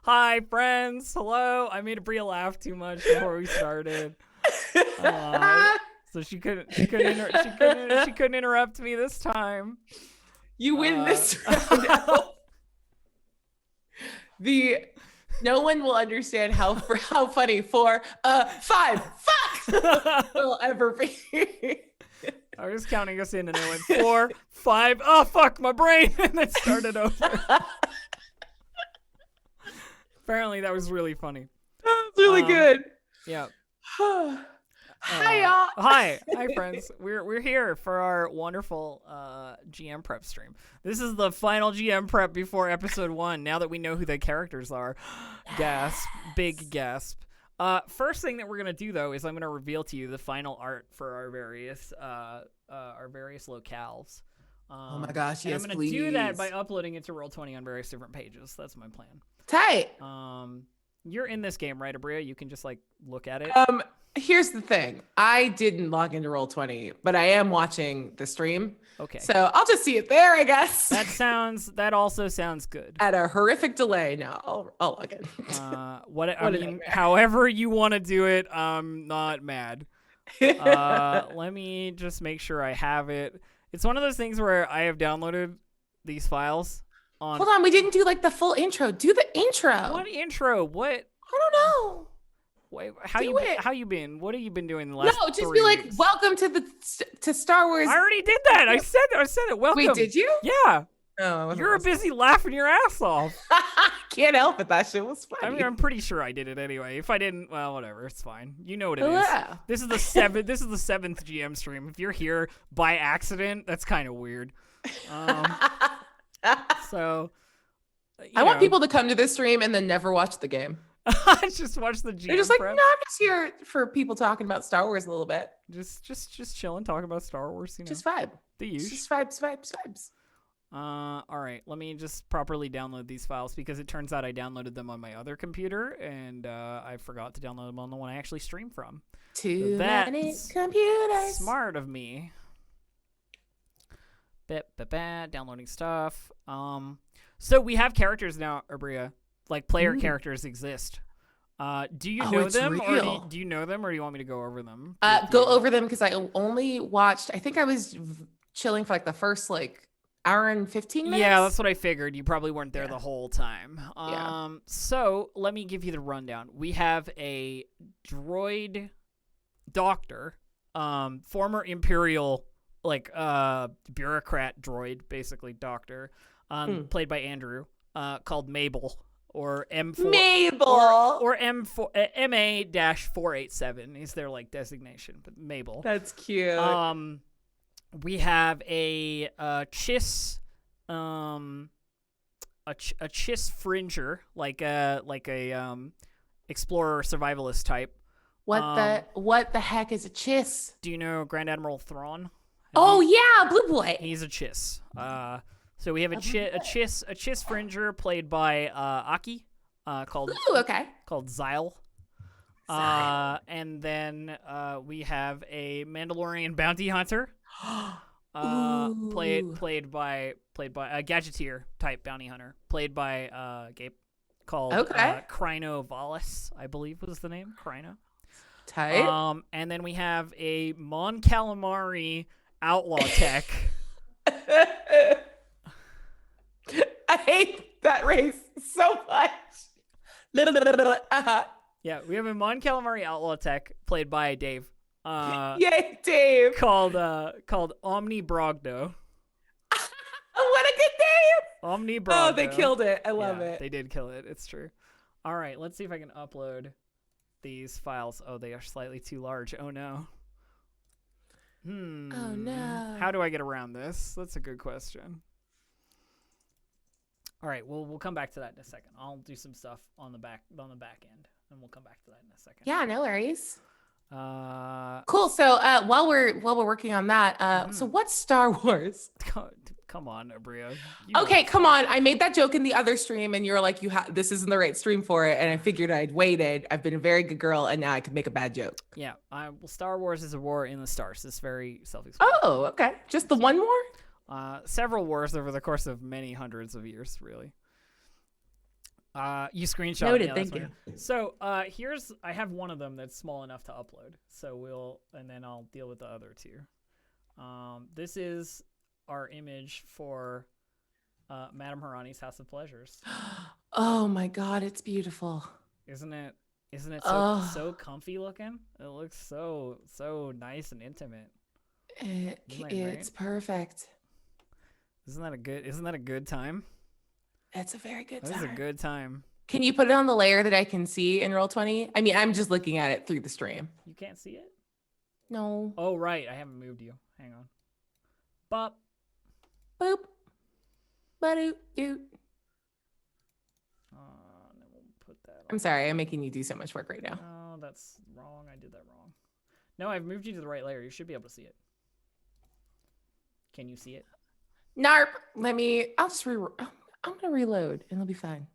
Hi, friends. Hello. I made Aabria laugh too much before we started. So she couldn't interrupt me this time. You win this round. No one will understand how funny 4, 5, fuck will ever be. I was counting us in and I went 4, 5, oh fuck my brain, and then started over. Apparently that was really funny. That's really good. Yeah. Hi y'all. Hi friends. We're here for our wonderful GM prep stream. This is the final GM prep before episode 1. Now that we know who the characters are, gasp, big gasp. First thing that we're gonna do though is I'm gonna reveal to you the final art for our various locales. Oh my gosh, yes, I'm gonna please. do that by uploading it to Roll20 on various different pages. That's my plan. Tight. You're in this game, right, Aabria? You can just like look at it. Here's the thing. I didn't log into Roll20, but I am watching the stream. Okay. So I'll just see it there, I guess. That also sounds good. At a horrific delay. No, I'll log in. However you want to do it, I'm not mad. Let me just make sure I have it. It's one of those things where I have downloaded these files on. Hold on, we didn't do like the full intro. Do the intro. What intro? What? I don't know. Wait, how you been? What have you been doing the last? No, just be like, weeks? Welcome to Star Wars. I already did that. I said it. Welcome. Wait, did you? Yeah. Oh, you're busy laughing your ass off. Can't help it. That shit was funny. I mean, I'm pretty sure I did it anyway. If I didn't, well, whatever. It's fine. You know what it is. Yeah. This is the seventh. This is the 7th GM stream. If you're here by accident, that's kind of weird. So. I want people to come to this stream and then never watch the game. Just watch the GM. They're just like, prep. no, I'm just here for people talking about Star Wars a little bit. Just chilling, talking about Star Wars. You know, just vibe. The usual. Just vibes. All right, let me just properly download these files because it turns out I downloaded them on my other computer and I forgot to download them on the one I actually stream from. Too many computers. Smart of me. Downloading stuff. So we have characters now, Aabria. Like player characters exist. Do you know them, or do you know them, or do you want me to go over them? Go over them because I only watched. I think I was chilling for like the first hour and 15 minutes. Yeah, that's what I figured. You probably weren't there the whole time. Yeah. So let me give you the rundown. We have a droid doctor, former Imperial bureaucrat droid, basically doctor, played by Andrew, called Mabel. Or M4 Mabel or M4 MA-487 is their like designation, but Mabel. That's cute. We have a Chiss Fringer, like a explorer survivalist type. What the heck is a Chiss? Do you know Grand Admiral Thrawn? Yeah, Blue Boy. He's a Chiss. So we have a Chiss Fringer played by Aki, called Zyle. And then we have a Mandalorian bounty hunter, played by a Gadgeteer type bounty hunter, played by Gabe, called Kryno Valis, I believe was the name. Kryno. Tight. And then we have a Mon Calamari outlaw tech. I hate that race so much. Yeah, we have a Mon Calamari outlaw tech played by Dave. Yay, Dave. Called Omni Brogdo. What a good name. Omni Brogdo. Oh, they killed it. I love it. They did kill it. It's true. All right, let's see if I can upload these files. Oh, they are slightly too large. Oh no. Oh no. How do I get around this? That's a good question. All right, we'll come back to that in a second. I'll do some stuff on the back end, and we'll come back to that in a second. Yeah, no worries. Cool. So while we're working on that, so what's Star Wars? Come on, Aabria. Okay, come on. I made that joke in the other stream, and you're like, this isn't the right stream for it, and I figured I'd waited. I've been a very good girl, and now I could make a bad joke. Yeah. Well, Star Wars is a war in the stars. It's very self-explanatory. Oh, okay. Just the one more? Several wars over the course of many hundreds of years, really. You screenshot. Noted. Yeah, Thank you. So I have one of them that's small enough to upload. So and then I'll deal with the other two. This is our image for Madame Harani's House of Pleasures. Oh my God, it's beautiful. Isn't it so comfy looking? It looks so nice and intimate. It's perfect. Isn't that a good time? It's a very good time. That's a good time. Can you put it on the layer that I can see in Roll20? I mean, I'm just looking at it through the stream. You can't see it? No. Oh, right. I haven't moved you. Hang on. Bop. Boop. Ba-doop. Doot. Then we'll put that I'm sorry. I'm making you do so much work right now. Oh, that's wrong. I did that wrong. No, I've moved you to the right layer. You should be able to see it. Can you see it? Narp. I'll just I'm going to reload and it'll be fine.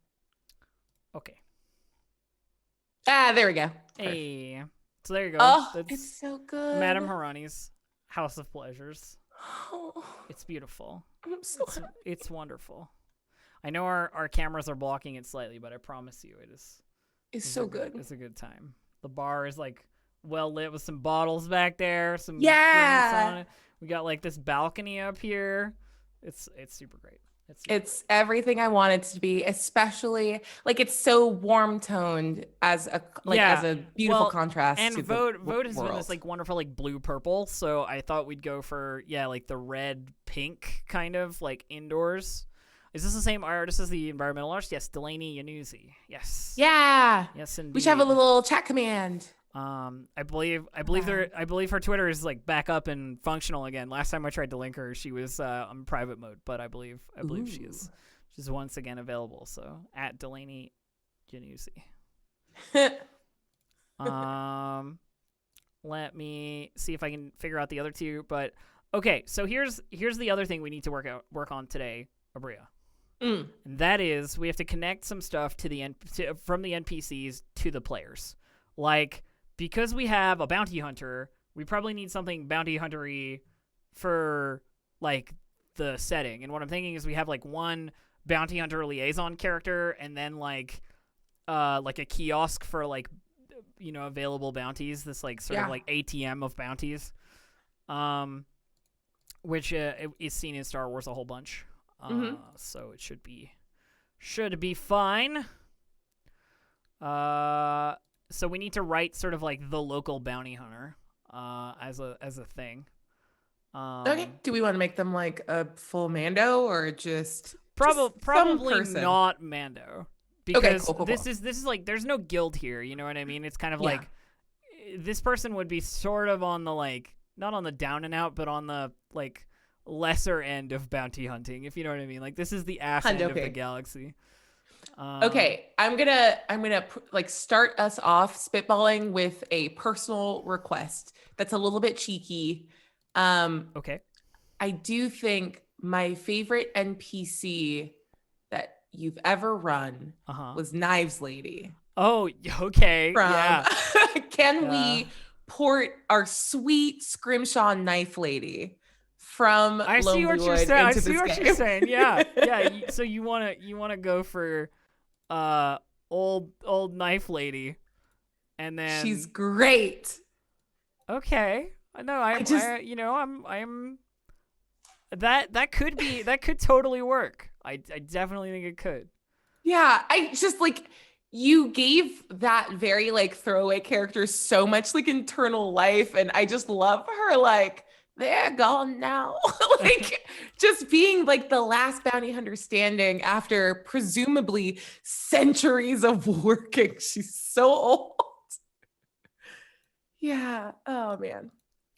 Okay. There we go. Hey. So there you go. Oh, That's it's so good. Madame Harani's House of Pleasures. Oh, It's beautiful. I'm so happy. It's wonderful. I know our cameras are blocking it slightly, but I promise you It's so good. It's a good time. The bar is like well lit with some bottles back there, some drinks on it. We got like this balcony up here. It's super great. It's everything I want it to be, especially like it's so warm toned as a beautiful contrast. And to Vote has world. been this like wonderful like blue purple, so I thought we'd go for like the red pink kind of like indoors. Is this the same artist as the environmental artist? Yes, Delaney Yanuzzi. Yes. Yeah. Yes, indeed. We should have a little chat command. I believe her Twitter is like back up and functional again. Last time I tried to link her, she was on private mode, but I believe she's once again available. So at Delaney Januzzi. Let me see if I can figure out the other two. But okay, so here's the other thing we need to work on today, Aabria. And that is we have to connect some stuff to from the NPCs to the players. Like, because we have a bounty hunter, we probably need something bounty hunter-y for like the setting. And what I'm thinking is we have like one bounty hunter liaison character and then like a kiosk for like available bounties, this like sort of like ATM of bounties. Which is seen in Star Wars a whole bunch. So it should be fine. So we need to write sort of like the local bounty hunter as a thing. Okay. Do we want to make them like a full Mando or just probably not Mando? Because cool. This is like there's no guild here, you know what I mean? It's kind of like this person would be sort of on the like not on the down and out, but on the like lesser end of bounty hunting, if you know what I mean. Like this is the ass end of the galaxy. Okay, I'm gonna like start us off spitballing with a personal request that's a little bit cheeky. Okay. I do think my favorite NPC that you've ever run was Knives Lady. Oh, okay. Can we port our sweet Scrimshaw Knife Lady from I see what you're saying. I see what you're saying. Yeah. So you wanna go for old Knife Lady, and then she's great. Okay. No, I'm that could totally work. I definitely think it could. Yeah, I just like you gave that very like throwaway character so much like internal life, and I just love her like they're gone now. Like just being like the last bounty hunter standing after presumably centuries of working. She's so old. Yeah. Oh man.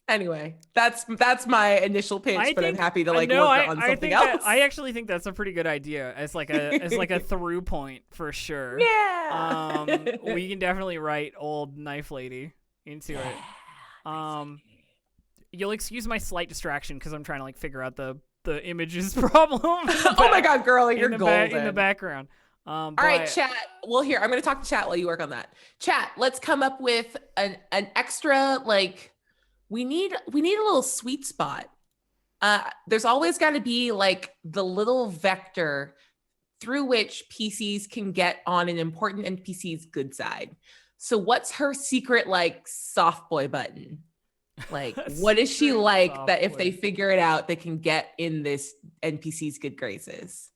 Anyway, that's my initial pitch, but I'm happy to like work on something else. I actually think that's a pretty good idea as like a through point for sure. Yeah. We can definitely write old Knife Lady into it. You'll excuse my slight distraction because I'm trying to like figure out the images problem. Oh my god, girl, you're golden. In the background. All right, chat. Well, here, I'm going to talk to chat while you work on that. Chat, let's come up with an extra like we need a little sweet spot. There's always got to be like the little vector through which PCs can get on an important NPC's good side. So what's her secret like soft boy button? Like, what is she like that if they figure it out, they can get in this NPC's good graces?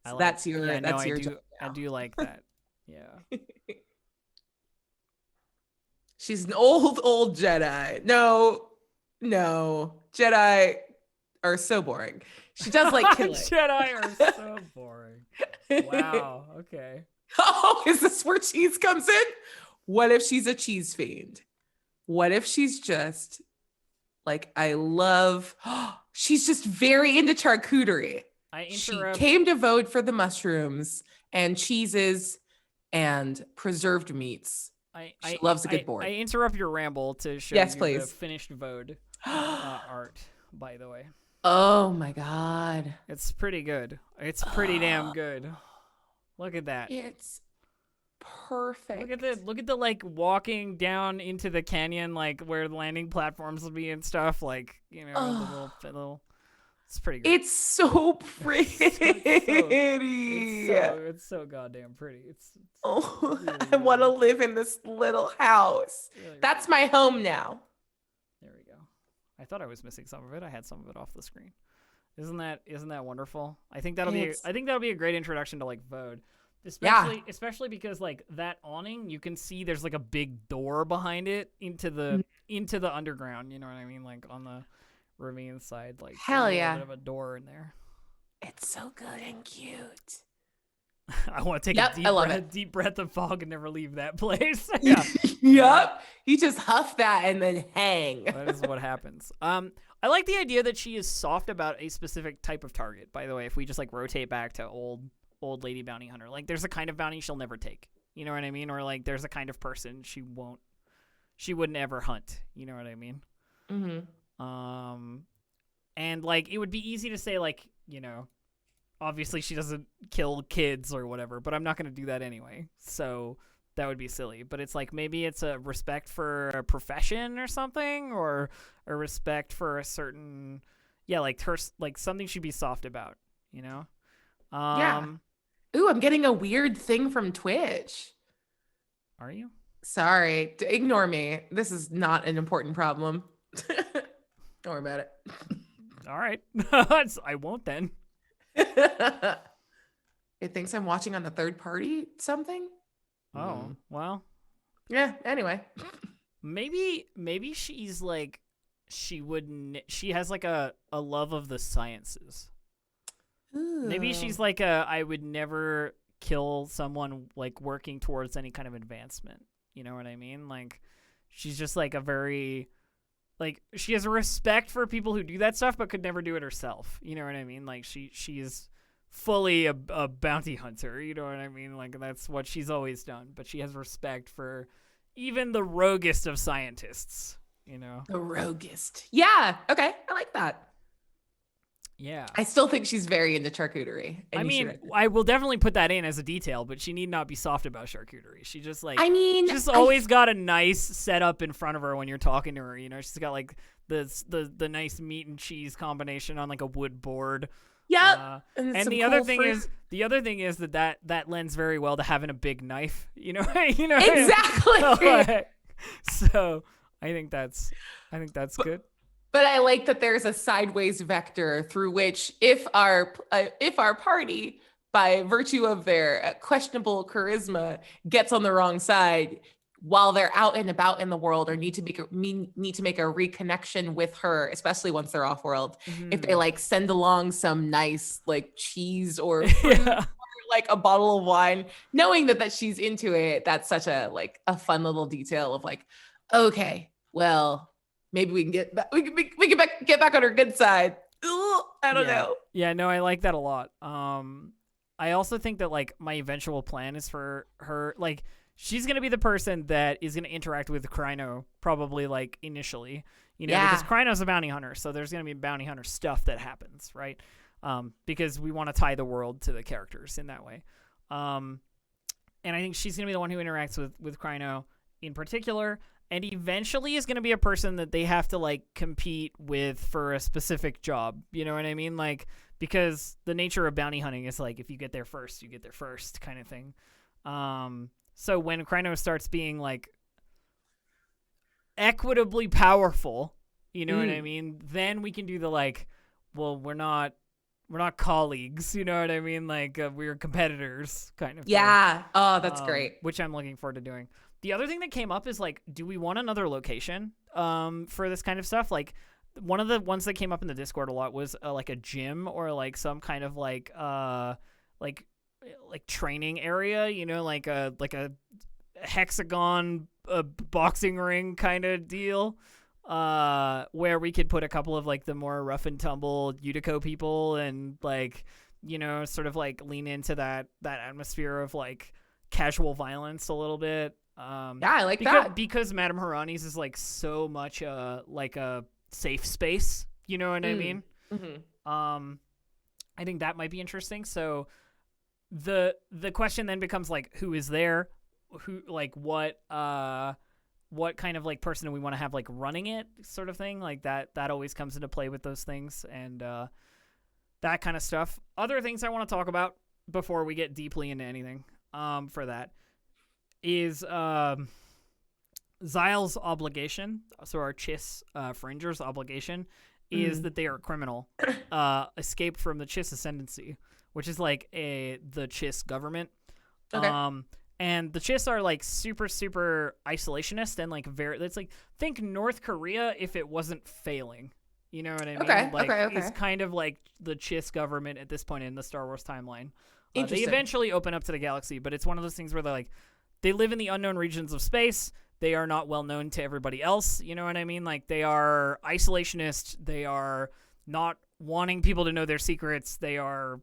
So that's your job now. I do like that. Yeah. She's an old Jedi. No, Jedi are so boring. She does like killing. Jedi are so boring. Wow. Okay. Oh, is this where cheese comes in? What if she's a cheese fiend? What if she's just like, she's just very into charcuterie. She came to vote for the mushrooms and cheeses and preserved meats. She loves a good board. I interrupt your ramble to show you the finished Vode art, by the way. Oh my God. It's pretty good. It's pretty damn good. Look at that. It's perfect. Look at the like walking down into the canyon, like where the landing platforms will be and stuff. Like, you know, the little. It's pretty good. It's so pretty. It's so goddamn pretty. It's really, I want to live in this little house. Really, that's my home now. There we go. I thought I was missing some of it. I had some of it off the screen. Isn't that wonderful? I think that'll be a great introduction to like Vode. Especially because like that awning, you can see there's like a big door behind it into the underground, you know what I mean? Like on the ravine side, like hell yeah, a bit of a door in there. It's so good and cute. I want to take a deep breath of fog and never leave that place. Yeah. Yep. You just huff that and then hang. That is what happens. I like the idea that she is soft about a specific type of target. By the way, if we just like rotate back to old lady bounty hunter, like there's a kind of bounty she'll never take. You know what I mean? Or like there's a kind of person she wouldn't ever hunt. You know what I mean? Mm-hmm. And like it would be easy to say like, you know, obviously she doesn't kill kids or whatever, but I'm not going to do that anyway. So that would be silly. But it's like maybe it's a respect for a profession or something, or a respect for a certain, like her, like something she'd be soft about, you know? Yeah. Ooh, I'm getting a weird thing from Twitch. Are you? Sorry, ignore me. This is not an important problem. Don't worry about it. All right. I won't then. It thinks I'm watching on a third party something. Oh, well. Yeah, anyway. Maybe she's like, she has like a love of the sciences. Ooh. Maybe she's like I would never kill someone like working towards any kind of advancement. You know what I mean? Like she's just like a very, like she has a respect for people who do that stuff but could never do it herself. You know what I mean? Like she is fully a bounty hunter. You know what I mean? Like that's what she's always done. But she has respect for even the roguest of scientists. You know? The roguest. Yeah. Okay. I like that. Yeah. I still think she's very into charcuterie. I mean, I will definitely put that in as a detail, but she need not be soft about charcuterie. She just like, she's always got a nice setup in front of her when you're talking to her. You know, she's got like the nice meat and cheese combination on like a wood board. Yep. And the other thing is that lends very well to having a big knife. You know, exactly. So I think that's good. But I like that there's a sideways vector through which if our party, by virtue of their questionable charisma, gets on the wrong side while they're out and about in the world, or need to make a reconnection with her, especially once they're off world, if they like send along some nice like cheese or or like a bottle of wine, knowing that she's into it, that's such a fun little detail of like, okay, well, maybe we can get back. We can get back on her good side. Ooh, I don't know. Yeah, no, I like that a lot. I also think that like my eventual plan is for her, like she's gonna be the person that is gonna interact with Kryno probably like initially, you know, because Kryno's a bounty hunter, so there's gonna be bounty hunter stuff that happens, right? Because we want to tie the world to the characters in that way. And I think she's gonna be the one who interacts with Kryno in particular. and eventually is going to be a person that they have to like compete with for a specific job. You know what I mean? Like, because the nature of bounty hunting is like, if you get there first, you get there first kind of thing. So when Krynos starts being like equitably powerful, you know what I mean? Then we can do the like, well, we're not colleagues, you know what I mean? Like we're competitors kind of thing. Yeah. Oh, that's great. Which I'm looking forward to doing. The other thing that came up is like, do we want another location for this kind of stuff? Like one of the ones that came up in the Discord a lot was like a gym or like some kind of like training area, you know, like a hexagon boxing ring kind of deal. Where we could put a couple of like the more rough and tumble Utico people and like, you know, sort of like lean into that atmosphere of like casual violence a little bit. Yeah, I like that. Because Madame Harani's is like so much like a safe space, you know what I mean? Mm-hmm. I think that might be interesting. So the question then becomes like, who is there? Who, like, what kind of like person do we want to have like running it, sort of thing, like that always comes into play with those things, and that kind of stuff. Other things I want to talk about before we get deeply into anything for that is Xyle's obligation. So our Chiss Fringer's obligation is that they are criminal, escaped from the Chiss ascendancy, which is like the Chiss government. Okay. And the Chiss are like super, super isolationist and like it's like, think North Korea if it wasn't failing. You know what I mean? Okay, like, okay. It's kind of like the Chiss government at this point in the Star Wars timeline. They Interesting. eventually open up to the galaxy, but it's one of those things where they're like, they live in the unknown regions of space. They are not well known to everybody else. You know what I mean? Like, they are isolationist. They are not wanting people to know their secrets. They are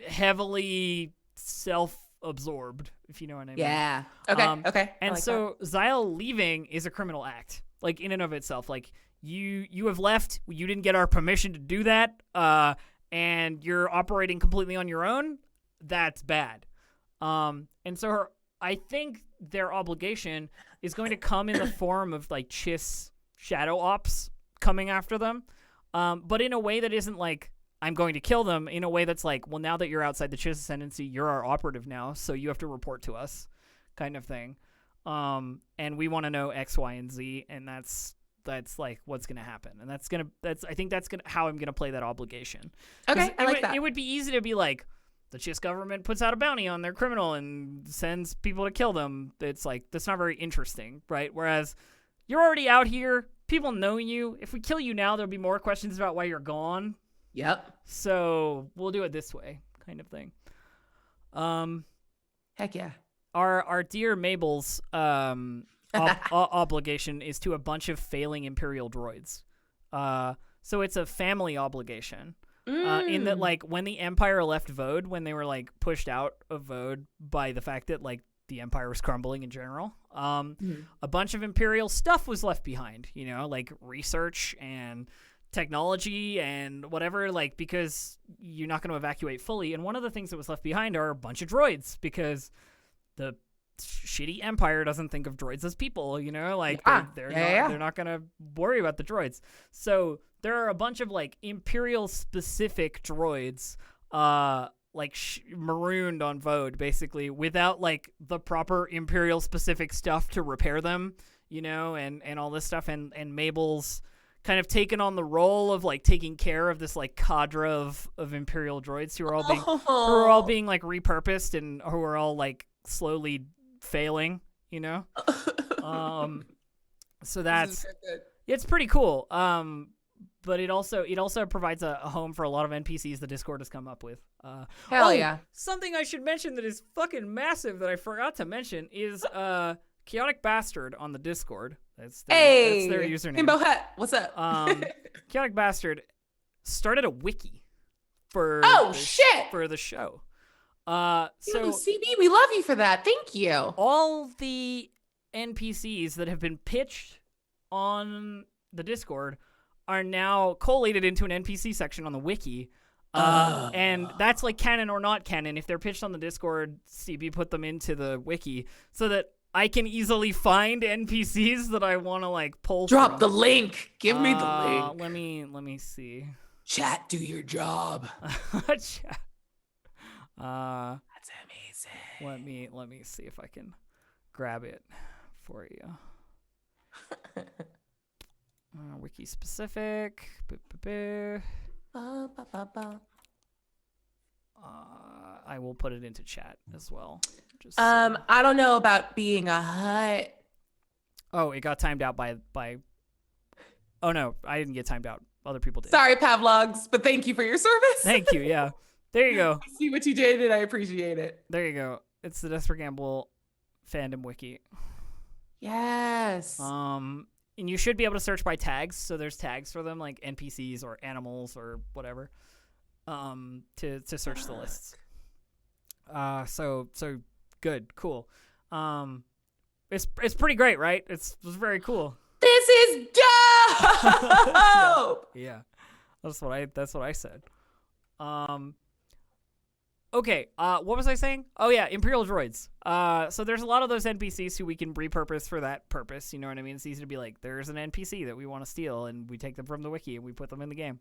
heavily self-absorbed, if you know what I mean. Yeah. Okay. Okay. And like so Xyle leaving is a criminal act, like in and of itself. Like you have left. You didn't get our permission to do that. And you're operating completely on your own. That's bad. And so I think their obligation is going to come in the form of like Chiss shadow ops coming after them. But in a way that isn't like, I'm going to kill them, in a way that's like, well, now that you're outside the Chiss ascendancy, you're our operative now, so you have to report to us, kind of thing. And we want to know X, Y, and Z, and that's like what's gonna happen, and I think that's how I'm gonna play that obligation. Okay, I like that. It would be easy to be like, the Chiss government puts out a bounty on their criminal and sends people to kill them. It's like, that's not very interesting, right? Whereas you're already out here, people know you. If we kill you now, there'll be more questions about why you're gone. Yep. So we'll do it this way, kind of thing. Heck yeah. Our dear Mabel's obligation is to a bunch of failing Imperial droids. So it's a family obligation. In that, like, when the Empire left Vode, when they were like pushed out of Vode by the fact that like the Empire was crumbling in general, a bunch of Imperial stuff was left behind. You know, like research and technology and whatever, like, because you're not going to evacuate fully. And one of the things that was left behind are a bunch of droids, because the shitty Empire doesn't think of droids as people, you know, like they're not going to worry about the droids. So there are a bunch of like Imperial specific droids like marooned on Vode, basically, without like the proper Imperial specific stuff to repair them, you know, and all this stuff. And Mabel's kind of taken on the role of like taking care of this like cadre of Imperial droids who are all being like repurposed and who are all like slowly failing, you know. So it's pretty cool. But it also provides a home for a lot of NPCs the Discord has come up with. Hell yeah. Something I should mention that is fucking massive that I forgot to mention is Chaotic Bastard on the Discord. That's their username. Himbo Hut, what's up? Chaotic Bastard started a wiki for the show. So CB, we love you for that. Thank you. All the NPCs that have been pitched on the Discord are now collated into an NPC section on the wiki. And that's like canon or not canon. If they're pitched on the Discord, CB put them into the wiki so that I can easily find NPCs that I want to like pull. Drop from. the link. Give me the link. Let me see. Chat, do your job. Chat. That's amazing. Let me see if I can grab it for you. Wiki specific. I will put it into chat as well. Just I don't know about being a hut. Oh, it got timed out by. Oh no, I didn't get timed out. Other people did. Sorry, Pavlogs, but thank you for your service. Thank you. Yeah, there you go. I see what you did, and I appreciate it. There you go. It's the Desperate Gamble fandom wiki. Yes. And you should be able to search by tags. So there's tags for them, like NPCs or animals or whatever. To search the lists. So good, cool. It's pretty great, right? It's very cool. This is dope. Yeah, that's what I said. Okay. What was I saying? Oh yeah, Imperial droids. So there's a lot of those NPCs who we can repurpose for that purpose. You know what I mean? It's easy to be like, there's an NPC that we want to steal, and we take them from the wiki and we put them in the game.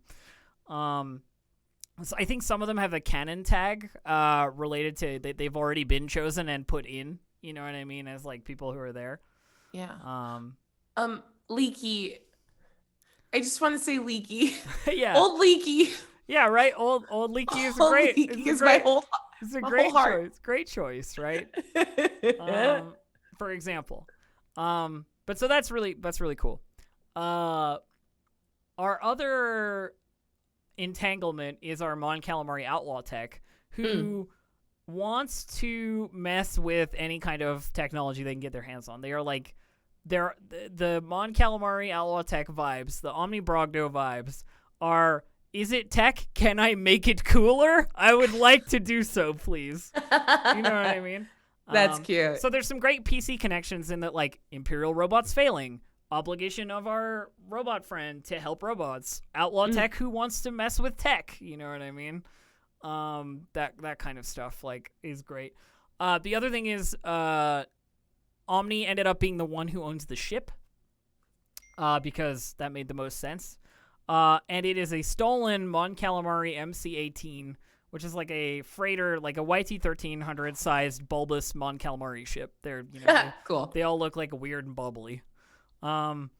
So I think some of them have a canon tag related to they've already been chosen and put in. You know what I mean? As like people who are there. Yeah. Leaky. I just want to say Leaky. Yeah. Old Leaky. Yeah, right. Old Leaky is Old great. Leaky is my whole. It's a my great whole heart. choice. Great choice, right? For example. But so that's really cool. Our other entanglement is our Mon Calamari outlaw tech, who wants to mess with any kind of technology they can get their hands on. They are like, the Mon Calamari outlaw tech vibes, the Omni Brogdo vibes are, is it tech? Can I make it cooler? I would like to do so, please. You know what I mean? That's cute. So there's some great PC connections in that, like, Imperial robots failing, obligation of our robot friend to help robots, outlaw tech who wants to mess with tech. You know what I mean? That kind of stuff, like, is great. The other thing is, Omni ended up being the one who owns the ship, because that made the most sense. And it is a stolen Mon Calamari MC-18, which is like a freighter, like a YT-1300 sized bulbous Mon Calamari ship. They're, you know, cool. They all look like weird and bubbly. But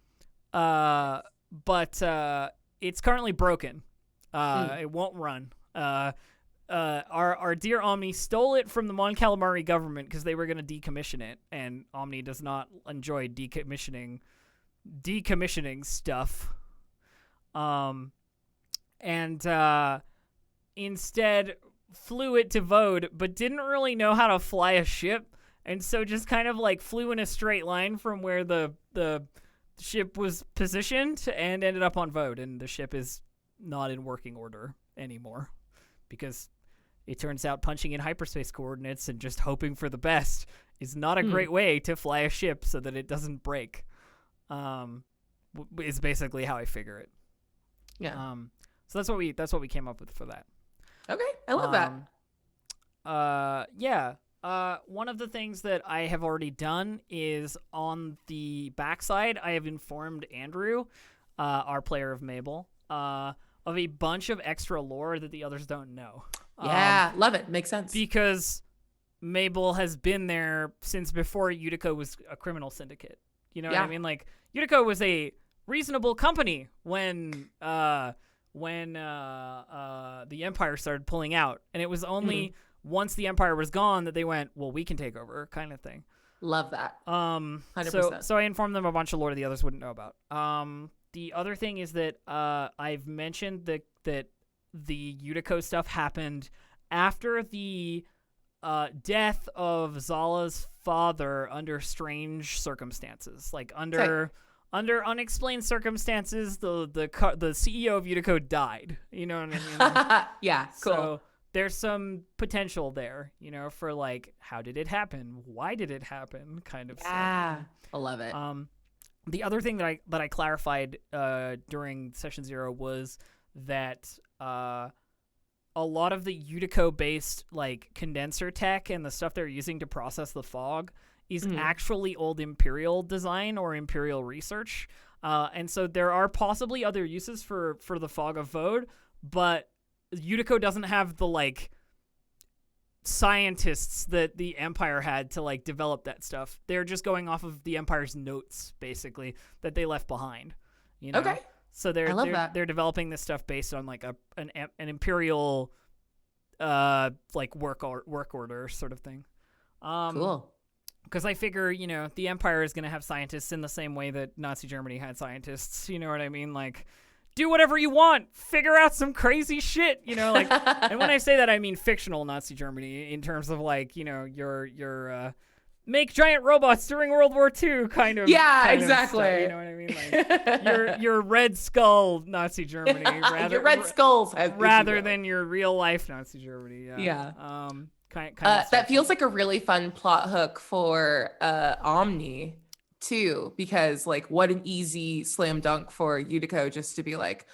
it's currently broken. It won't run. Our dear Omni stole it from the Mon Calamari government because they were going to decommission it, and Omni does not enjoy decommissioning stuff. Instead flew it to Vode, but didn't really know how to fly a ship, and so just kind of like flew in a straight line from where the ship was positioned and ended up on Vode, and the ship is not in working order anymore because it turns out punching in hyperspace coordinates and just hoping for the best is not a great way to fly a ship so that it doesn't break. Is basically how I figure it. Yeah. So that's what we came up with for that. Okay, I love that. Yeah. One of the things that I have already done is on the backside, I have informed Andrew, our player of Mabel, of a bunch of extra lore that the others don't know. Yeah, love it. Makes sense. Because Mabel has been there since before Utica was a criminal syndicate. You know what I mean? Like, Utica was a reasonable company when the Empire started pulling out, and it was only once the Empire was gone that they went, well, we can take over, kind of thing. Love that. 100%. So I informed them a bunch of lore the others wouldn't know about. The other thing is that I've mentioned that the Utico stuff happened after the death of Zala's father under strange circumstances, like under unexplained circumstances. The CEO of Utico died. You know what I mean? Yeah, cool. So there's some potential there, you know, for like, how did it happen? Why did it happen? Kind of stuff. I love it. The other thing that I clarified during session 0 was that a lot of the Utico-based like condenser tech and the stuff they're using to process the fog is actually old Imperial design or Imperial research. And so there are possibly other uses for the Fog of Vode, but Utico doesn't have the like scientists that the Empire had to like develop that stuff. They're just going off of the Empire's notes, basically, that they left behind. You know? Okay. So they're developing this stuff based on like an Imperial like work order sort of thing. Cool. Because I figure, you know, the Empire is going to have scientists in the same way that Nazi Germany had scientists. You know what I mean? Like, do whatever you want. Figure out some crazy shit, you know? Like, and when I say that, I mean fictional Nazi Germany in terms of, like, you know, your make giant robots during World War II kind of. Yeah, kind exactly. Of stuff, you know what I mean? Like, your Red Skull Nazi Germany. Your Red Skulls. Rather than your real life Nazi Germany. Yeah. Kind of that feels like a really fun plot hook for Omni too, because like what an easy slam dunk for Utico just to be like,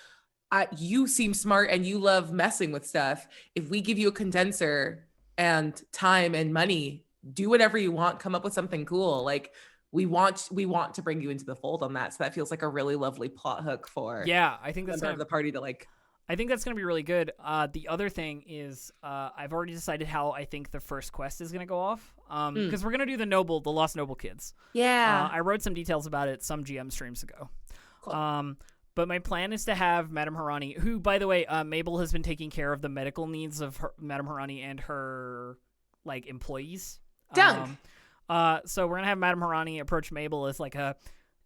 you seem smart and you love messing with stuff. If we give you a condenser and time and money, do whatever you want, come up with something cool. Like we want to bring you into the fold on that. So that feels like a really lovely plot hook for I think that's kind of the party to like. I think that's going to be really good. The other thing is I've already decided how I think the first quest is going to go off. Because we're going to do the Lost Noble Kids. Yeah. I wrote some details about it some GM streams ago. Cool. But my plan is to have Madame Harani, who, by the way, Mabel has been taking care of the medical needs of Madame Harani and her like employees. Done. So we're going to have Madame Harani approach Mabel as like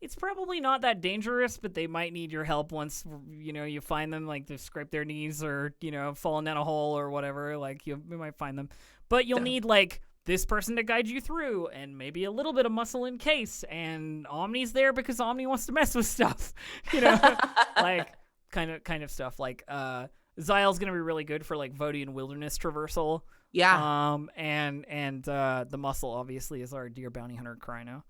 it's probably not that dangerous, but they might need your help once, you know, you find them, like they've scraped their knees or, you know, fallen down a hole or whatever. Like you might find them, but you'll need like this person to guide you through and maybe a little bit of muscle in case. And Omni's there because Omni wants to mess with stuff, you know, like kind of stuff. Like Zyle's going to be really good for like Vodian wilderness traversal. Yeah. And the muscle obviously is our dear bounty hunter Kryno.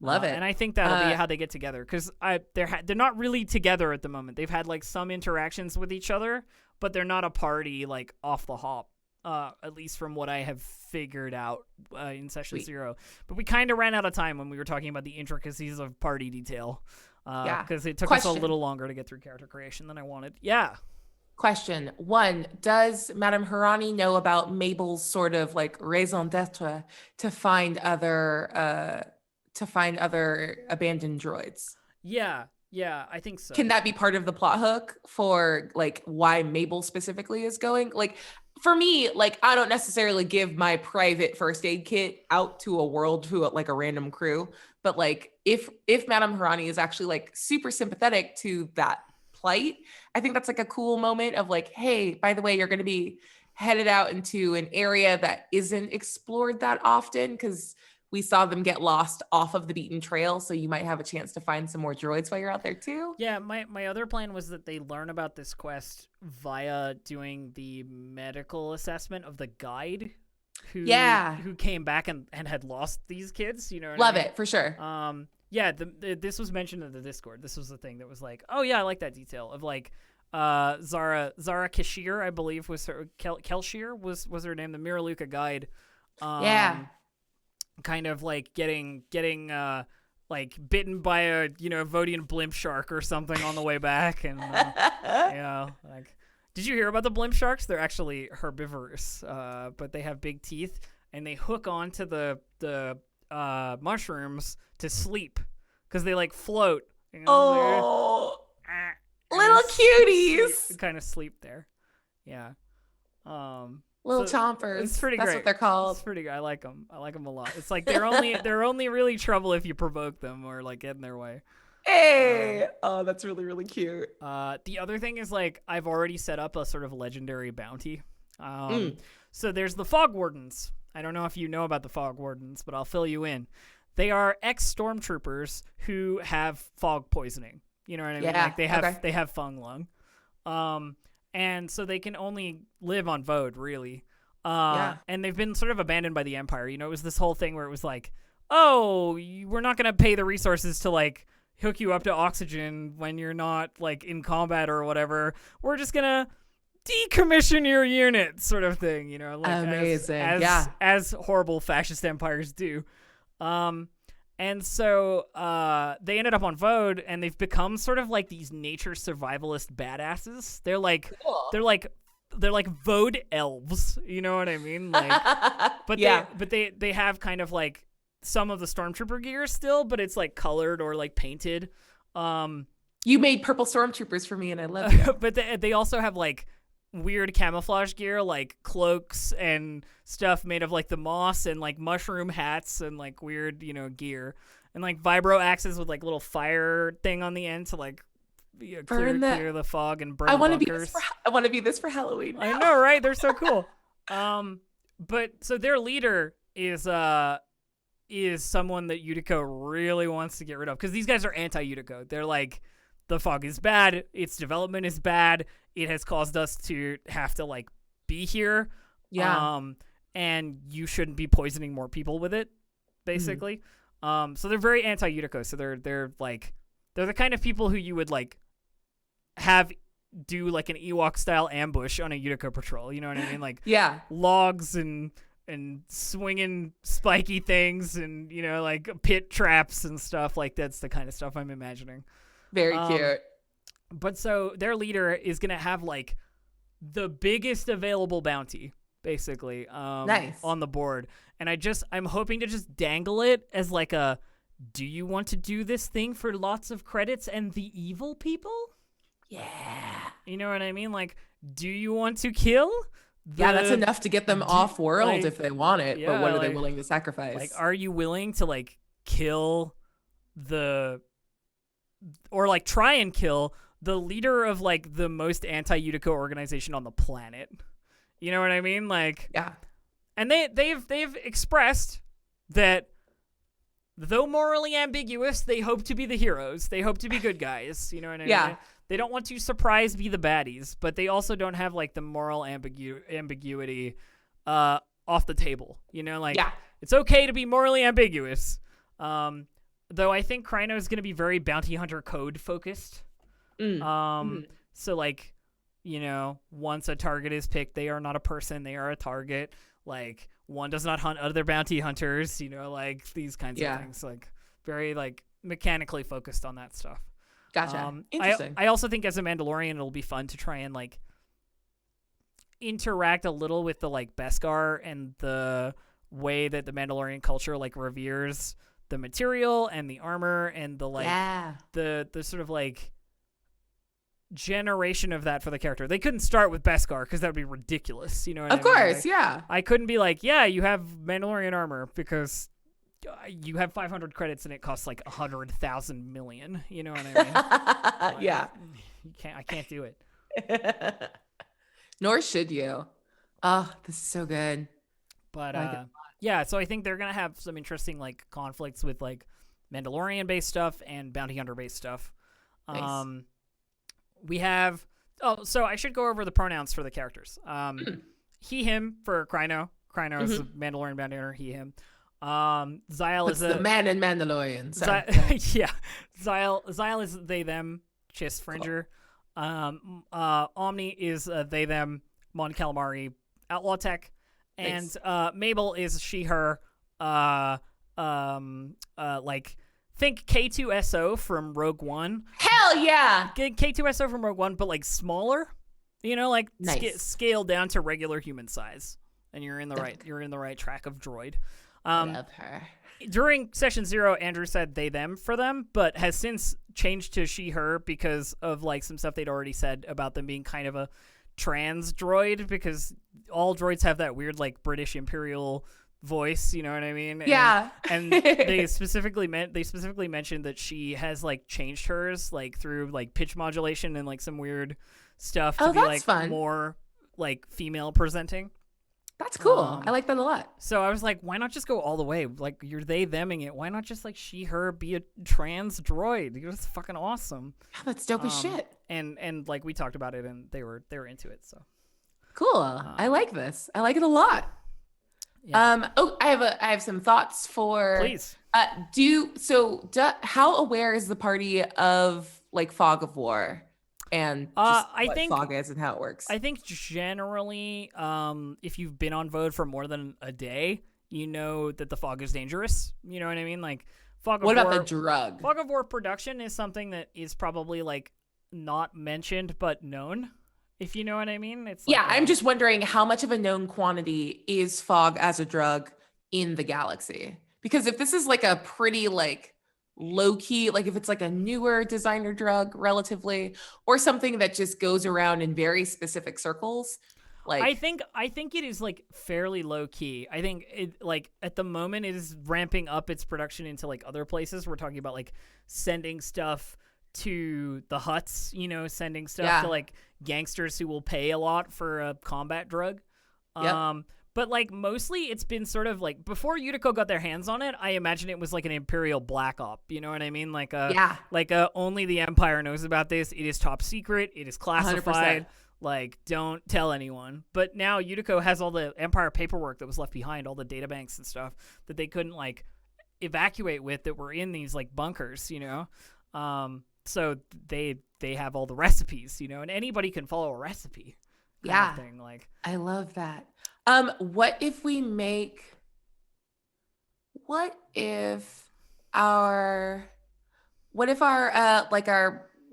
Love it. And I think that'll be how they get together, because they're not really together at the moment. They've had like some interactions with each other, but they're not a party like off the hop, at least from what I have figured out in Session 0. But we kind of ran out of time when we were talking about the intricacies of party detail, because it took us a little longer to get through character creation than I wanted. Yeah. Question 1, does Madame Harani know about Mabel's sort of like raison d'etre to find other abandoned droids? Yeah, I think so. Can that be part of the plot hook for like why Mabel specifically is going? Like for me, like I don't necessarily give my private first aid kit out to a world to like a random crew, but like if Madame Harani is actually like super sympathetic to that plight, I think that's like a cool moment of like, hey, by the way, you're going to be headed out into an area that isn't explored that often because we saw them get lost off of the beaten trail, so you might have a chance to find some more droids while you're out there too. Yeah, my other plan was that they learn about this quest via doing the medical assessment of the guide who came back and had lost these kids, you know what Love I mean? it, for sure. This was mentioned in the Discord. This was the thing that was like, oh yeah, I like that detail of like Zara Kashir, I believe was her, Kelshir was her name, the Miraluka guide. Kind of like getting like bitten by a, you know, Vodian blimp shark or something on the way back, and like, did you hear about the blimp sharks? They're actually herbivorous, but they have big teeth and they hook onto the mushrooms to sleep because they like float. You know, little cuties, kind of sleep there. Yeah. Little chompers. It's pretty great. That's what they're called. It's pretty good. I like them a lot. It's like they're only really trouble if you provoke them or like get in their way. Hey, that's really, really cute. The other thing is like I've already set up a sort of legendary bounty. So there's the Fog Wardens. I don't know if you know about the Fog Wardens, but I'll fill you in. They are ex-stormtroopers who have fog poisoning. You know what I mean? Like they have fung lung. And so they can only live on Vode, really. And they've been sort of abandoned by the Empire. You know, it was this whole thing where it was like, oh, we're not going to pay the resources to, like, hook you up to oxygen when you're not, like, in combat or whatever. We're just going to decommission your unit sort of thing, like Amazing. as horrible fascist empires do. And so they ended up on Vode, and they've become sort of like these nature survivalist badasses. They're like Cool. they're like Vode elves, you know what I mean? Like, but they have kind of like some of the stormtrooper gear still, but it's like colored or like painted. You made purple stormtroopers for me, and I love you. But they also have like weird camouflage gear, like cloaks and stuff made of like the moss, and like mushroom hats and like weird, gear, and like vibro axes with like little fire thing on the end to like clear the fog and burn bunkers. I want to be this for Halloween now. I know, right? They're so cool. But so their leader is someone that Yutiko really wants to get rid of, because these guys are anti-Yutiko. They're like, the fog is bad, its development is bad, it has caused us to have to like be here. And you shouldn't be poisoning more people with it, basically. So they're very anti-Yutiko. So they're the kind of people who you would like have do like an Ewok style ambush on a Yutiko patrol, you know what I mean? Like logs and swinging spiky things and like pit traps and stuff. Like that's the kind of stuff I'm imagining. Very cute. But so their leader is gonna have like the biggest available bounty, basically, nice, on the board. And I'm hoping to just dangle it as like a, do you want to do this thing for lots of credits and the evil people? Yeah. You know what I mean? Like, do you want to kill? That's enough to get them off world if they want it. But what are they willing to sacrifice? Like, are you willing to like kill or like try and kill the leader of like the most anti-Yutiko organization on the planet? You know what I mean? Like, yeah. And they've expressed that though morally ambiguous, they hope to be the heroes. They hope to be good guys. You know what I mean? Yeah. They don't want to surprise be the baddies, but they also don't have like the moral ambiguity off the table. Like, it's okay to be morally ambiguous. Though I think Kryno is going to be very bounty hunter code focused. So like, once a target is picked, they are not a person, they are a target. Like, one does not hunt other bounty hunters, like these kinds of things. Like, very like mechanically focused on that stuff. Gotcha. Interesting. I also think as a Mandalorian, it'll be fun to try and like interact a little with the like Beskar and the way that the Mandalorian culture like reveres the material and the armor and the like the sort of like generation of that for the character. They couldn't start with Beskar because that would be ridiculous. You know what I mean? Of course, like, I couldn't be like, yeah, you have Mandalorian armor because you have 500 credits and it costs like 100,000 million. You know what I mean? Yeah. I can't do it. Nor should you. Oh, this is so good. But yeah, so I think they're gonna have some interesting like conflicts with like Mandalorian based stuff and bounty hunter based stuff. Nice. We have so I should go over the pronouns for the characters. He, him for Kryno. Kryno is a Mandalorian bounty hunter, he, him. Xyle is the man in Mandalorian. Yeah. Xyle is they, them, Chiss Fringer. Cool. Omni is they, them, Mon Calamari, Outlaw Tech. And nice. Mabel is she, her, like, think K2SO from Rogue One. Hell yeah! K2SO from Rogue One, but like smaller, like nice. Scaled down to regular human size. And you're in the right track of droid. I love her. During session 0, Andrew said they, them for them, but has since changed to she, her because of like some stuff they'd already said about them being kind of a trans droid, because all droids have that weird like British Imperial voice, you know what I mean? Yeah. And they specifically mentioned that she has like changed hers like through like pitch modulation and like some weird stuff to be like fun. More like female presenting. That's cool. I like that a lot. So I was like, why not just go all the way? Like, you're they, theming it. Why not just like she, her be a trans droid? It's fucking awesome. Yeah, that's dope as shit. And like we talked about it and they were into it. So cool. I like this. I like it a lot. Yeah. I have some thoughts for. Please. How aware is the party of like fog of war? and just I what think fog is and how it works. I think generally, if you've been on Vode for more than a day, you know that the fog is dangerous. You know what I mean? Like fog of What war. about the drug? Fog of war production is something that is probably like not mentioned but known. If you know what I mean? It's like Yeah, I'm just wondering how much of a known quantity is fog as a drug in the galaxy? Because if this is like a pretty like low key, like if it's like a newer designer drug relatively, or something that just goes around in very specific circles, like I think it is like fairly low key. I think it like at the moment it is ramping up its production into like other places. We're talking about like sending stuff to the huts, you know, sending stuff to like gangsters who will pay a lot for a combat drug. Yep. But like mostly it's been sort of like before Utico got their hands on it, I imagine it was like an Imperial Black Op. You know what I mean? Like only the Empire knows about this. It is top secret. It is classified. 100%. Like don't tell anyone. But now Utico has all the Empire paperwork that was left behind, all the databanks and stuff that they couldn't like evacuate with that were in these like bunkers, you know? So they have all the recipes, you know, and anybody can follow a recipe. Kind of thing. Like I love that. What if our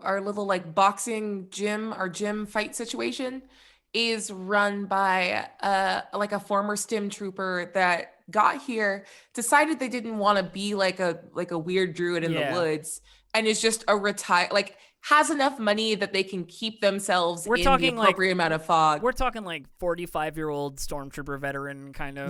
little like boxing gym, our gym fight situation is run by like a former stim trooper that got here, decided they didn't want to be like a weird druid in the woods, and is just has enough money that they can keep themselves in the appropriate amount of fog. We're talking like 45-year-old stormtrooper veteran kind of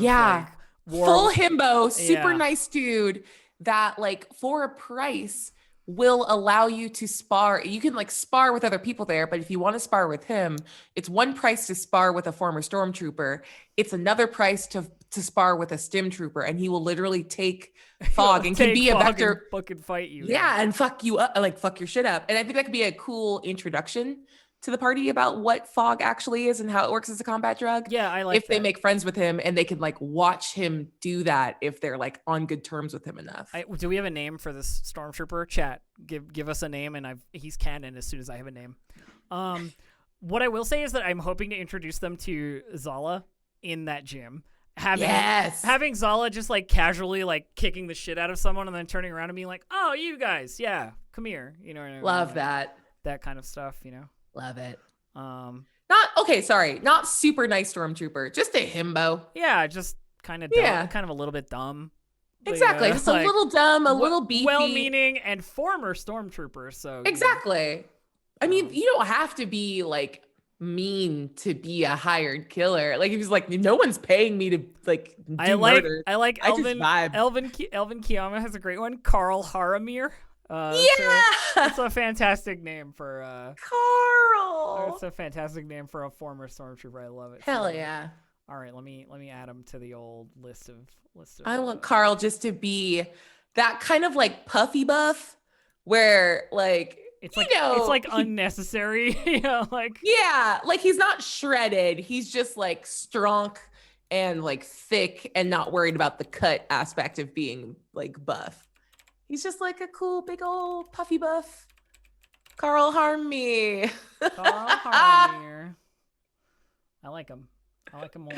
full himbo, super nice dude that like for a price will allow you to spar. You can like spar with other people there, but if you want to spar with him, it's one price to spar with a former stormtrooper. It's another price to spar with a stim trooper, and he will literally take fog and can be a vector and fucking fight you. And fuck you up, like fuck your shit up. And I think that could be a cool introduction to the party about what fog actually is and how it works as a combat drug. Yeah, I like if they make friends with him and they can like watch him do that if they're like on good terms with him enough. Do we have a name for this stormtrooper? Chat, give us a name, and he's canon as soon as I have a name. What I will say is that I'm hoping to introduce them to Zala in that gym. Having Zala just like casually like kicking the shit out of someone and then turning around and being like, "Oh, you guys, yeah, come here," you know what I mean? Love that kind of stuff, you know. Love it. Not super nice stormtrooper, just a himbo. Yeah, just kind of dumb, kind of a little bit dumb. Exactly, just like, a little dumb, a little beefy, well-meaning, and former stormtrooper. So exactly. I mean, you don't have to be like mean to be a hired killer. Like if he's like, no one's paying me to like do murder. I like Elvin Kiyama has a great one. Carl Haramir. That's a fantastic name for Carl. It's a fantastic name for a former stormtrooper. I love it. Hell yeah. All right, let me add him to the old list of. I want Carl just to be that kind of like puffy buff where like it's like unnecessary, you know, like like he's not shredded. He's just like strong and like thick and not worried about the cut aspect of being like buff. He's just like a cool big old puffy buff. Carl Harmony. Carl Harmony. I like him a lot.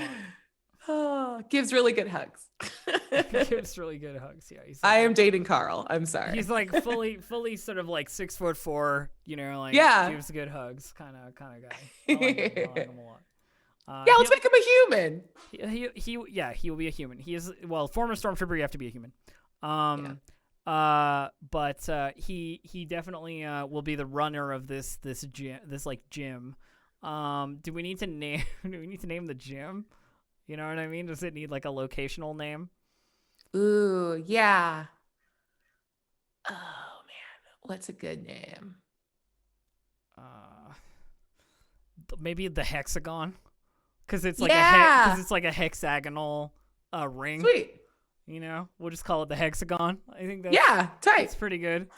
Oh, gives really good hugs. Gives really good hugs. Yeah, I am dating Carl. I'm sorry. He's like fully sort of like 6'4", you know, like gives good hugs kind of guy. I like him a lot. Let's make him a human. He will be a human. He is former stormtrooper. You have to be a human. But he definitely will be the runner of this gym. Do we need to name the gym? You know what I mean? Does it need like a locational name? Ooh, yeah. Oh man, what's a good name? Maybe the hexagon, because it's like a hexagonal ring. Sweet. You know, we'll just call it the hexagon. I think that's tight. It's pretty good.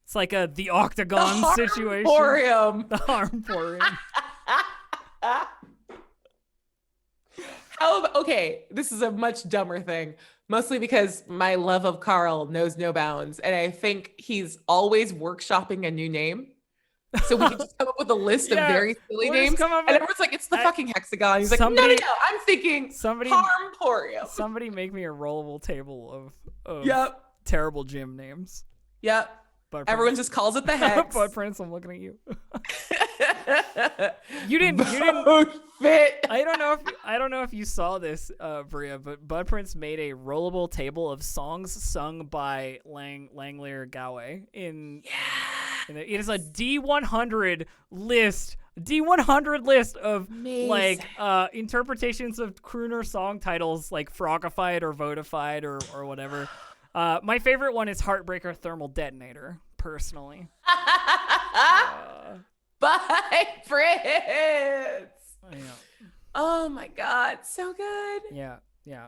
It's like the octagon situation. The Harmporium. Okay, this is a much dumber thing, mostly because my love of Carl knows no bounds, and I think he's always workshopping a new name. So we could just come up with a list of very silly we'll just names. come up And with- everyone's like, it's the fucking hexagon. He's like, no, somebody- I'm thinking somebody- Harmporium. Somebody make me a rollable table of Yep. terrible gym names. Yep. Butt Everyone Prince. just calls it the hex. Butt Prince, I'm looking at you. You didn't fit. I don't know if you saw this, Bria, but Bud Prince made a rollable table of songs sung by Langlir Gawe it is a D100 list of Amazing. like interpretations of crooner song titles like Frogified or Votified or whatever. My favorite one is Heartbreaker Thermal Detonator, personally. Bye, Prince. Yeah. Oh my God, so good. Yeah.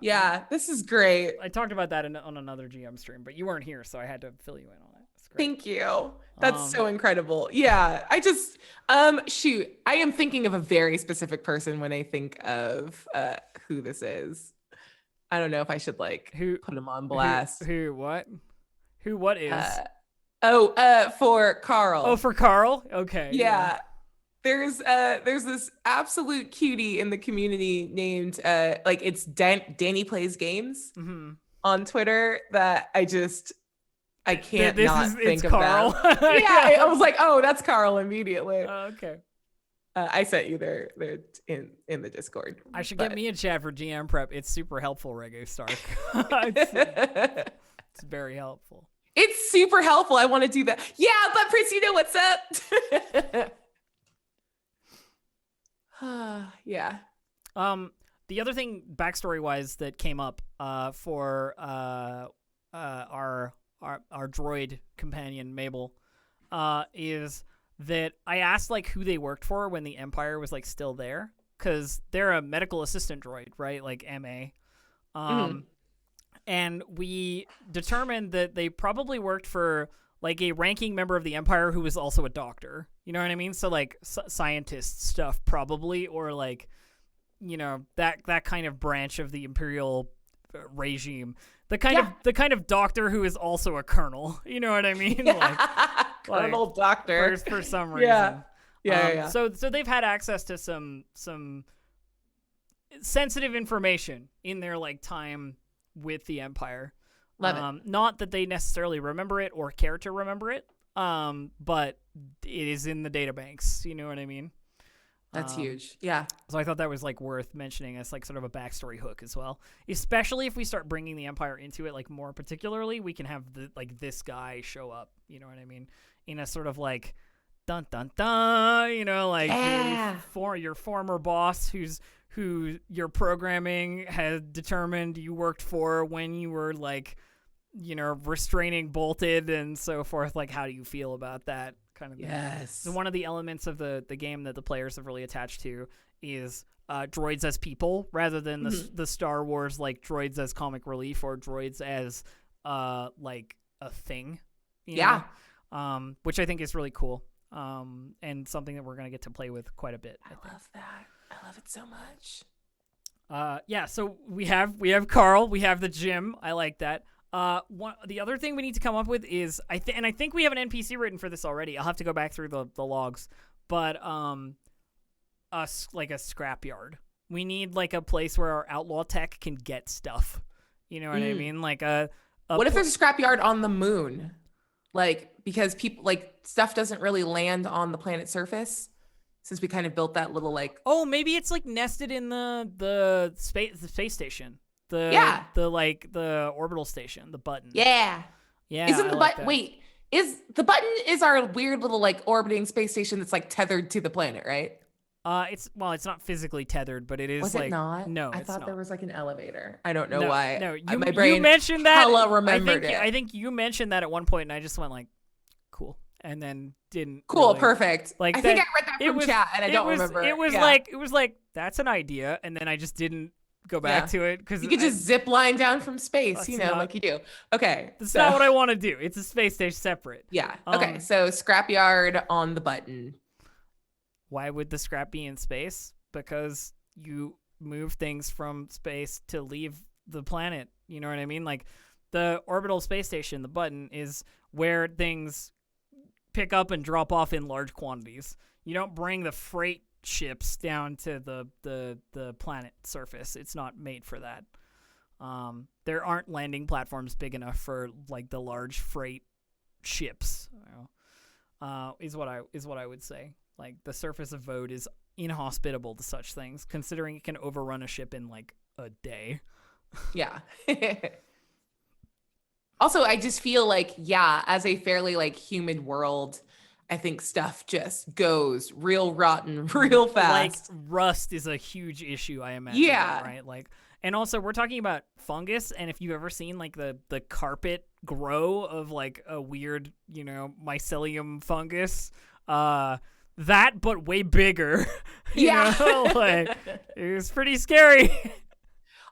Yeah, this is great. I talked about that on another GM stream, but you weren't here, so I had to fill you in on it. It's great. Thank you. That's so incredible. Yeah, I just shoot. I am thinking of a very specific person when I think of who this is. I don't know if I should like put him on blast. Who what is? For Carl. Oh, for Carl? Okay. Yeah. There's this absolute cutie in the community named like it's Danny Plays Games on Twitter that I can't think of Carl. them. Yeah, I was like, oh, that's Carl immediately. Okay. I sent you they're in the Discord. I should get me a chat for GM prep. It's super helpful, Reggae Stark. It's very helpful. It's super helpful. I want to do that. Yeah, but Prince, you know what's up. Yeah. The other thing backstory wise that came up for our droid companion Mabel is that I asked like who they worked for when the Empire was like still there, because they're a medical assistant droid, right? Like MA. And we determined that they probably worked for like a ranking member of the Empire who was also a doctor. You know what I mean? So like scientist stuff probably, or like, you know, that kind of branch of the Imperial regime. The kind of doctor who is also a colonel. You know what I mean? Like, Colonel doctor. For some reason. Yeah. So they've had access to some sensitive information in their like time with the Empire. Love it. Not that they necessarily remember it or care to remember it, but it is in the databanks. You know what I mean? That's huge. Yeah. So I thought that was like worth mentioning as like sort of a backstory hook as well. Especially if we start bringing the Empire into it, like more particularly, we can have this guy show up. You know what I mean? In a sort of like dun dun dun. You know, like your former boss who your programming had determined you worked for when you were like, you know, restraining bolted and so forth. Like, how do you feel about that kind of thing? Yes. So one of the elements of the game that the players have really attached to is droids as people rather than the Star Wars like droids as comic relief or droids as like a thing. You know? Which I think is really cool. And something that we're gonna get to play with quite a bit. I love that. I love it so much. So we have Carl, we have the gym. I like that. The other thing we need to come up with is I think we have an NPC written for this already. I'll have to go back through the logs, but like a scrapyard. We need like a place where our outlaw tech can get stuff. You know what I mean? Like what if there's a scrapyard on the moon? Like, because people like stuff doesn't really land on the planet's surface. Since we kind of built that little like, oh, maybe it's like nested in the space station, the orbital station, the button. Yeah. Isn't the button? That. Wait, the button is our weird little like orbiting space station that's like tethered to the planet, right? It's not physically tethered, but it is. Was like, it not? No, I thought there was like an elevator. I don't know no, why. No, my brain you mentioned that. Hella remembered it. I think you mentioned that at one point, and I just went like, cool. And then didn't. Cool, really, perfect. Like I think I read that from chat, and I don't remember. It was like that's an idea, and then I just didn't go back to it because you could just zip line down from space, you know, like you do. Okay, that's not what I want to do. It's a space station separate. Yeah. Okay, so scrapyard on the button. Why would the scrap be in space? Because you move things from space to leave the planet. You know what I mean? Like the orbital space station, the button is where things pick up and drop off in large quantities. You don't bring the freight ships down to the planet surface. It's not made for that. There aren't landing platforms big enough for like the large freight ships. Is what I would say. Like the surface of Vode is inhospitable to such things, considering it can overrun a ship in like a day. Yeah. Also, I just feel like, yeah, as a fairly like humid world, I think stuff just goes real rotten real fast. Like rust is a huge issue, I imagine. Yeah. Right. Like, and also we're talking about fungus, and if you've ever seen like the carpet grow of like a weird, mycelium fungus, that but way bigger. Yeah. Like it was pretty scary.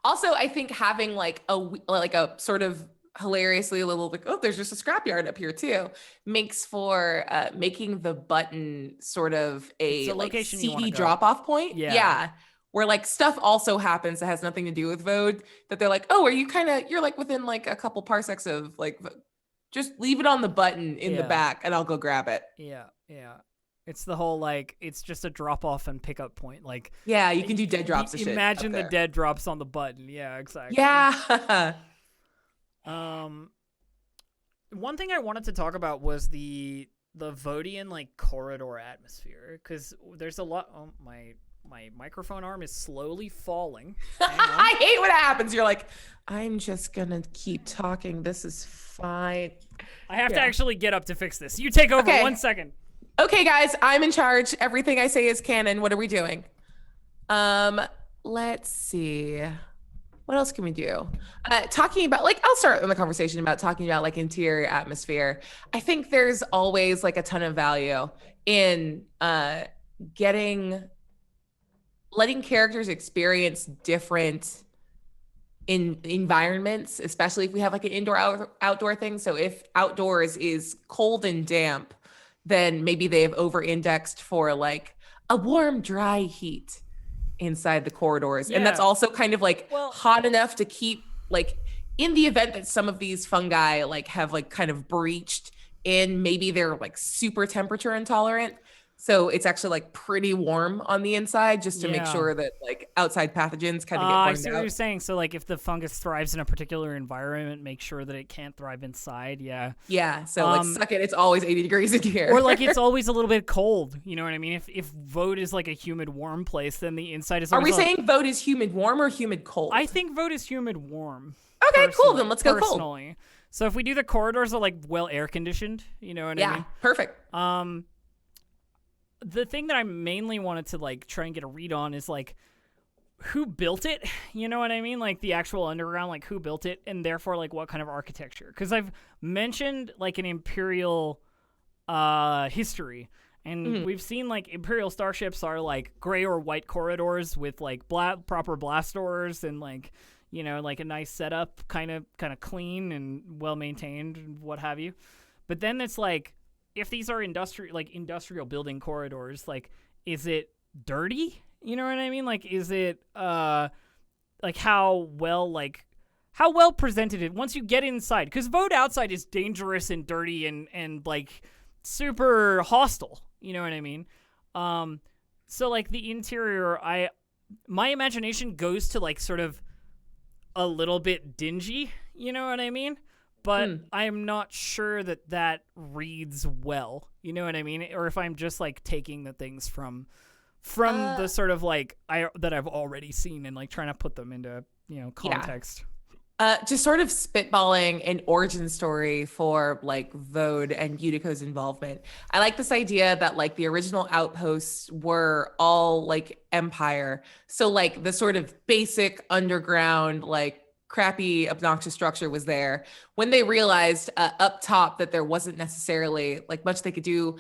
Also, I think having like a sort of hilariously a little like, oh, there's just a scrapyard up here too, makes for making the button sort of a like location seedy drop-off point. Yeah. Where like stuff also happens that has nothing to do with Vode, that they're like, oh, you're like within like a couple parsecs of like, just leave it on the button in the back and I'll go grab it. Yeah. It's the whole like, it's just a drop off and pickup point. Like, yeah, you can do dead drops of shit. Imagine the dead drops on the button. Yeah, exactly. Yeah. One thing I wanted to talk about was the Vodian like corridor atmosphere, because there's a lot. Oh, my microphone arm is slowly falling. I hate when it happens. You're like, I'm just gonna keep talking. This is fine. I have to actually get up to fix this. You take over. 1 second. Okay, guys, I'm in charge. Everything I say is canon. What are we doing? Let's see. What else can we do? Talking about like, I'll start in the conversation about talking about like interior atmosphere. I think there's always like a ton of value in letting characters experience different environments, especially if we have like an indoor outdoor thing. So if outdoors is cold and damp, then maybe they have over-indexed for like a warm, dry heat inside the corridors. Yeah. And that's also kind of like hot enough to keep like, in the event that some of these fungi like have like kind of breached in, maybe they're like super temperature intolerant. So it's actually like pretty warm on the inside, just to make sure that like outside pathogens kind of get burned out. I see what you're saying. So like if the fungus thrives in a particular environment, make sure that it can't thrive inside. Yeah. Yeah. So like suck it. It's always 80 degrees in here. Or like it's always a little bit cold. You know what I mean? If Vode is like a humid warm place, then the inside is always. Are we saying Vode is humid warm or humid cold? I think Vode is humid warm. Okay, cool. Then let's go cold. So if we do the corridors are like well air conditioned, you know what I mean? Yeah, perfect. The thing that I mainly wanted to like try and get a read on is like who built it, you know what I mean? Like the actual underground, like who built it, and therefore like what kind of architecture. Because I've mentioned like an Imperial history, and we've seen like Imperial starships are like gray or white corridors with like proper blast doors and like, you know, like a nice setup, kind of clean and well maintained and what have you. But then it's like, if these are industrial building corridors, like, is it dirty? You know what I mean? Like, is it like how well presented it once you get inside? Because Vode outside is dangerous and dirty and like super hostile. You know what I mean? So like the interior, my imagination goes to like sort of a little bit dingy. You know what I mean? But I'm not sure that reads well. You know what I mean? Or if I'm just like taking the things from the sort of like that I've already seen and like trying to put them into, you know, context. Just sort of spitballing an origin story for like Vode and Yutiko's involvement. I like this idea that like the original outposts were all like Empire. So like the sort of basic underground, like crappy, obnoxious structure was there. When they realized up top that there wasn't necessarily like much they could do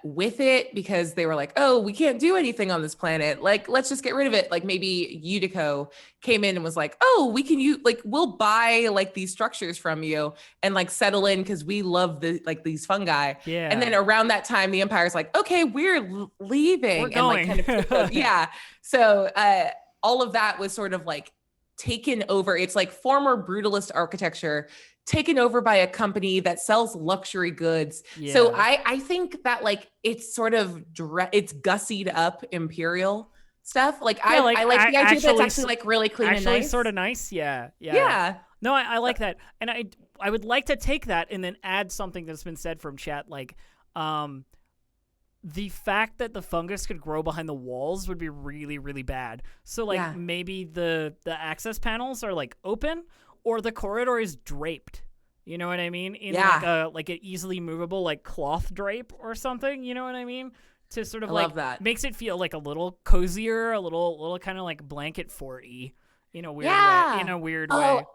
with it, because they were like, oh, we can't do anything on this planet. Like, let's just get rid of it. Like maybe Yutiko came in and was like, oh, we'll buy like these structures from you and like settle in because we love these fungi. Yeah. And then around that time, the Empire's like, okay, we're leaving. We're going. And like kind of, yeah. So all of that was sort of like taken over. It's like former brutalist architecture taken over by a company that sells luxury goods. Yeah. So I think that like it's sort of it's gussied up imperial stuff. Like Yeah, I like the idea that it's actually like really clean and actually nice. sort of nice. Yeah. Yeah. No, I like that, and I would like to take that and then add something that's been said from chat, like, the fact that the fungus could grow behind the walls would be really, really bad. So like maybe the access panels are like open, or the corridor is draped. You know what I mean? In like an easily movable like cloth drape or something. You know what I mean? To sort of love that. Makes it feel like a little cozier, a little kind of like blanket fort-y in a weird way. In a weird way.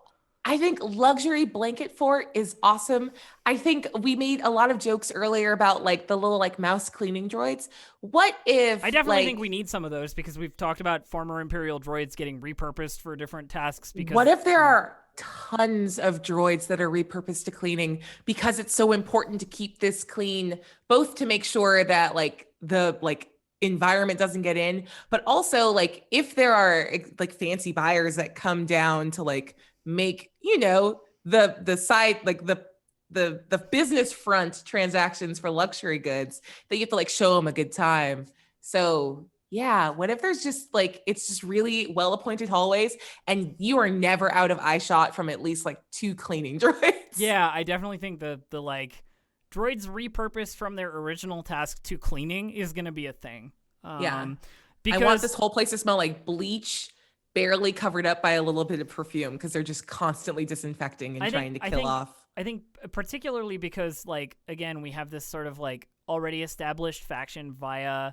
I think luxury blanket fort is awesome. I think we made a lot of jokes earlier about like the little like mouse cleaning droids. What if I definitely think we need some of those, because we've talked about former Imperial droids getting repurposed for different tasks. Because what if there are tons of droids that are repurposed to cleaning, because it's so important to keep this clean, both to make sure that like the like environment doesn't get in, but also like if there are like fancy buyers that come down to like make, you know, the side, like the business front transactions for luxury goods, that you have to like show them a good time. So yeah, what if there's just like, it's just really well appointed hallways and you are never out of eye shot from at least like 2 cleaning droids? Yeah, I definitely think the like droids repurposed from their original task to cleaning is going to be a thing. Because I want this whole place to smell like bleach, barely covered up by a little bit of perfume, because they're just constantly disinfecting and trying to kill off. I think particularly because, like, again, we have this sort of like already established faction via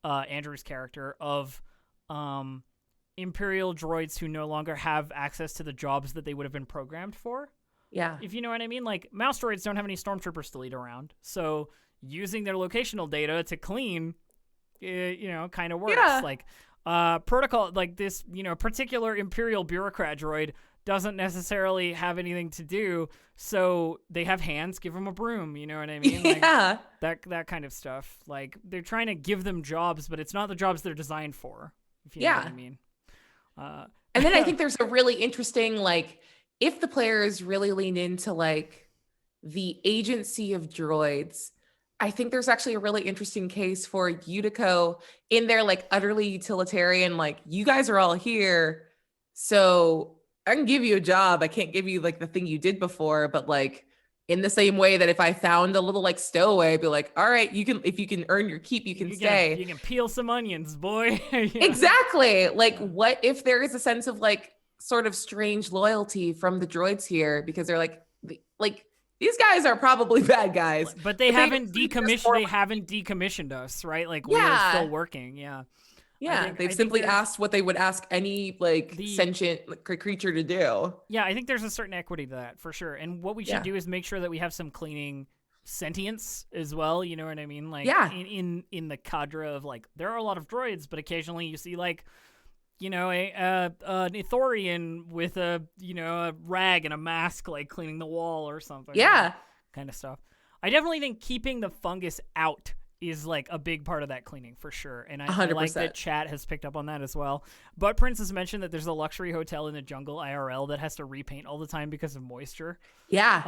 Andrew's character of Imperial droids who no longer have access to the jobs that they would have been programmed for. Yeah. If you know what I mean. Like, mouse droids don't have any stormtroopers to lead around, so using their locational data to clean, you know, kind of works. Yeah. Like, protocol, like this, you know, particular Imperial bureaucrat droid doesn't necessarily have anything to do, so they have hands, give them a broom, you know what I mean? Yeah. Like, that kind of stuff. Like, they're trying to give them jobs, but it's not the jobs they're designed for, if you know what I mean. And then I think there's a really interesting, like, if the players really lean into like the agency of droids, I think there's actually a really interesting case for Utico in their like utterly utilitarian, like, you guys are all here, so I can give you a job. I can't give you like the thing you did before, but like in the same way that if I found a little like stowaway, I'd be like, all right, you can, if you can earn your keep, you can stay. You can peel some onions, boy. Exactly. Like, what if there is a sense of like sort of strange loyalty from the droids here, because they're like these guys are probably bad guys, but they haven't decommissioned us, right? Like, we're still working. They've simply asked what they would ask any like sentient creature to do. Yeah, I think there's a certain equity to that for sure. And what we should do is make sure that we have some cleaning sentience as well. You know what I mean? Like, in the cadre of like, there are a lot of droids, but occasionally you see like, you know, an Ithorian with a rag and a mask, like cleaning the wall or something. Yeah, kind of stuff. I definitely think keeping the fungus out is like a big part of that cleaning for sure. And I like that chat has picked up on that as well. But Prince has mentioned that there's a luxury hotel in the jungle IRL that has to repaint all the time because of moisture. Yeah.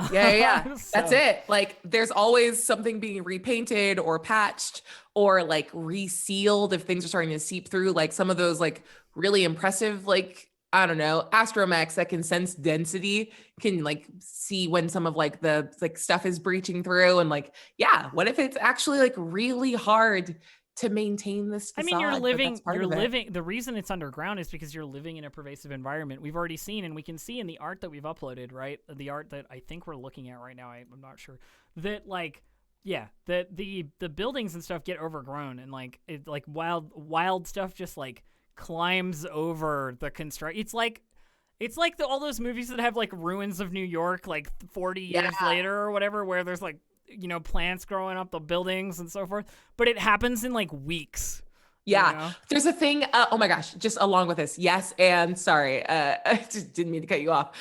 So. That's it. Like, there's always something being repainted or patched or like resealed if things are starting to seep through. Like some of those like really impressive, like, I don't know, astromechs that can sense density can like see when some of like the like stuff is breaching through, and like, yeah, what if it's actually like really hard to maintain this facade? I mean, the reason it's underground is because you're living in a pervasive environment. We've already seen, and we can see in the art that we've uploaded, right? The art that I think we're looking at right now, I'm not sure, that like, yeah, that the buildings and stuff get overgrown, and like it like wild stuff just like climbs over the construct. It's like all those movies that have like ruins of New York like 40 years later or whatever, where there's like, you know, plants growing up the buildings and so forth, but it happens in like weeks. Yeah. You know? There's a thing, oh my gosh, just along with this. Yes. And sorry, I just didn't mean to cut you off.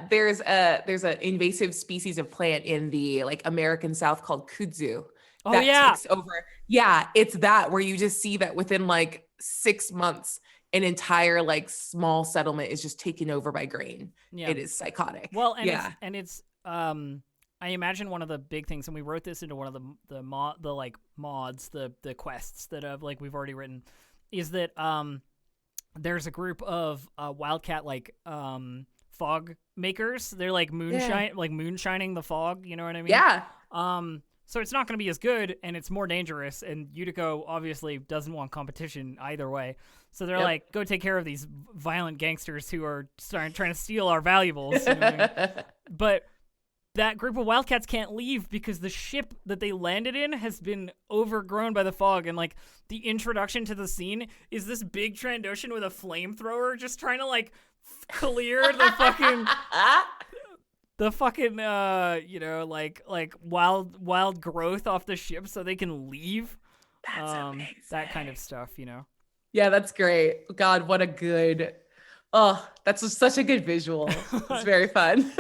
There's an invasive species of plant in the like American South called kudzu. Takes over. Yeah. It's that where you just see that within like 6 months, an entire like small settlement is just taken over by grain. Yeah. It is psychotic. Well, and it's I imagine one of the big things, and we wrote this into one of the mods, the quests that like we've already written, is that there's a group of wildcat like fog makers. They're like moonshining the fog. You know what I mean? Yeah. So it's not going to be as good, and it's more dangerous. And Utico obviously doesn't want competition either way. So they're like, go take care of these violent gangsters who are trying to steal our valuables. You know what I mean? But that group of wildcats can't leave because the ship that they landed in has been overgrown by the fog. And like the introduction to the scene is this big Trandoshan with a flamethrower just trying to like clear the fucking like wild growth off the ship so they can leave. That's amazing. That kind of stuff, Yeah, that's great. God, what a good. Oh, that's just such a good visual. It's very fun.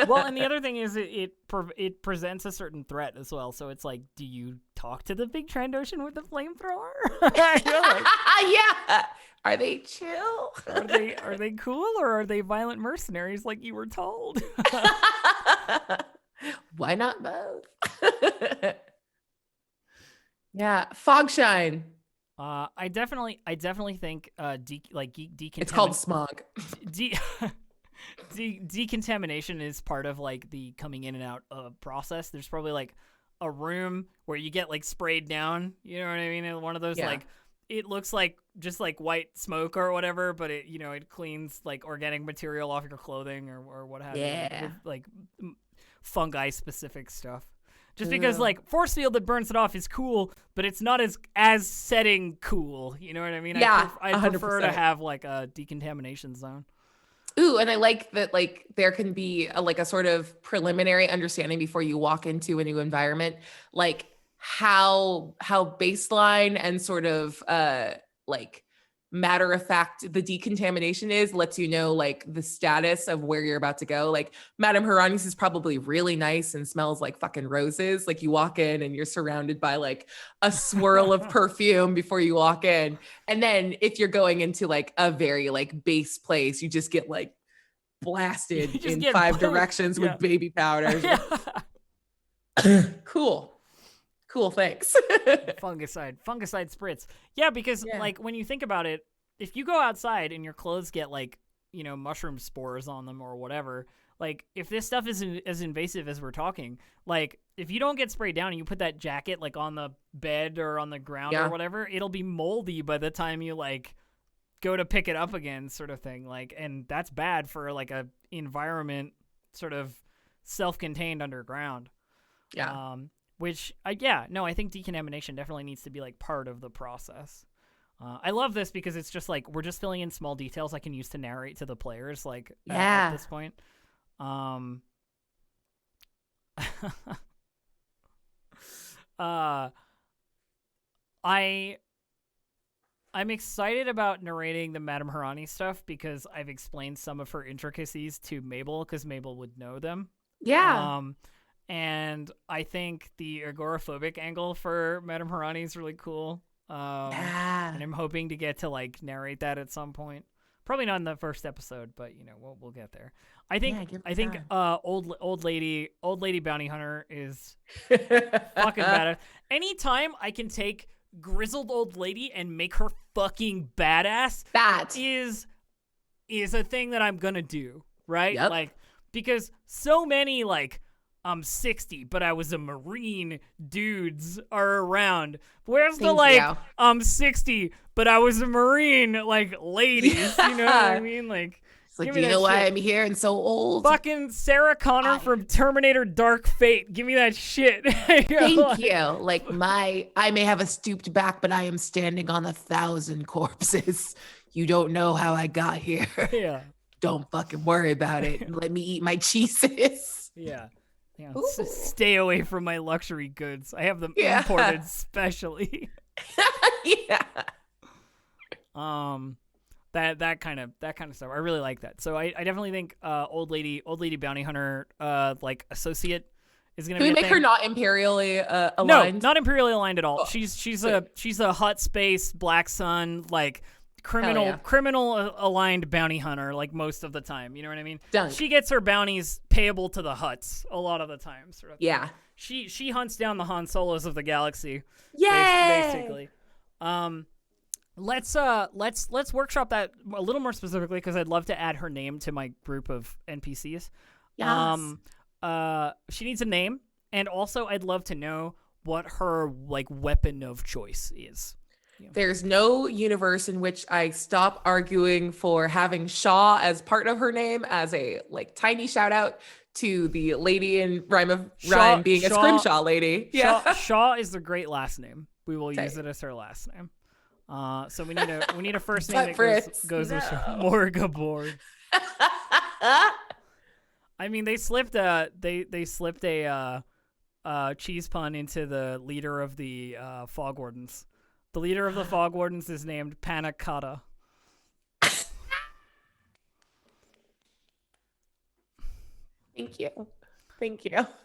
Well, and the other thing is it presents a certain threat as well. So it's like, do you talk to the big Trandoshan with the flamethrower? Yeah. Are they chill? Are they cool, or are they violent mercenaries like you were told? Why not both? Yeah, Fogshine. I definitely think It's called smog. Decontamination is part of like the coming in and out process. There's probably like a room where you get like sprayed down. You know what I mean? And one of those like. It looks like just like white smoke or whatever, but it it cleans like organic material off your clothing or what have you. With, like fungi specific stuff. Just because like force field that burns it off is cool, but it's not as setting cool. You know what I mean? Yeah, I prefer to have like a decontamination zone. Ooh, and I like that like there can be a sort of preliminary understanding before you walk into a new environment, like how baseline and sort of like matter of fact the decontamination lets you know like the status of where you're about to go. Like Madame Hirani's is probably really nice and smells like fucking roses. Like you walk in and you're surrounded by like a swirl of perfume before you walk in. And then if you're going into like a very like base place, you just get like blasted in 5 directions with baby powders. Cool, thanks. Fungicide spritz. Yeah, because like when you think about it, if you go outside and your clothes get like, mushroom spores on them or whatever, like if this stuff is as invasive as we're talking, like if you don't get sprayed down and you put that jacket like on the bed or on the ground or whatever, it'll be moldy by the time you like go to pick it up again, sort of thing. Like, and that's bad for like a environment sort of self-contained underground. Yeah. Which, I think decontamination definitely needs to be, like, part of the process. I love this because it's just, like, we're just filling in small details I can use to narrate to the players, like, at this point. I'm excited about narrating the Madame Hirani stuff because I've explained some of her intricacies to Mabel because Mabel would know them. Yeah. And I think the agoraphobic angle for Madame Hirani is really cool. And I'm hoping to get to like narrate that at some point. Probably not in the first episode, but we'll get there. I think old lady bounty hunter is fucking badass. Anytime I can take grizzled old lady and make her fucking badass, that is a thing that I'm gonna do, right? Yep. Like because so many like I'm 60, but I was a Marine dudes are around. Where's I'm 60, but I was a Marine, like ladies, you know what I mean? Like, it's like, do you know why I'm here and so old? Fucking Sarah Connor from Terminator Dark Fate. Give me that shit. Thank you. Like I may have a stooped back, but I am standing on 1,000 corpses. You don't know how I got here. Yeah. Don't fucking worry about it. Let me eat my cheeses. Yeah. Stay away from my luxury goods. I have them imported specially. Yeah. That kind of stuff. I really like that. So I definitely think old lady bounty hunter like associate is gonna. Can we make her not imperially aligned? No, not imperially aligned at all. She's a hut space Black Sun like criminal aligned bounty hunter, like most of the time. You know what I mean? Dunk. She gets her bounties payable to the Hutts a lot of the time. Sort of. Yeah. She hunts down the Han Solos of the galaxy. Yay! Basically. Let's workshop that a little more specifically because I'd love to add her name to my group of NPCs. Yes. She needs a name, and also I'd love to know what her like weapon of choice is. Yeah. There's no universe in which I stop arguing for having Shaw as part of her name as a like tiny shout out to the lady in Rhyme being a Scrimshaw lady. Yeah. Shaw is the great last name. We will use it as her last name. So we need a first name that goes with Morgabord. I mean, they slipped a cheese pun into the leader of the Fog Wardens. The leader of the Fog Wardens is named Panna Cotta. Thank you.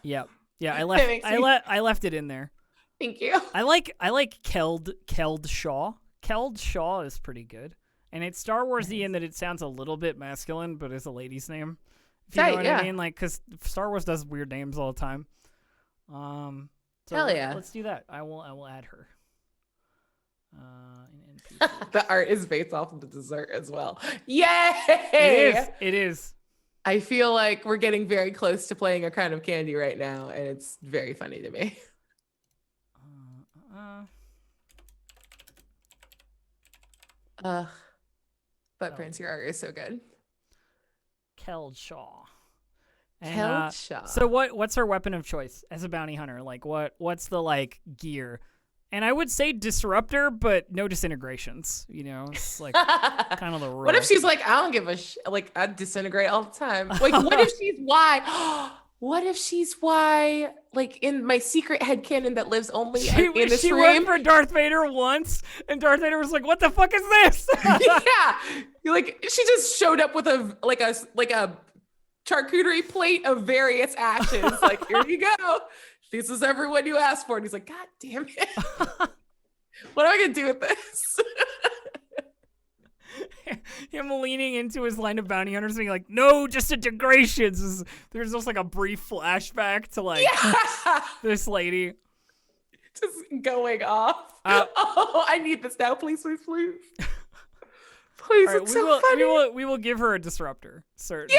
Yeah. I left it in there. Thank you. I like Keld Shaw. Keld Shaw is pretty good. And it's Star Wars-y in that it sounds a little bit masculine, but it's a lady's name. If you know what I mean? Like, because Star Wars does weird names all the time. So Hell yeah. Let's do that. I will add her. The art is based off of the dessert as well. Yay! It is. I feel like we're getting very close to playing A Crown of Candy right now, and it's very funny to me. But Prince, your art is so good. Keld Shaw. Shaw. So what's her weapon of choice as a bounty hunter? Like what's the like gear? And I would say disruptor, but no disintegrations. You know, it's like kind of the rule. What if she's like, I don't give a like I disintegrate all the time. Like, what if she's why? What if she's why? Like in my secret headcanon that lives only in this she room. worked for Darth Vader once, and Darth Vader was like, "What the fuck is this?" Yeah, like she just showed up with a charcuterie plate of various ashes. Like, here you go. This is everyone you asked for. And he's like, God damn it. What am I going to do with this? Him leaning into his line of bounty hunters being like, no disintegrations. There's just like a brief flashback to like this lady. Just going off. Oh, I need this now. Please, please, please. Please, right, it's so funny. We will give her a disruptor, certainly.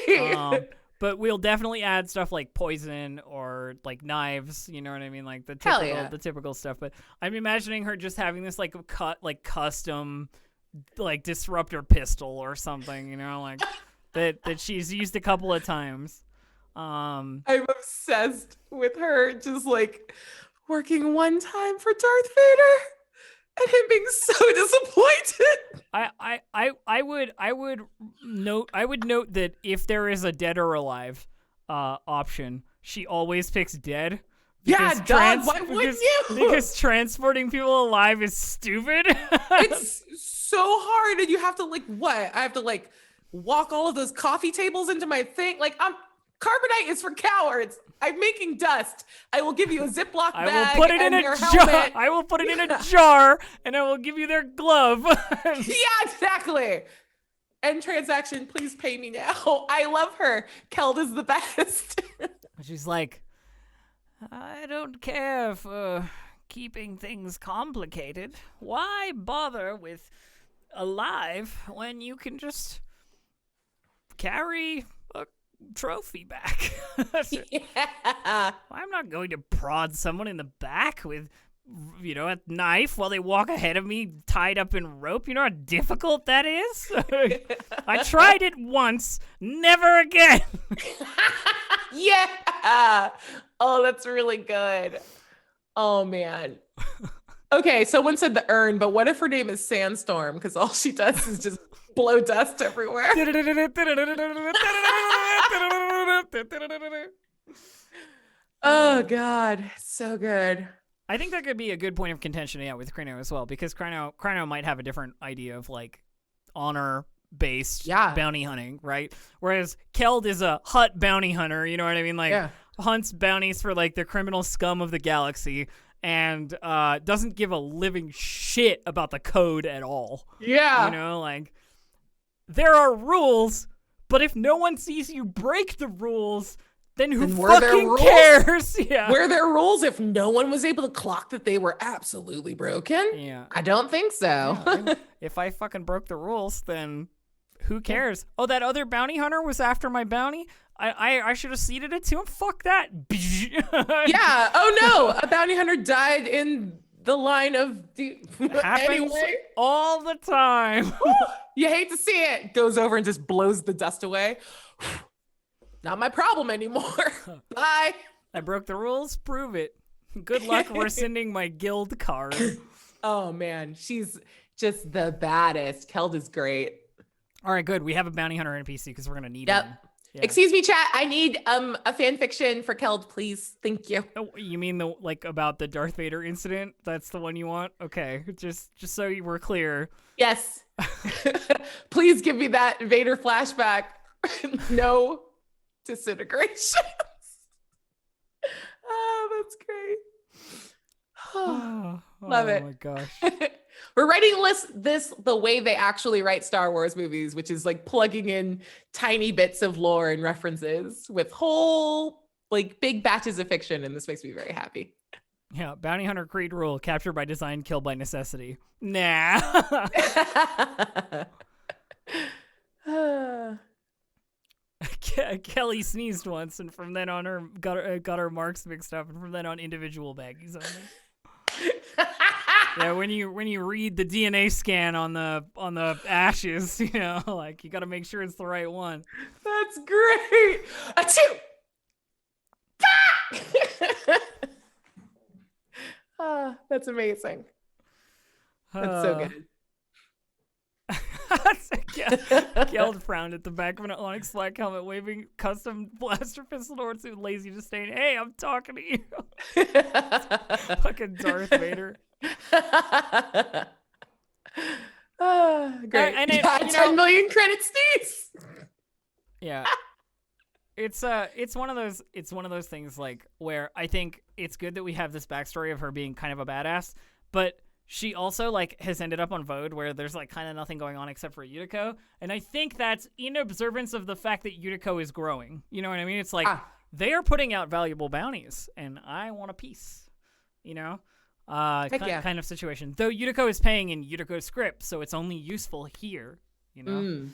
Yay! But we'll definitely add stuff like poison or like knives, you know what I mean? Like the typical stuff. But I'm imagining her just having this like custom like disruptor pistol or something, you know, like that she's used a couple of times. I'm obsessed with her just like working one time for Darth Vader. And him being so disappointed. I would note that if there is a dead or alive option, she always picks dead. Yeah, why wouldn't you? Because transporting people alive is stupid. It's so hard, and you have to like what? I have to like walk all of those coffee tables into my thing. Like carbonite is for cowards. I'm making dust. I will give you a Ziploc bag. I will put it in a jar. I will put it in a jar, and I will give you their glove. Yeah, exactly. End transaction. Please pay me now. I love her. Keld is the best. She's like, I don't care for keeping things complicated. Why bother with alive when you can just carry a trophy back? Yeah. I'm not going to prod someone in the back with, you know, a knife while they walk ahead of me tied up in rope. You know how difficult that is? I tried it once, never again. Yeah. Oh, that's really good. Oh, man. Okay, someone said the urn, but what if her name is Sandstorm? Because all she does is just blow dust everywhere. Oh, God. So good. I think that could be a good point of contention, yeah, with Krino as well, because Krino might have a different idea of, like, honor-based bounty hunting, right? Whereas Keld is a Hutt bounty hunter, you know what I mean? Like, hunts bounties for, like, the criminal scum of the galaxy, and doesn't give a living shit about the code at all. Yeah. You know, like, there are rules, but if no one sees you break the rules, then who fucking cares? Yeah. Were there rules if no one was able to clock that they were absolutely broken? Yeah. I don't think so. Yeah, if I fucking broke the rules, then who cares? Oh, that other bounty hunter was after my bounty? I should have ceded it to him? Fuck that. Yeah. Oh, no. A bounty hunter died in the line of... Happens anyway. all the time. You hate to see it. Goes over and just blows the dust away. Not my problem anymore. Bye. I broke the rules. Prove it. Good luck rescinding my guild card. Oh, man. She's just the baddest. Keld is great. All right, good. We have a bounty hunter NPC because we're going to need him. Yeah. Excuse me, chat. I need a fan fiction for Keld, please. Thank you. Oh, you mean the about the Darth Vader incident? That's the one you want? Okay, just so you were clear. Yes. Please give me that Vader flashback. No disintegrations. Oh, that's great. Love it. Oh my gosh. We're writing this the way they actually write Star Wars movies, which is like plugging in tiny bits of lore and references with whole like big batches of fiction, and this makes me very happy. Yeah, bounty hunter creed rule: capture by design, kill by necessity. Nah. Kelly sneezed once, and from then on, her got her marks mixed up, and from then on, individual baggies only. Yeah, when you read the DNA scan on the ashes, you know, like, you got to make sure it's the right one. That's great. That's amazing. That's so good. Geld frowned at the back of an Onyx Black helmet, waving custom blaster pistol towards him, lazy to saying, "Hey, I'm talking to you." Fucking Darth Vader. Great. And 10 million credits, these. Yeah. It's one of those things, like, where I think it's good that we have this backstory of her being kind of a badass, but she also, like, has ended up on Vode where there's, like, kind of nothing going on except for Yutiko, and I think that's in observance of the fact that Yutiko is growing. You know what I mean? It's like, they are putting out valuable bounties, and I want a piece, you know? Kind of situation. Though Yutiko is paying in Yutiko's script, so it's only useful here, you know?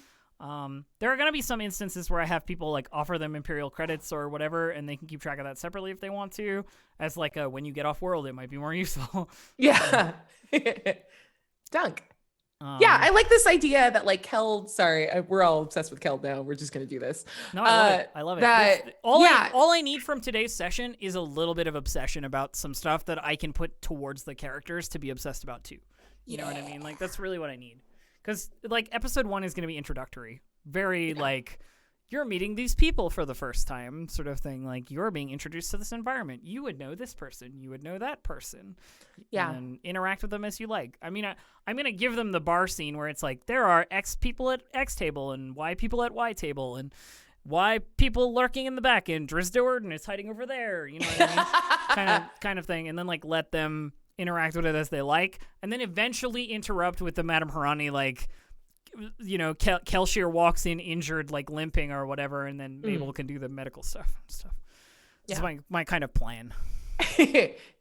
There are going to be some instances where I have people, like, offer them Imperial credits or whatever, and they can keep track of that separately if they want to, as, like, when you get off world, it might be more useful. Yeah. Dunk. Yeah, I like this idea that, like, Keld, sorry, we're all obsessed with Keld now. We're just going to do this. No, I love it. All I need from today's session is a little bit of obsession about some stuff that I can put towards the characters to be obsessed about too. You know what I mean? Like, that's really what I need. Because, like, episode 1 is going to be introductory. Very, like, you're meeting these people for the first time sort of thing. Like, you're being introduced to this environment. You would know this person. You would know that person. Yeah. And interact with them as you like. I mean, I'm going to give them the bar scene where it's like, there are X people at X table and Y people at Y table and Y people lurking in the back and Drizzt Do'Urden is hiding over there. You know what I mean? kind of thing. And then, like, let them interact with it as they like. And then eventually interrupt with the Madame Harani, like, you know, Kelshir walks in injured, like limping or whatever, and then Mabel can do the medical stuff and stuff. That's my kind of plan.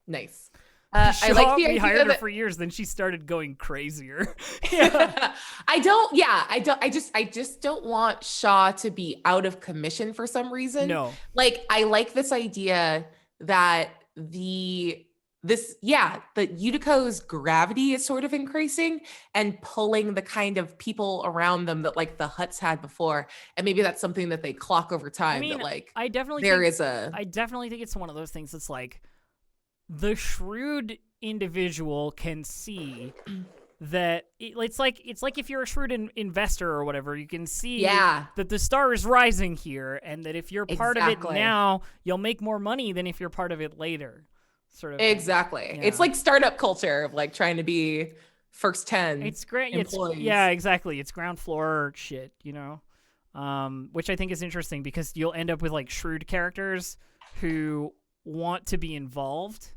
Nice. I like the idea we hired her for years, then she started going crazier. I just don't want Shaw to be out of commission for some reason. No. Like, I like this idea that the Yutiko's gravity is sort of increasing and pulling the kind of people around them that, like, the Hutts had before. And maybe that's something that they clock over time. I mean, that, like, I definitely think it's one of those things that's like, the shrewd individual can see that it's like if you're a shrewd investor or whatever, you can see that the star is rising here, and that if you're part of it now, you'll make more money than if you're part of it later. Sort of exactly. Yeah. It's like startup culture of, like, trying to be first 10. It's great. Employees. Exactly. It's ground floor shit, you know, which I think is interesting because you'll end up with, like, shrewd characters who want to be involved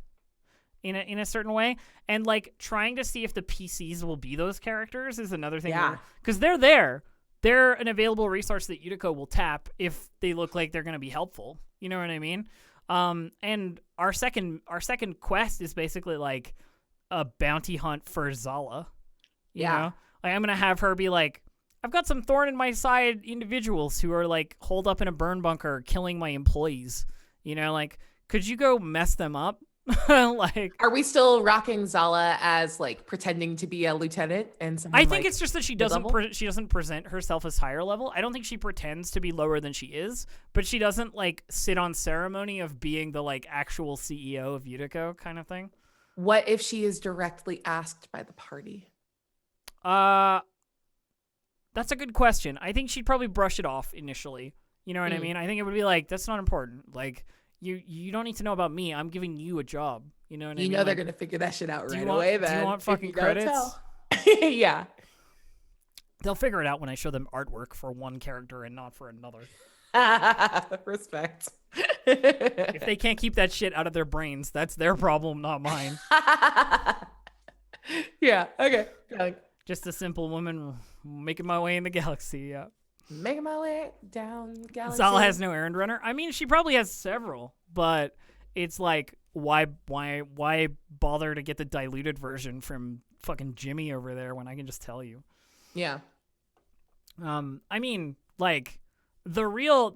in a certain way, and like trying to see if the PCs will be those characters is another thing. Yeah. Because they're there. They're an available resource that Yutiko will tap if they look like they're going to be helpful. You know what I mean? And our second quest is basically like a bounty hunt for Zala. You know? Like, I'm going to have her be like, I've got some thorn in my side individuals who are like holed up in a burn bunker killing my employees. You know, like, could you go mess them up? Like, are we still rocking Zala as like pretending to be a lieutenant and someone, I think like, it's just that she doesn't she doesn't present herself as higher level. I don't think she pretends to be lower than she is, but she doesn't like sit on ceremony of being the like actual CEO of Yutiko kind of thing. What if she is directly asked by the party? That's a good question. I think she'd probably brush it off initially. You know what I mean? I think it would be like, that's not important. Like, you don't need to know about me. I'm giving you a job. You know what I mean? You know they're like, gonna figure that shit out right want, away. Then do you want fucking credits? Yeah. They'll figure it out when I show them artwork for one character and not for another. Respect. If they can't keep that shit out of their brains, that's their problem, not mine. Yeah. Okay. Just a simple woman making my way in the galaxy. Yeah. Making my way down galaxy. Zala has no errand runner. I mean, she probably has several, but it's like, why bother to get the diluted version from fucking Jimmy over there when I can just tell you? Yeah. I mean, like, the real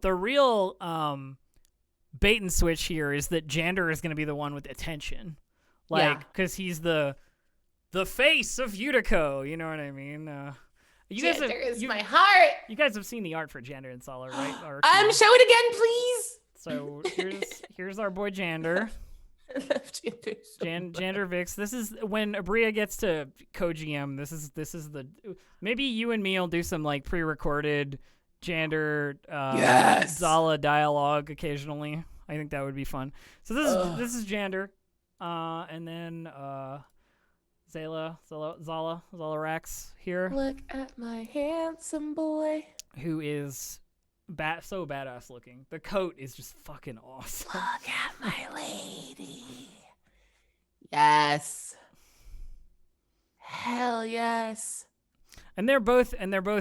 bait and switch here is that Jander is going to be the one with attention, like, because he's the face of Yutiko. You know what I mean? Jander is my heart. You guys have seen the art for Jander and Zala, right? Show it again, please. So here's our boy Jander. Jander Vix. This is when Aabria gets to co-GM. This is the maybe you and me will do some like pre-recorded Jander Zala dialogue occasionally. I think that would be fun. So this is Jander, and then Zala Rax here. Look at my handsome boy, who is so badass looking. The coat is just fucking awesome. Look at my lady. Yes. Hell yes. And they're both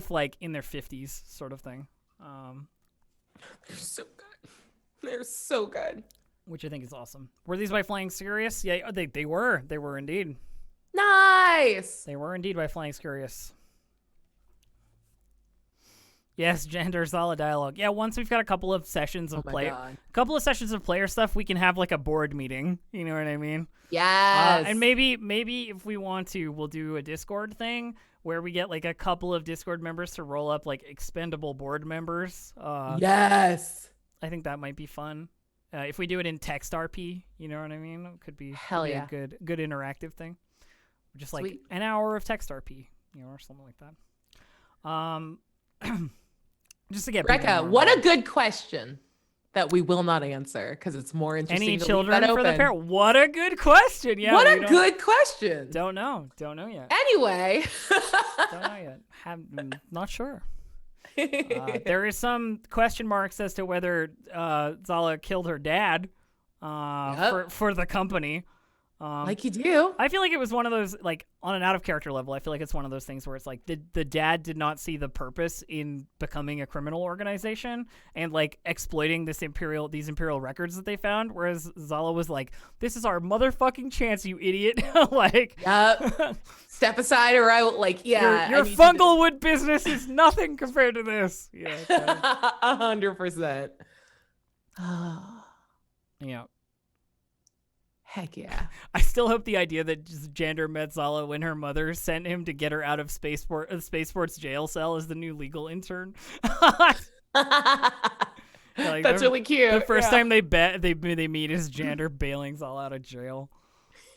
like in their 50s sort of thing. They're so good. They're so good. Which I think is awesome. Were these by Flying Scurious? Yeah, they were. They were indeed. Nice. They were indeed by Flying Scurious. Yes, Jander Zala dialogue. Yeah, once we've got a couple of sessions of player stuff, we can have like a board meeting. You know what I mean? Yes. And maybe if we want to, we'll do a Discord thing where we get like a couple of Discord members to roll up like expendable board members. Yes. I think that might be fun. If we do it in text RP, you know what I mean? It could be a good interactive thing. Just like an hour of text RP, you know, or something like that. Just to get Rekka, what a good question that we will not answer because it's more interesting. Any to children leave that for open. the parent? What a good question. Yeah. What a good question. Don't know yet. Anyway. Don't know yet. Not sure. There is some question marks as to whether Zala killed her dad for the company. Like you do. I feel like it was one of those, like, on an out-of-character level, I feel like it's one of those things where it's like the dad did not see the purpose in becoming a criminal organization and, like, exploiting these imperial records that they found, whereas Zala was like, this is our motherfucking chance, you idiot. Like... Yep. Step aside or I will, like, yeah. Your Funglewood business is nothing compared to this. Yeah. 100%. Yeah. Heck yeah. I still hope the idea that just Jander met Zala when her mother sent him to get her out of Spaceport's jail cell is the new legal intern. Like, that's really cute. The first time they meet is Jander bailing Zala out of jail.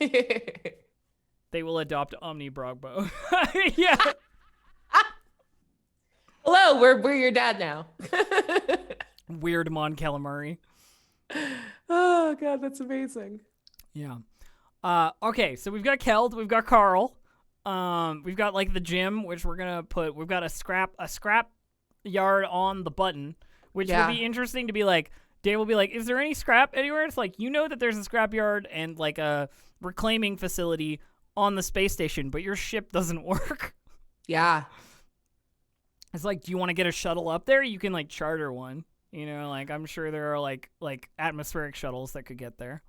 They will adopt Omni Brogbo. Yeah. Hello, we're your dad now. Weird Mon Calamari. Oh god, that's amazing. Yeah. Okay, so we've got Keld, we've got Carl, we've got like the gym, which we've got a scrap yard on the button, which would be interesting to be like, Dave will be like, is there any scrap anywhere? It's like, you know that there's a scrapyard and like a reclaiming facility on the space station, but your ship doesn't work. Yeah. It's like, do you want to get a shuttle up there? You can like charter one. Like I'm sure there are like atmospheric shuttles that could get there.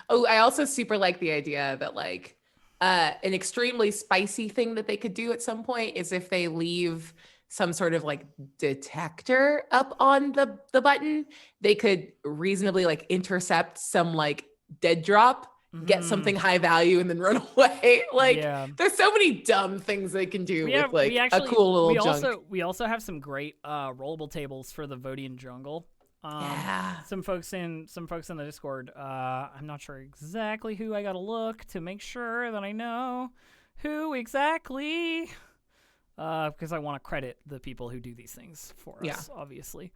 Oh, I also super like the idea that like an extremely spicy thing that they could do at some point is if they leave some sort of like detector up on the button, they could reasonably like intercept some like dead drop, get something high value, and then run away. Like there's so many dumb things they can do with like a cool little junk. We also have some great rollable tables for the Vodian jungle. Some folks in the Discord. I'm not sure exactly who. I gotta look to make sure that I know who exactly. Because I want to credit the people who do these things for us, obviously.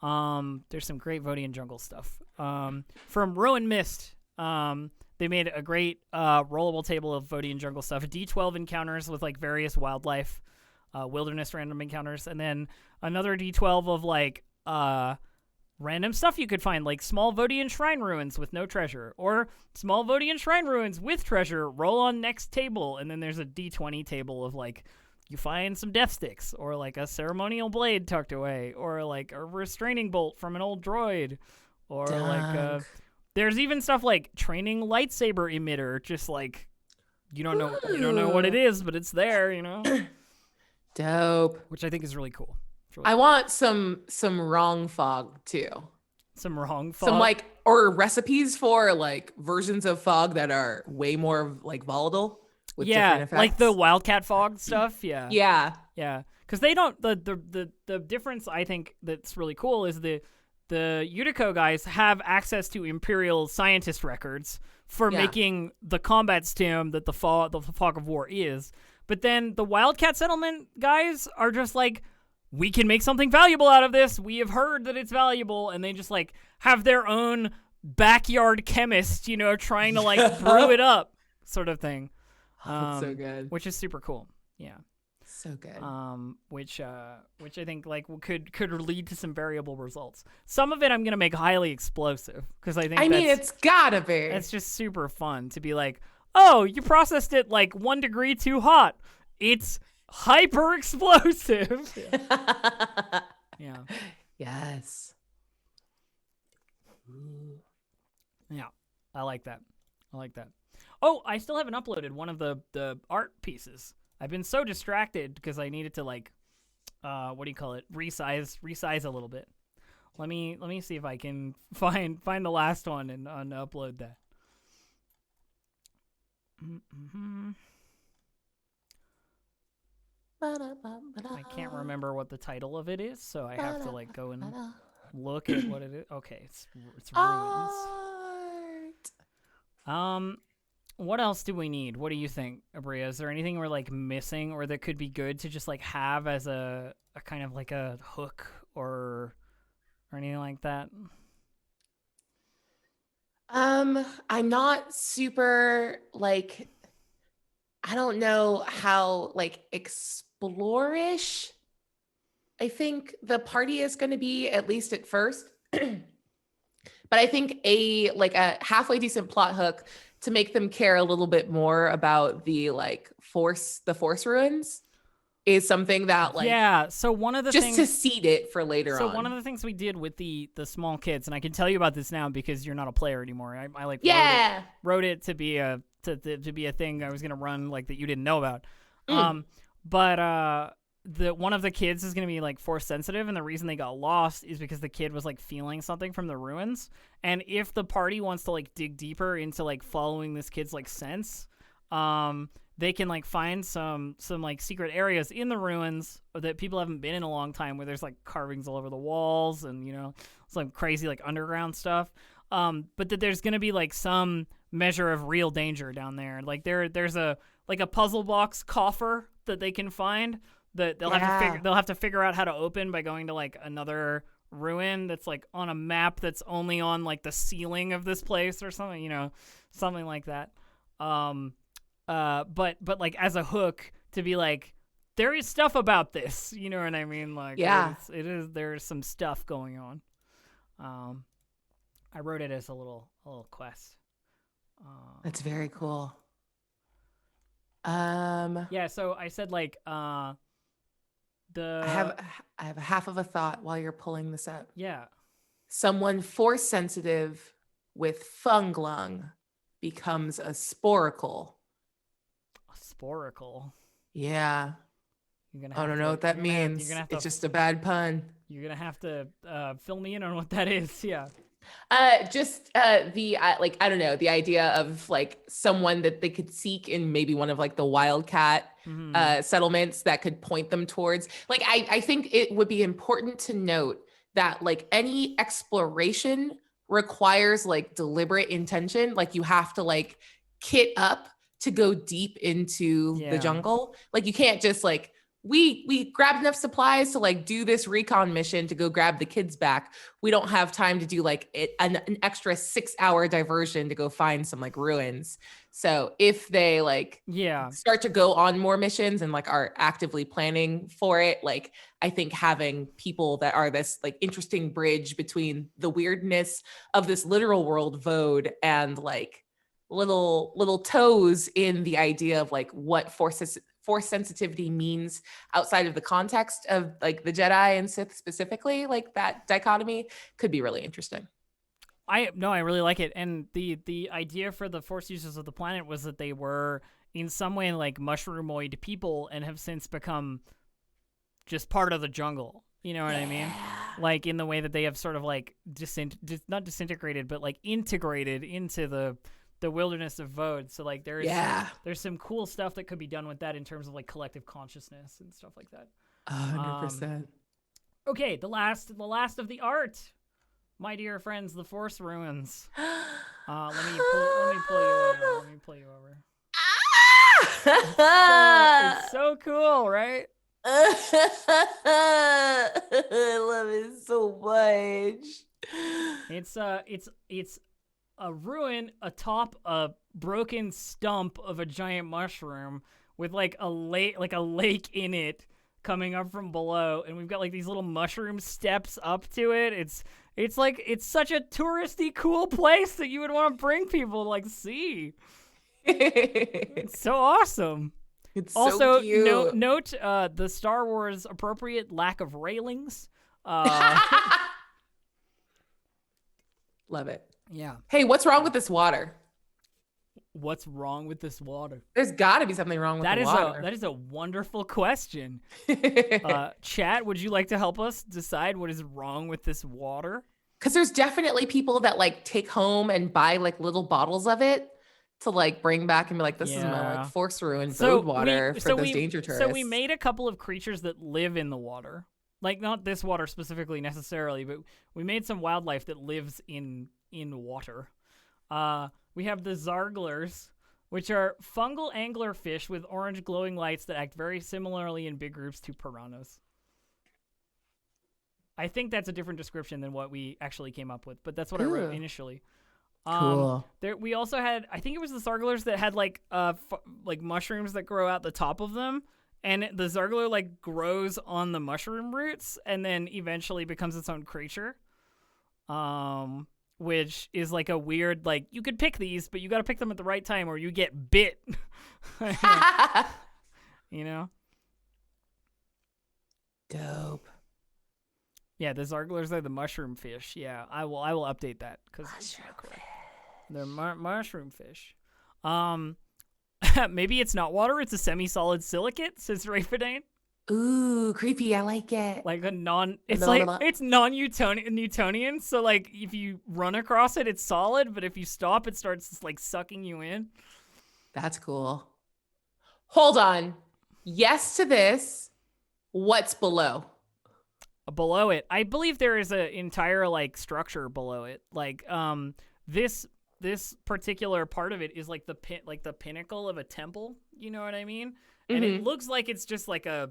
There's some great Vodian jungle stuff. From Ruin Mist, they made a great rollable table of Vodian jungle stuff. D12 encounters with like various wildlife, wilderness random encounters, and then another D12 of like random stuff you could find, like small Vodian shrine ruins with no treasure, or small Vodian shrine ruins with treasure. Roll on next table, and then there's a D20 table of like, you find some death sticks, or like a ceremonial blade tucked away, or like a restraining bolt from an old droid, or like there's even stuff like training lightsaber emitter, just like you don't know what it is, but it's there, Dope. Which I think is really cool. I want some wrong fog too. Some wrong fog. Some like, or recipes for like versions of fog that are way more like volatile. With different effects. Like the Wildcat fog stuff. Yeah. Yeah. Because they don't. The difference I think that's really cool is the Utico guys have access to Imperial scientist records for making the combat stim that the fog of war is. But then the Wildcat settlement guys are just like, we can make something valuable out of this. We have heard that it's valuable, and they just like have their own backyard chemist, trying to like brew it up, sort of thing. So good. Which is super cool. Yeah. So good. Which I think like could lead to some variable results. Some of it I'm gonna make highly explosive because I think it's gotta be. It's just super fun to be like, oh, you processed it like 1 degree too hot. It's hyper explosive. Yeah. Yes. Yeah. I like that. Oh, I still haven't uploaded one of the art pieces. I've been so distracted because I needed to like, resize a little bit. Let me see if I can find the last one and upload that. I can't remember what the title of it is, so I have to like go and look at what it is. Okay, it's ruins. What else do we need? What do you think, Aabria? Is there anything we're like missing or that could be good to just like have as a kind of like a hook or anything like that? I'm not super like, I don't know how like explore-ish I think the party is going to be, at least at first. But I think a halfway decent plot hook to make them care a little bit more about the force ruins is something that so one of the just things to seed it for later on. So one of the things we did with the small kids, and I can tell you about this now because you're not a player anymore. I wrote it to be a to be a thing I was gonna run like that you didn't know about. But one of the kids is going to be like force sensitive, and the reason they got lost is because the kid was like feeling something from the ruins. And if the party wants to like dig deeper into like following this kid's like sense, they can like find some like secret areas in the ruins that people haven't been in a long time, where there's like carvings all over the walls and some crazy like underground stuff. But that there's going to be like some measure of real danger down there. Like there's a puzzle box coffer that they can find that they'll have to figure out how to open by going to like another ruin that's like on a map that's only on like the ceiling of this place or something, something like that. But like as a hook to be like, there is stuff about this, you know what I mean? Like, there's some stuff going on. I wrote it as a little quest. That's very cool. Yeah, so I said like I have a half of a thought while you're pulling this up. Yeah. Someone force sensitive with funglung becomes a sporicle. A sporicle. Yeah. You're gonna I don't know what that means. It's just a bad pun. You're gonna have to fill me in on what that is. Yeah. The like, I don't know, the idea of like someone that they could seek in maybe one of like the wildcat settlements that could point them towards, like, I think it would be important to note that like any exploration requires like deliberate intention. Like you have to like kit up to go deep into the jungle. Like you can't just like, we grabbed enough supplies to like do this recon mission to go grab the kids back. We don't have time to do like an extra 6-hour diversion to go find some like ruins. So if they like start to go on more missions and like are actively planning for it, like I think having people that are this like interesting bridge between the weirdness of this literal world Vode and like little toes in the idea of like what force sensitivity means outside of the context of like the Jedi and Sith specifically, like that dichotomy could be really interesting. I really like it. And the idea for the force users of the planet was that they were in some way like mushroomoid people and have since become just part of the jungle. You know what I mean? Like in the way that they have sort of like not disintegrated, but like integrated into the wilderness of Vode. So like there's some cool stuff that could be done with that in terms of like collective consciousness and stuff like that. 100%. Okay, the last of the art, my dear friends, the Force Ruins. Let me pull you over. It's so cool, right? I love it so much. It's a ruin atop a broken stump of a giant mushroom with like a lake in it coming up from below, and we've got like these little mushroom steps up to it. It's like it's such a touristy cool place that you would want to bring people to like see. It's so awesome. It's also so cute. Note the Star Wars appropriate lack of railings. Love it. Yeah. Hey, what's wrong with this water? What's wrong with this water? There's got to be something wrong with the water. That is a wonderful question. Chat, would you like to help us decide what is wrong with this water? Because there's definitely people that like take home and buy like little bottles of it to like bring back and be like, this is my like force ruin Vode water for those danger tourists. So we made a couple of creatures that live in the water. Like not this water specifically necessarily, but we made some wildlife that lives in water. We have the Zarglers, which are fungal anglerfish with orange glowing lights that act very similarly in big groups to piranhas. I think that's a different description than what we actually came up with, but that's what I wrote initially. Cool. We also had, I think it was the Zarglers that had like mushrooms that grow out the top of them, and the Zargler like grows on the mushroom roots and then eventually becomes its own creature. Which is like a weird, like, you could pick these, but you got to pick them at the right time or you get bit. You know? Dope. Yeah, the Zarglers are the mushroom fish. Yeah, I will update that because they're mushroom fish. Maybe it's not water; it's a semi-solid silicate, says Rayfordane. Ooh, creepy. I like it. Like it's non-Newtonian. So like if you run across it, it's solid, but if you stop, it starts like sucking you in. That's cool. Hold on. Yes to this. What's below? Below it, I believe there is an entire like structure below it. Like this particular part of it is like the pinnacle of a temple. You know what I mean? Mm-hmm. And it looks like it's just like a,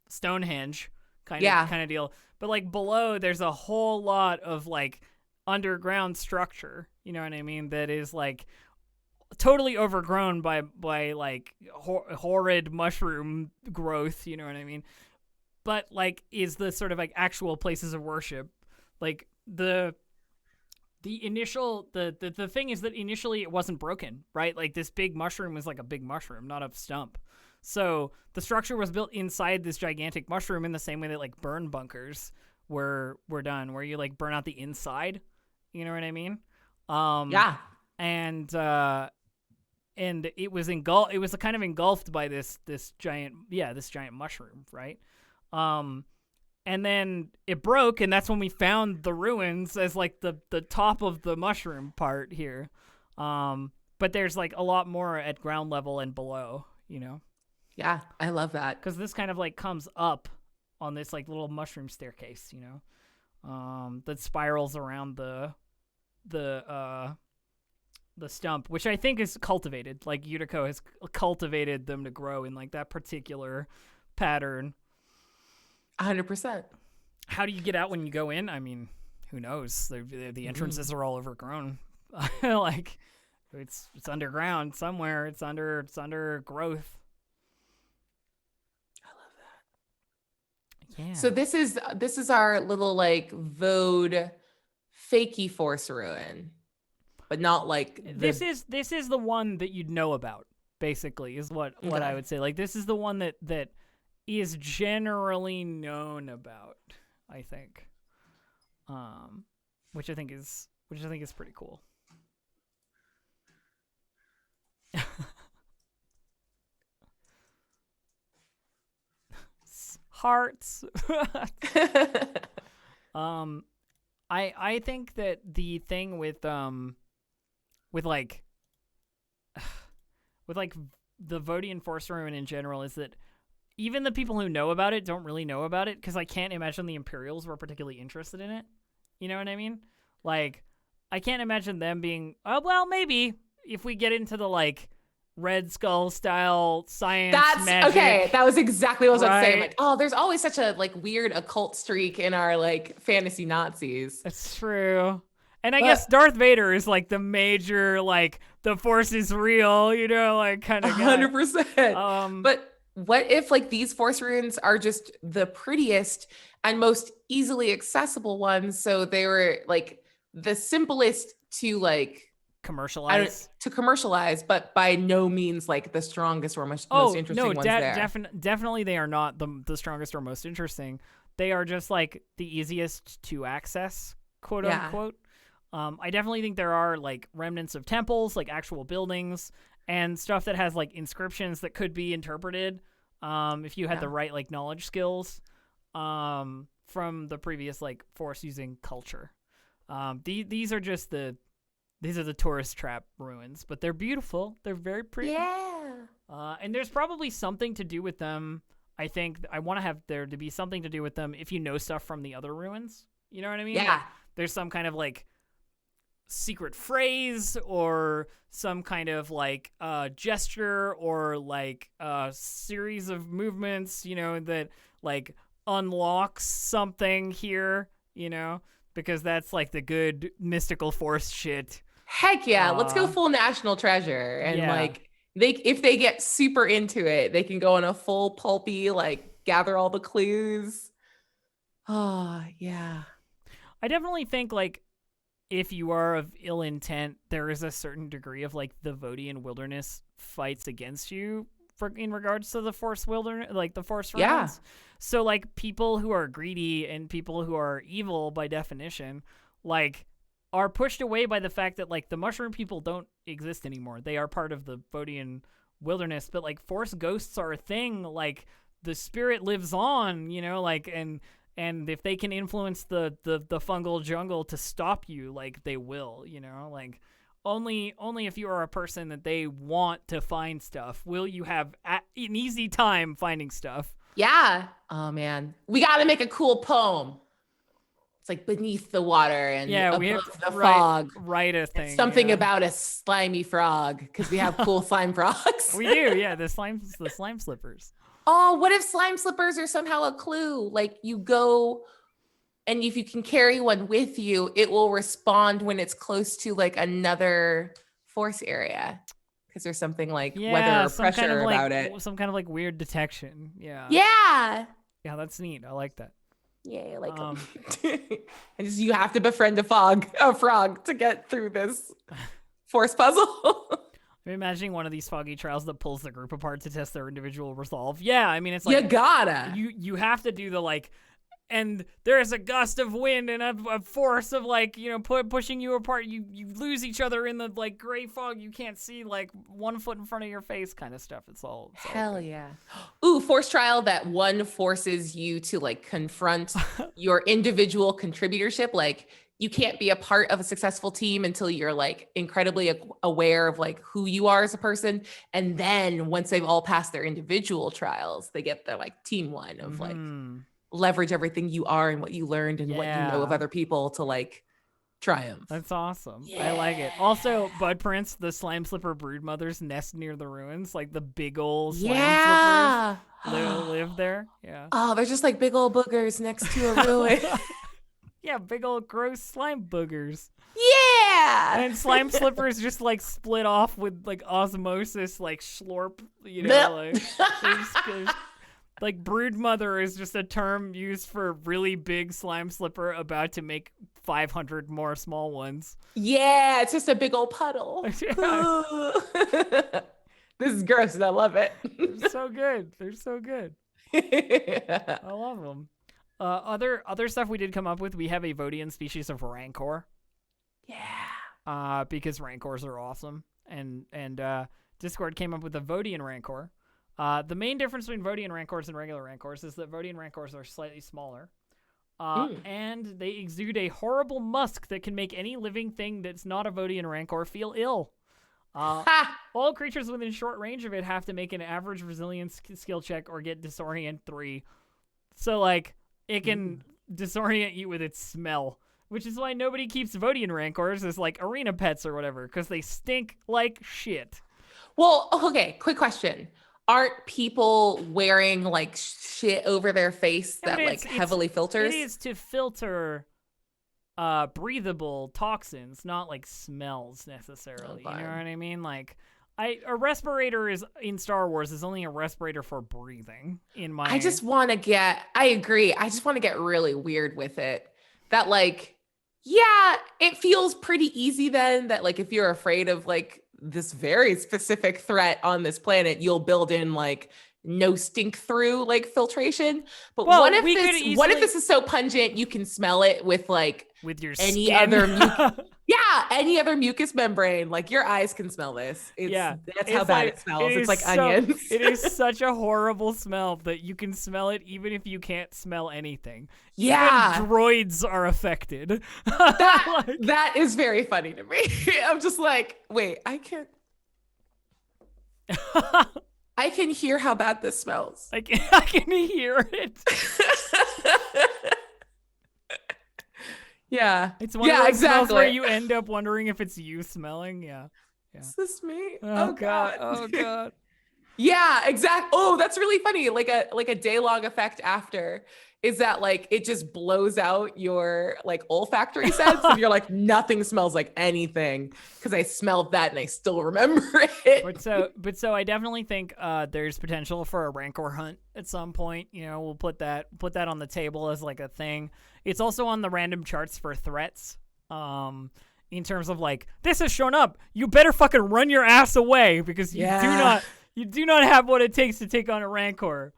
Stonehenge kind of deal. But like below, there's a whole lot of like underground structure. You know what I mean? That is like totally overgrown by like horrid mushroom growth. You know what I mean? But like is the sort of like actual places of worship. Like the initial the thing is that initially it wasn't broken, right? Like this big mushroom was like a big mushroom, not a stump. So the structure was built inside this gigantic mushroom in the same way that like burn bunkers were done, where you like burn out the inside. You know what I mean? Yeah. And it was it was kind of engulfed by this giant mushroom, right? And then it broke, and that's when we found the ruins as like the top of the mushroom part here. But there's like a lot more at ground level and below, you know? Yeah, I love that. Because this kind of like comes up on this like little mushroom staircase, you know, that spirals around the stump, which I think is cultivated. Like Yutiko has cultivated them to grow in like that particular pattern. 100%. How do you get out when you go in? I mean, who knows? The entrances are all overgrown. Like it's underground somewhere. It's under growth. I love that. Yeah. So this is our little like Vode fakey force ruin, but not like this is the one that you'd know about. Basically, is what I would say. Like this is the one that is generally known about, I think, which I think is pretty cool. Hearts. I think that the thing with like the Vodian Force Ruin in general is that even the people who know about it don't really know about it, because I can't imagine the Imperials were particularly interested in it. You know what I mean? Like, I can't imagine them being, oh, well, maybe if we get into the, like, Red Skull style science magic. Okay, that was exactly what I was about to say. I'm Right. like, oh, there's always such a, like, weird occult streak in our, like, fantasy Nazis. That's true. And I guess Darth Vader is, like, the major, like, the Force is real, you know, like, kind of guy. 100%. But what if like these force runes are just the prettiest and most easily accessible ones? So they were like the simplest to like commercialize, but by no means like the strongest or most interesting ones there. Definitely they are not the strongest or most interesting. They are just like the easiest to access, quote unquote. I definitely think there are like remnants of temples, like actual buildings, and stuff that has like inscriptions that could be interpreted if you had the right like knowledge skills from the previous like force using culture. These are the tourist trap ruins, but they're beautiful. They're very pretty. Yeah. And there's probably something to do with them. I think I want to have there to be something to do with them if you know stuff from the other ruins. You know what I mean? Yeah. Like, there's some kind of like secret phrase or some kind of like gesture or like a series of movements, you know, that like unlocks something here, you know, because that's like the good mystical force shit. Heck yeah, let's go full national treasure. And like if they get super into it, they can go on a full pulpy, like gather all the clues. Oh yeah. I definitely think like if you are of ill intent, there is a certain degree of like the Vodian wilderness fights against you in regards to the Force wilderness, like the Force ruins. Yeah. So like people who are greedy and people who are evil by definition, like are pushed away by the fact that like the mushroom people don't exist anymore. They are part of the Vodian wilderness, but like Force ghosts are a thing. Like the spirit lives on, you know, like and if they can influence the fungal jungle to stop you, like they will, you know, like only if you are a person that they want to find stuff, will you have an easy time finding stuff. Yeah. Oh man, we got to make a cool poem. It's like beneath the water and we have the fog. Write a thing. It's something about a slimy frog because we have cool slime frogs. We do, yeah. The slime slippers. Oh, what if slime slippers are somehow a clue? Like you go and if you can carry one with you, it will respond when it's close to like another force area. Because there's something like weather or pressure kind of about like, it. Some kind of like weird detection. Yeah. Yeah. Yeah, that's neat. I like that. Yeah, like and just you have to befriend a frog to get through this force puzzle. I'm imagining one of these foggy trials that pulls the group apart to test their individual resolve. Yeah, I mean, it's like you gotta. You have to do the like, and there's a gust of wind and a force of like, you know, pushing you apart. You lose each other in the like gray fog. You can't see like 1 foot in front of your face kind of stuff. It's all hell yeah. Ooh, force trial that one forces you to like confront your individual contributorship. Like you can't be a part of a successful team until you're like incredibly aware of like who you are as a person. And then once they've all passed their individual trials, they get the like team one of like leverage everything you are and what you learned and what you know of other people to like triumph. That's awesome. Yeah. I like it. Also, Bud Prince, the slime slipper brood mothers nest near the ruins, like the big old slime slippers live there. Yeah. Oh, they're just like big old boogers next to a ruin. Yeah, big old gross slime boogers. Yeah. And slime slippers just like split off with like osmosis, like slurp, you know, like like brood mother is just a term used for really big slime slipper about to make 500 more small ones. Yeah, it's just a big old puddle. This is gross and I love it. They're so good. They're so good. I love them. Other stuff we did come up with, we have a Vodian species of Rancor. Yeah. Because Rancors are awesome. And Discord came up with a Vodian Rancor. The main difference between Vodian Rancors and regular Rancors is that Vodian Rancors are slightly smaller. And they exude a horrible musk that can make any living thing that's not a Vodian Rancor feel ill. All creatures within short range of it have to make an average resilience skill check or get disorient 3. So, like, it can disorient you with its smell, which is why nobody keeps Vodian Rancors as, like, arena pets or whatever, because they stink like shit. Well, okay, quick question. Aren't people wearing, like, shit over their face that, like, heavily filters? It is to filter breathable toxins, not, like, smells necessarily. You know what I mean? Like, a respirator is in Star Wars is only a respirator for breathing. I agree. I just want to get really weird with it. That like, yeah, it feels pretty easy then that like if you're afraid of like this very specific threat on this planet, you'll build in like no stink through like filtration. But what if this is so pungent you can smell it with like with your any skin. other any other mucus membrane, like your eyes can smell this. That's how bad it smells. It's like onions. It is such a horrible smell that you can smell it even if you can't smell anything. Yeah, even droids are affected. That is very funny to me. I'm just like, wait, I can hear how bad this smells. I can hear it. Yeah. It's one of those smells where you end up wondering if it's you smelling. Yeah. Is this me? Oh God. Oh God. Yeah, exactly. Oh, that's really funny. Like a day-long effect after is that like it just blows out your like olfactory sense and you're like nothing smells like anything because I smelled that and I still remember it. But so I definitely think there's potential for a Rancor hunt at some point. You know, we'll put that on the table as like a thing. It's also on the random charts for threats. In terms of like, this has shown up. You better fucking run your ass away because you do not have what it takes to take on a Rancor.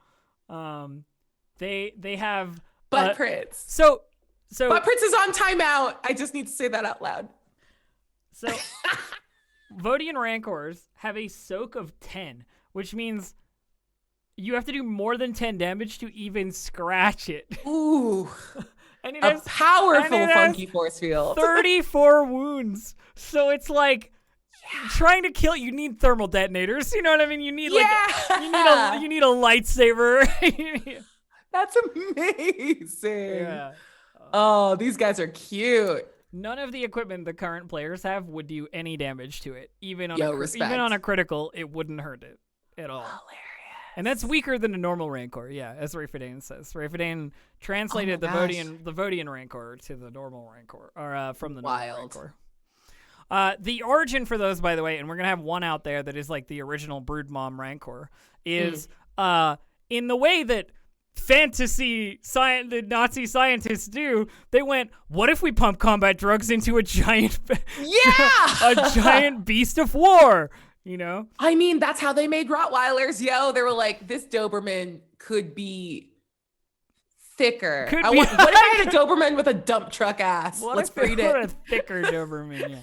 They have Butt Prince. So Butt Prince is on timeout. I just need to say that out loud. So Vodian Rancors have a soak of 10, which means you have to do more than 10 damage to even scratch it. Ooh. And a powerful funky force field. 34 wounds. So it's like trying to kill. You need thermal detonators. You know what I mean? You need you need a lightsaber. That's amazing. Yeah. Oh, these guys are cute. None of the equipment the current players have would do any damage to it. Even on a critical, it wouldn't hurt it at all. Hilarious. And that's weaker than a normal Rancor, yeah, as Rayfadane says. Rayfadane translated the Vodian Rancor to the normal Rancor, or from the normal Rancor. The origin for those, by the way, and we're going to have one out there that is like the original Broodmom Rancor, is in the way that fantasy science the Nazi scientists do. They went, what if we pump combat drugs into a giant a giant beast of war, you know? I mean, that's how they made Rottweilers, yo. They were like, this Doberman could be thicker. What if I had a Doberman with a dump truck ass? Let's breed it. What a thicker Doberman,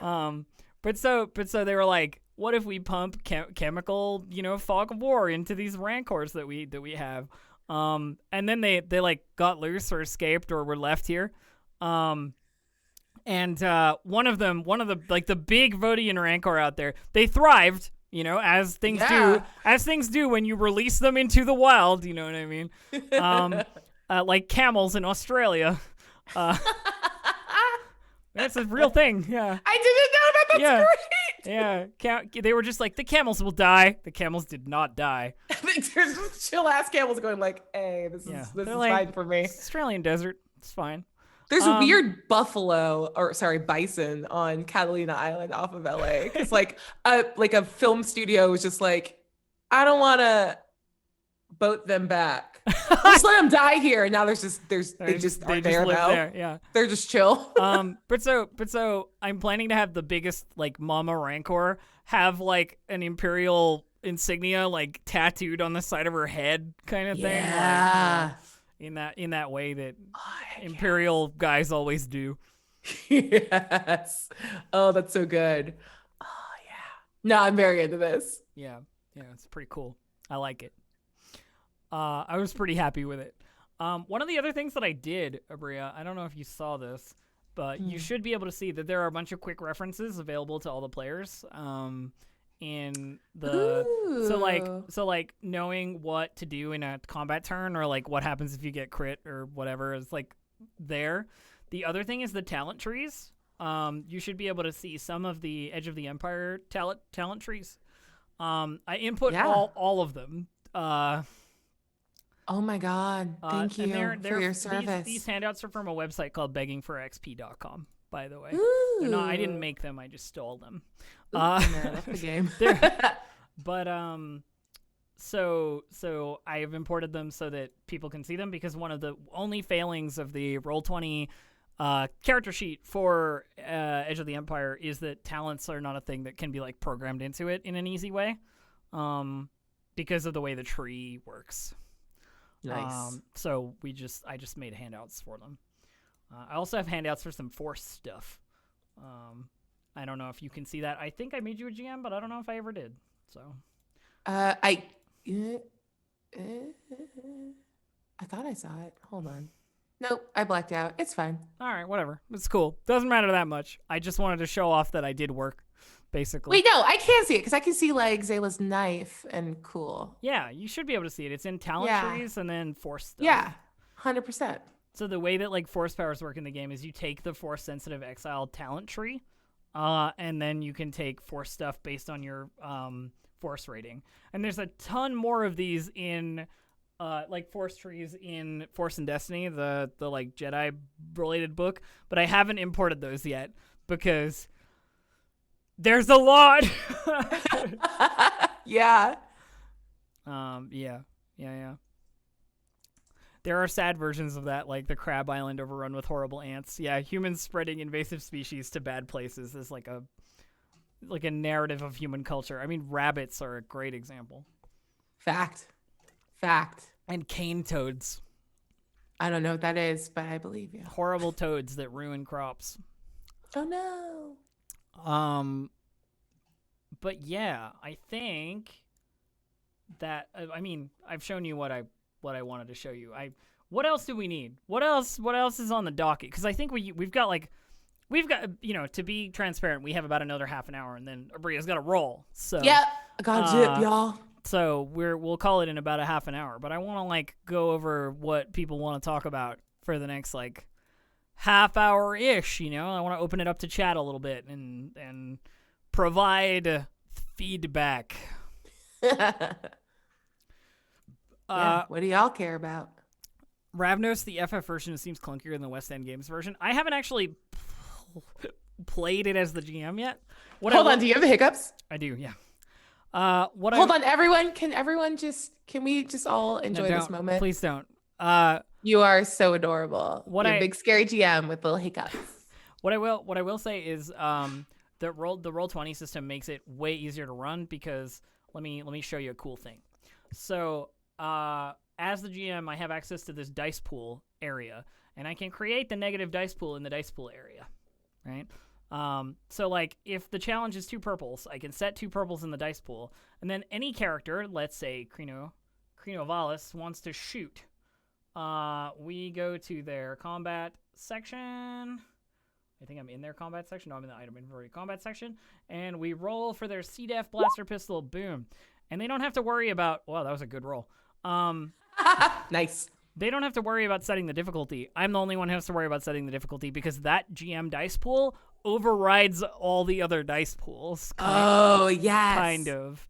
yeah. But so they were like, what if we pump chemical, fog of war into these rancors that we have? And then they like got loose or escaped or were left here. And one of the like the big Vodian rancor out there, they thrived, as things do when you release them into the wild, you know what I mean? Like camels in Australia. That's a real thing, yeah. I didn't know that. That's great. Yeah, they were just like, the camels will die. The camels did not die. There's just chill ass camels going like, hey, this is like, fine for me. It's Australian desert. It's fine. There's a weird bison on Catalina Island off of LA. It's like a film studio was just like, I don't want to boat them back. Just let them die here. And now they just are there now. There, yeah. They're just chill. But so I'm planning to have the biggest like mama rancor have like an imperial insignia like tattooed on the side of her head kind of thing. Yeah. Like, in that way that imperial guys always do. Yes. Oh, that's so good. Oh yeah. No, I'm very into this. Yeah, it's pretty cool. I like it. I was pretty happy with it. One of the other things that I did, Aabria, I don't know if you saw this, but you should be able to see that there are a bunch of quick references available to all the players. In the so like knowing what to do in a combat turn or like what happens if you get crit or whatever is like there. The other thing is the talent trees. You should be able to see some of the Edge of the Empire talent trees. I input all of them. Oh my God. Thank you for your service. These handouts are from a website called beggingforxp.com, by the way. I didn't make them. I just stole them. That's the game. But so I have imported them so that people can see them, because one of the only failings of the Roll20 character sheet for Edge of the Empire is that talents are not a thing that can be like programmed into it in an easy way, because of the way the tree works. Nice. So I just made handouts for them. I also have handouts for some Force stuff. I don't know if you can see that. I think I made you a GM, but I don't know if I ever did. So, I thought I saw it. Hold on. Nope, I blacked out. It's fine. All right, whatever. It's cool. Doesn't matter that much. I just wanted to show off that I did work, basically. Wait, no, I can't see it because I can see like Zayla's knife and cool. Yeah, you should be able to see it. It's in talent trees and then Force stuff. Yeah, 100%. So the way that like Force powers work in the game is you take the Force sensitive exiled talent tree, and then you can take Force stuff based on your Force rating. And there's a ton more of these in like Force trees in Force and Destiny, the like Jedi related book, but I haven't imported those yet because there's a lot. Yeah. Yeah. There are sad versions of that, like the Crab Island overrun with horrible ants. Yeah, humans spreading invasive species to bad places is like a narrative of human culture. I mean, rabbits are a great example. Fact. And cane toads. I don't know what that is, but I believe you. Horrible toads that ruin crops. Oh no. But yeah, I think that I mean, I've shown you what I wanted to show you. What else do we need? What else is on the docket? Because I think we've got to be transparent, we have about another half an hour, and then Aabria's got to roll. So yeah, I got zip, y'all. So we'll call it in about a half an hour. But I want to like go over what people want to talk about for the next like half hour ish. I want to open it up to chat a little bit and provide feedback. What do y'all care about? Ravnos, the FF version, seems clunkier than the West End Games version. I haven't actually played it as the GM yet. Hold on, do you have the hiccups? I do, yeah. Hold on, everyone. Can we just all enjoy this moment? Please don't. You are so adorable. What You're a big scary GM with little hiccups. What I will say is the Roll20 system makes it way easier to run because let me show you a cool thing. So as the GM, I have access to this dice pool area, and I can create the negative dice pool in the dice pool area, right? So like if the challenge is 2 purples, I can set 2 purples in the dice pool, and then any character, let's say Crino Valis, wants to shoot. We go to their combat section. I think I'm in their combat section. No, I'm in the item inventory combat section. And we roll for their C-Def blaster pistol. Boom. And they don't have to worry about... Wow, that was a good roll. Nice. They don't have to worry about setting the difficulty. I'm the only one who has to worry about setting the difficulty because that GM dice pool overrides all the other dice pools. Yes. Kind of.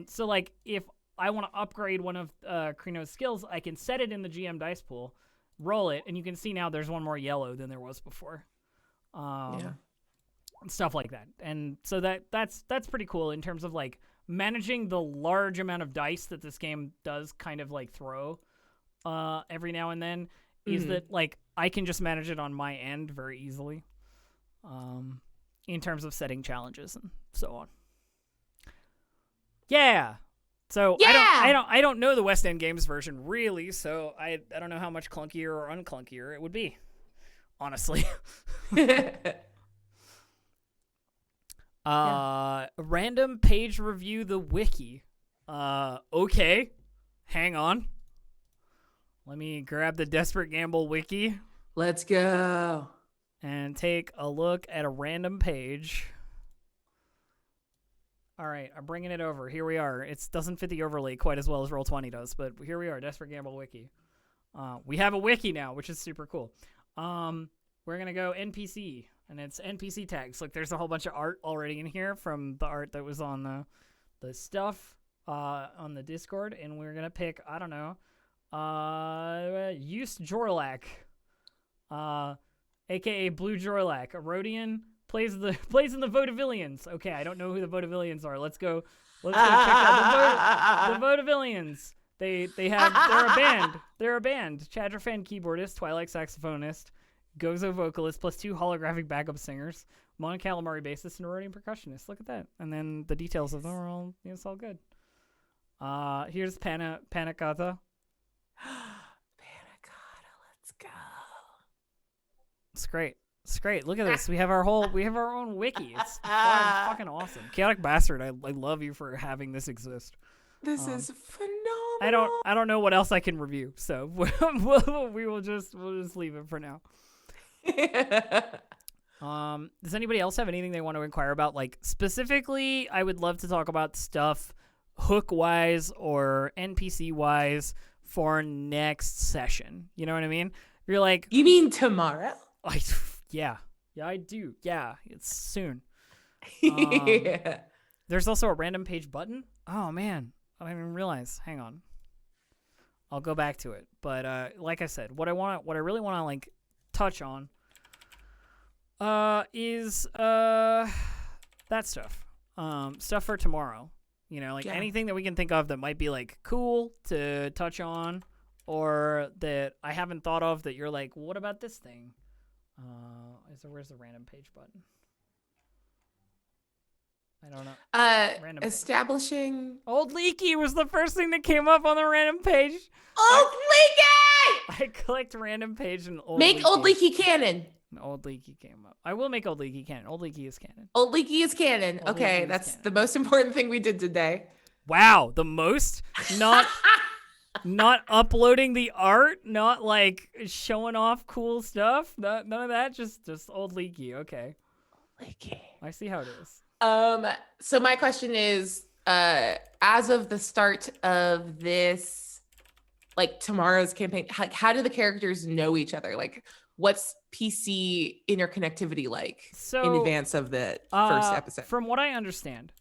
So, like, if I want to upgrade one of Crino's skills, I can set it in the GM dice pool, roll it, and you can see now there's one more yellow than there was before. Stuff like that. And so that's pretty cool in terms of, like, managing the large amount of dice that this game does kind of, like, throw every now and then, is that, like, I can just manage it on my end very easily in terms of setting challenges and so on. Yeah. So I don't know the West End Games version really, so I don't know how much clunkier or unclunkier it would be, honestly. Random page review the wiki. Okay. Hang on. Let me grab the Desperate Gamble wiki. Let's go. And take a look at a random page. All right, I'm bringing it over. Here we are. It doesn't fit the overlay quite as well as Roll20 does, but here we are, Desperate Gamble wiki. We have a wiki now, which is super cool. We're going to go NPC, and it's Npc Tags. Look, there's a whole bunch of art already in here from the art that was on the stuff on the Discord, and we're going to pick, I don't know, Use Jorlak, a.k.a. Blue Jorlak, a Rhodian. Plays in the Vaudevillians. Okay, I don't know who the Vaudevillians are. Let's go check out the Vaudevillians. They're a band. They're a band. Chadrafan keyboardist, Twilight saxophonist, Gozo vocalist, plus 2 holographic backup singers, Mon Calamari bassist, and a Rhodian percussionist. Look at that. And then the details of them are all, it's all good. Here's Panicata. Panicata, let's go. It's great. It's great. Look at this. We have our own wiki. It's fucking awesome. Chaotic Bastard, I love you for having this exist. This is phenomenal. I don't know what else I can review, so we'll just leave it for now. Does anybody else have anything they want to inquire about? Like specifically, I would love to talk about stuff hook wise or NPC wise for next session. You know what I mean? You're like, you mean tomorrow? Yeah, I do. Yeah, it's soon. Yeah. There's also a random page button. Oh man, I didn't even realize. Hang on, I'll go back to it. But like I said, what I really want to like touch on is that stuff. Stuff for tomorrow. You know, like anything that we can think of that might be like cool to touch on, or that I haven't thought of that you're like, what about this thing? Where's the random page button? I don't know. Random Establishing. Old Leaky was the first thing that came up on the random page. Old Leaky! I clicked random page and Old Make Leaky. Old Leaky canon. Old Leaky came up. I will make Old Leaky canon. Old Leaky is canon. Old Leaky is canon. Old okay, Leaky is that's canon. the most important thing we did today. Wow, the most? Not uploading the art, not like showing off cool stuff, none of that, just Old Leaky. Okay. Leaky. I see how it is. So my question is, as of the start of this, like tomorrow's campaign, how do the characters know each other? Like, what's PC interconnectivity like in advance of the first episode? From what I understand,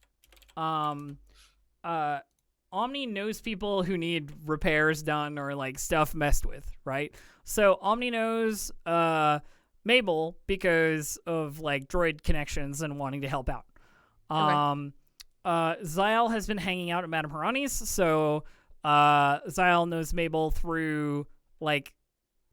Omni knows people who need repairs done or like stuff messed with, right? So Omni knows Mabel because of like droid connections and wanting to help out. Zyle has been hanging out at Madame Harani's, so Zyle knows Mabel through like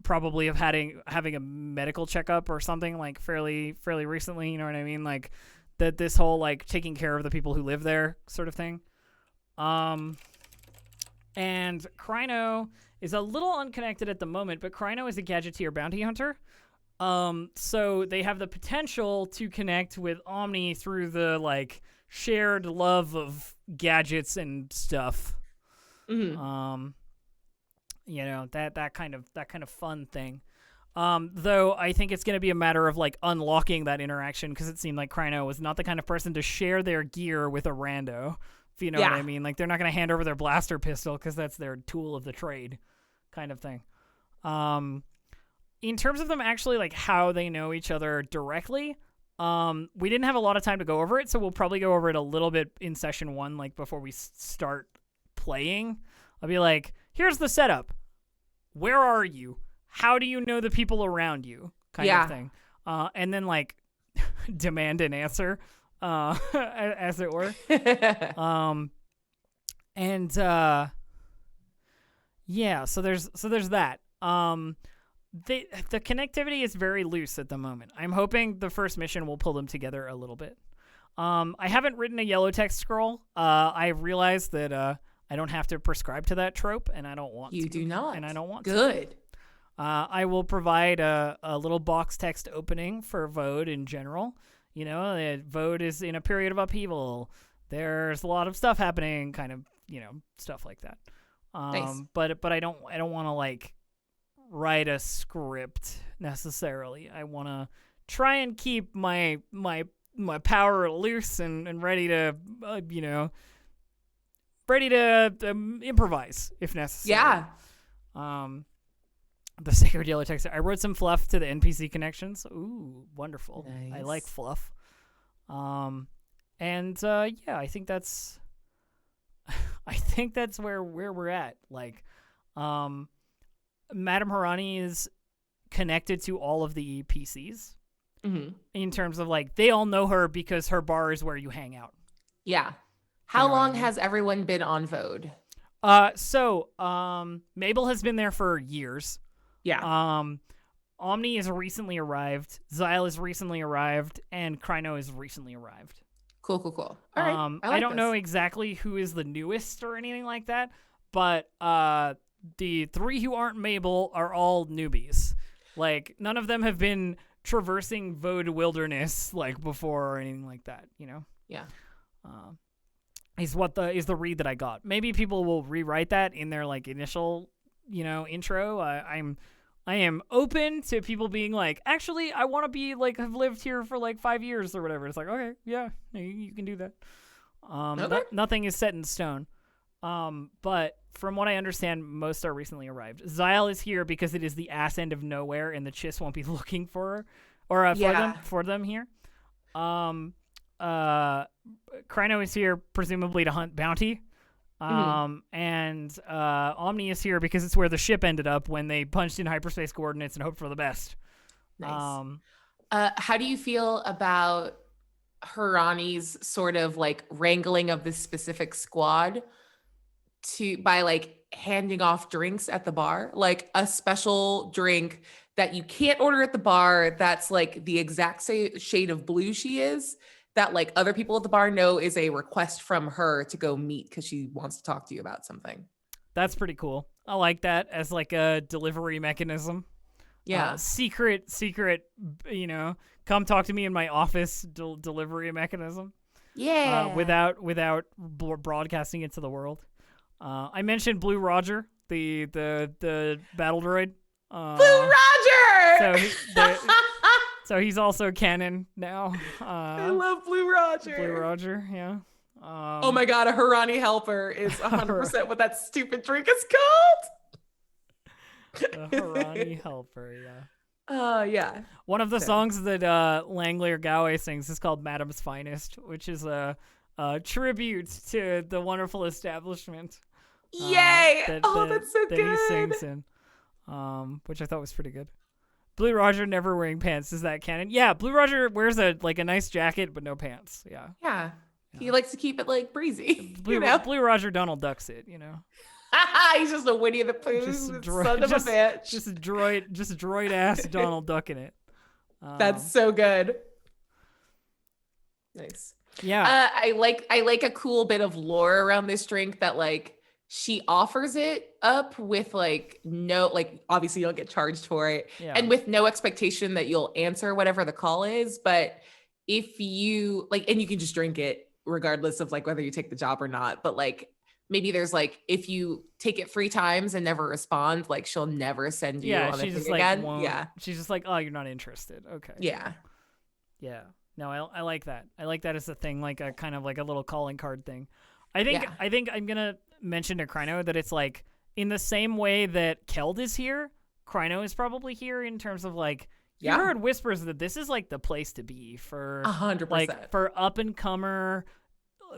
probably of having a medical checkup or something like fairly recently. You know what I mean? Like that this whole like taking care of the people who live there sort of thing. And Kryno is a little unconnected at the moment, but Kryno is a gadgeteer bounty hunter. So they have the potential to connect with Omni through the like shared love of gadgets and stuff. Mm-hmm. You know, that kind of fun thing. Though I think it's going to be a matter of like unlocking that interaction, because it seemed like Kryno was not the kind of person to share their gear with a rando, if you know what I mean. Like they're not going to hand over their blaster pistol because that's their tool of the trade kind of thing. In terms of them actually like how they know each other directly, we didn't have a lot of time to go over it, so we'll probably go over it a little bit in session 1, like before we start playing. I'll be like, here's the setup. Where are you? How do you know the people around you? Kind of thing. And then like demand an answer, as it were. Yeah, so there's that. The connectivity is very loose at the moment. I'm hoping the first mission will pull them together a little bit. I haven't written a yellow text scroll. I realized that I don't have to prescribe to that trope, and I don't want to. You do not. And I don't want Good. to. I will provide a little box text opening for Vode in general. You know, Vode is in a period of upheaval. There's a lot of stuff happening, kind of, you know, stuff like that. Nice. But I don't want to like write a script necessarily. I want to try and keep my power loose and ready to improvise if necessary. Yeah. The Sacred Yellow Text. I wrote some fluff to the NPC connections. Ooh, wonderful. Nice. I like fluff. Yeah, I think that's where we're at. Like, Madame Harani is connected to all of the PCs in terms of like they all know her because her bar is where you hang out. Yeah. How long has everyone been on Vode? So Mabel has been there for years. Yeah. Omni is recently arrived. Zyle is recently arrived, and Kryno is recently arrived. Cool. All right. I don't know exactly who is the newest or anything like that, but the 3 who aren't Mabel are all newbies. Like none of them have been traversing Vode wilderness like before or anything like that. You know. Yeah. Is the read that I got. Maybe people will rewrite that in their like initial, you know, intro. I am open to people being like, actually, I want to be like have lived here for like 5 years or whatever. It's like, okay, yeah, you can do that. Okay. Nothing is set in stone. But from what I understand, most are recently arrived. Zyle is here because it is the ass end of nowhere, and the Chiss won't be looking for her or for them here. Kryno is here presumably to hunt bounty. And Omni is here because it's where the ship ended up when they punched in hyperspace coordinates and hoped for the best. Nice. How do you feel about Harani's sort of like wrangling of this specific squad by like handing off drinks at the bar, like a special drink that you can't order at the bar that's like the exact shade of blue she is, that like other people at the bar know is a request from her to go meet because she wants to talk to you about something? That's pretty cool. I like that as like a delivery mechanism. Yeah. Secret, you know, come talk to me in my office delivery mechanism. Yeah. Without broadcasting it to the world. I mentioned Blue Roger, the battle droid. Blue Roger! So he's also canon now. I love Blue Roger. Blue Roger, yeah. Oh my god, a Harani helper is 100% what that stupid drink is called. The Harani helper, yeah. Yeah. One of the songs that Langley Gowe sings is called Madame's Finest, which is a tribute to the wonderful establishment. Yay! That's so good. He sings in, which I thought was pretty good. Blue Roger never wearing pants. Is that canon? Yeah, Blue Roger wears a nice jacket but no pants. Yeah. Yeah. He likes to keep it like breezy. Blue Roger Donald ducks it, He's just a Winnie the Pooh son of a bitch. Just droid ass Donald ducking it. That's so good. Nice. Yeah. I like a cool bit of lore around this drink that like she offers it up with like no, like obviously you don't get charged for it, and with no expectation that you'll answer whatever the call is. But if you like, and you can just drink it regardless of like whether you take the job or not. But like maybe there's like if you take it 3 times and never respond, like she'll never send you on she's it just again. Like, she's just like, oh, you're not interested. Okay. Yeah. No, I like that. I like that as a thing, like a kind of like a little calling card thing. I think I'm gonna mention to Kryno that it's like in the same way that Keld is here, Kryno is probably here in terms of like you heard whispers that this is like the place to be for 100%, like for up and comer,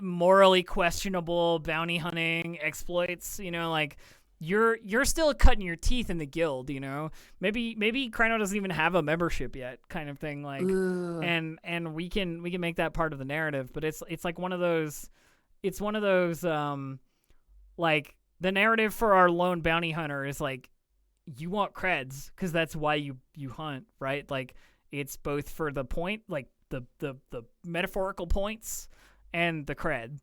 morally questionable bounty hunting exploits. Like you're still cutting your teeth in the guild. Maybe Kryno doesn't even have a membership yet, kind of thing. Like, and we can make that part of the narrative, but it's like one of those. It's one of those, like, the narrative for our lone bounty hunter is, like, you want creds, because that's why you hunt, right? Like, it's both for the point, like, the metaphorical points and the cred.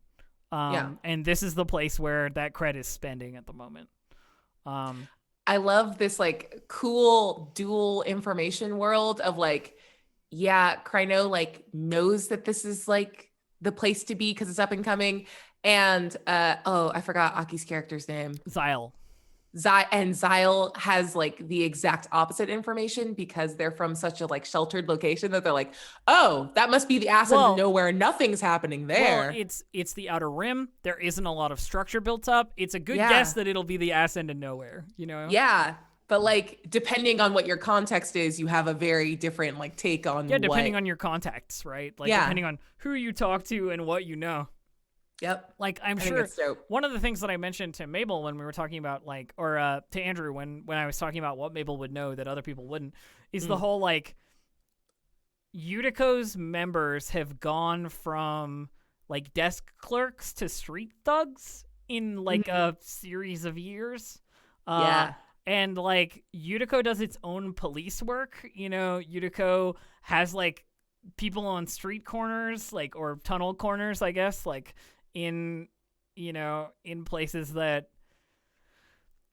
And this is the place where that cred is spending at the moment. I love this, like, cool dual information world of, like, Kryno, like, knows that this is, like, the place to be because it's up and coming. And I forgot Aki's character's name. Zyle. And Zyle has like the exact opposite information because they're from such a like sheltered location that they're like, oh, that must be the ass end of nowhere. Nothing's happening there. Well, it's the Outer Rim. There isn't a lot of structure built up. It's a good guess that it'll be the ass end of nowhere, Yeah. But like, depending on what your context is, you have a very different like take on. Yeah, depending on your contacts, right? Like depending on who you talk to and what you know. Yep. Like I'm sure one of the things that I mentioned to Mabel when we were talking about like, or to Andrew when I was talking about what Mabel would know that other people wouldn't, is the whole like Utico's members have gone from like desk clerks to street thugs in like a series of years. And, like, Utico does its own police work. Utico has, like, people on street corners, like, or tunnel corners, I guess, like, in places that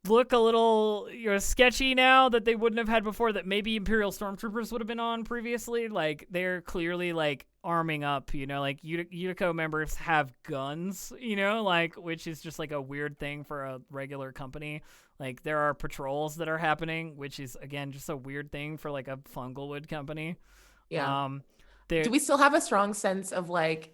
look a little, sketchy now that they wouldn't have had before, that maybe Imperial Stormtroopers would have been on previously. Like, they're clearly, like, arming up, like, Utico members have guns, like, which is just, like, a weird thing for a regular company. Like, there are patrols that are happening, which is, again, just a weird thing for, like, a Funglewood company. Yeah. Do we still have a strong sense of, like,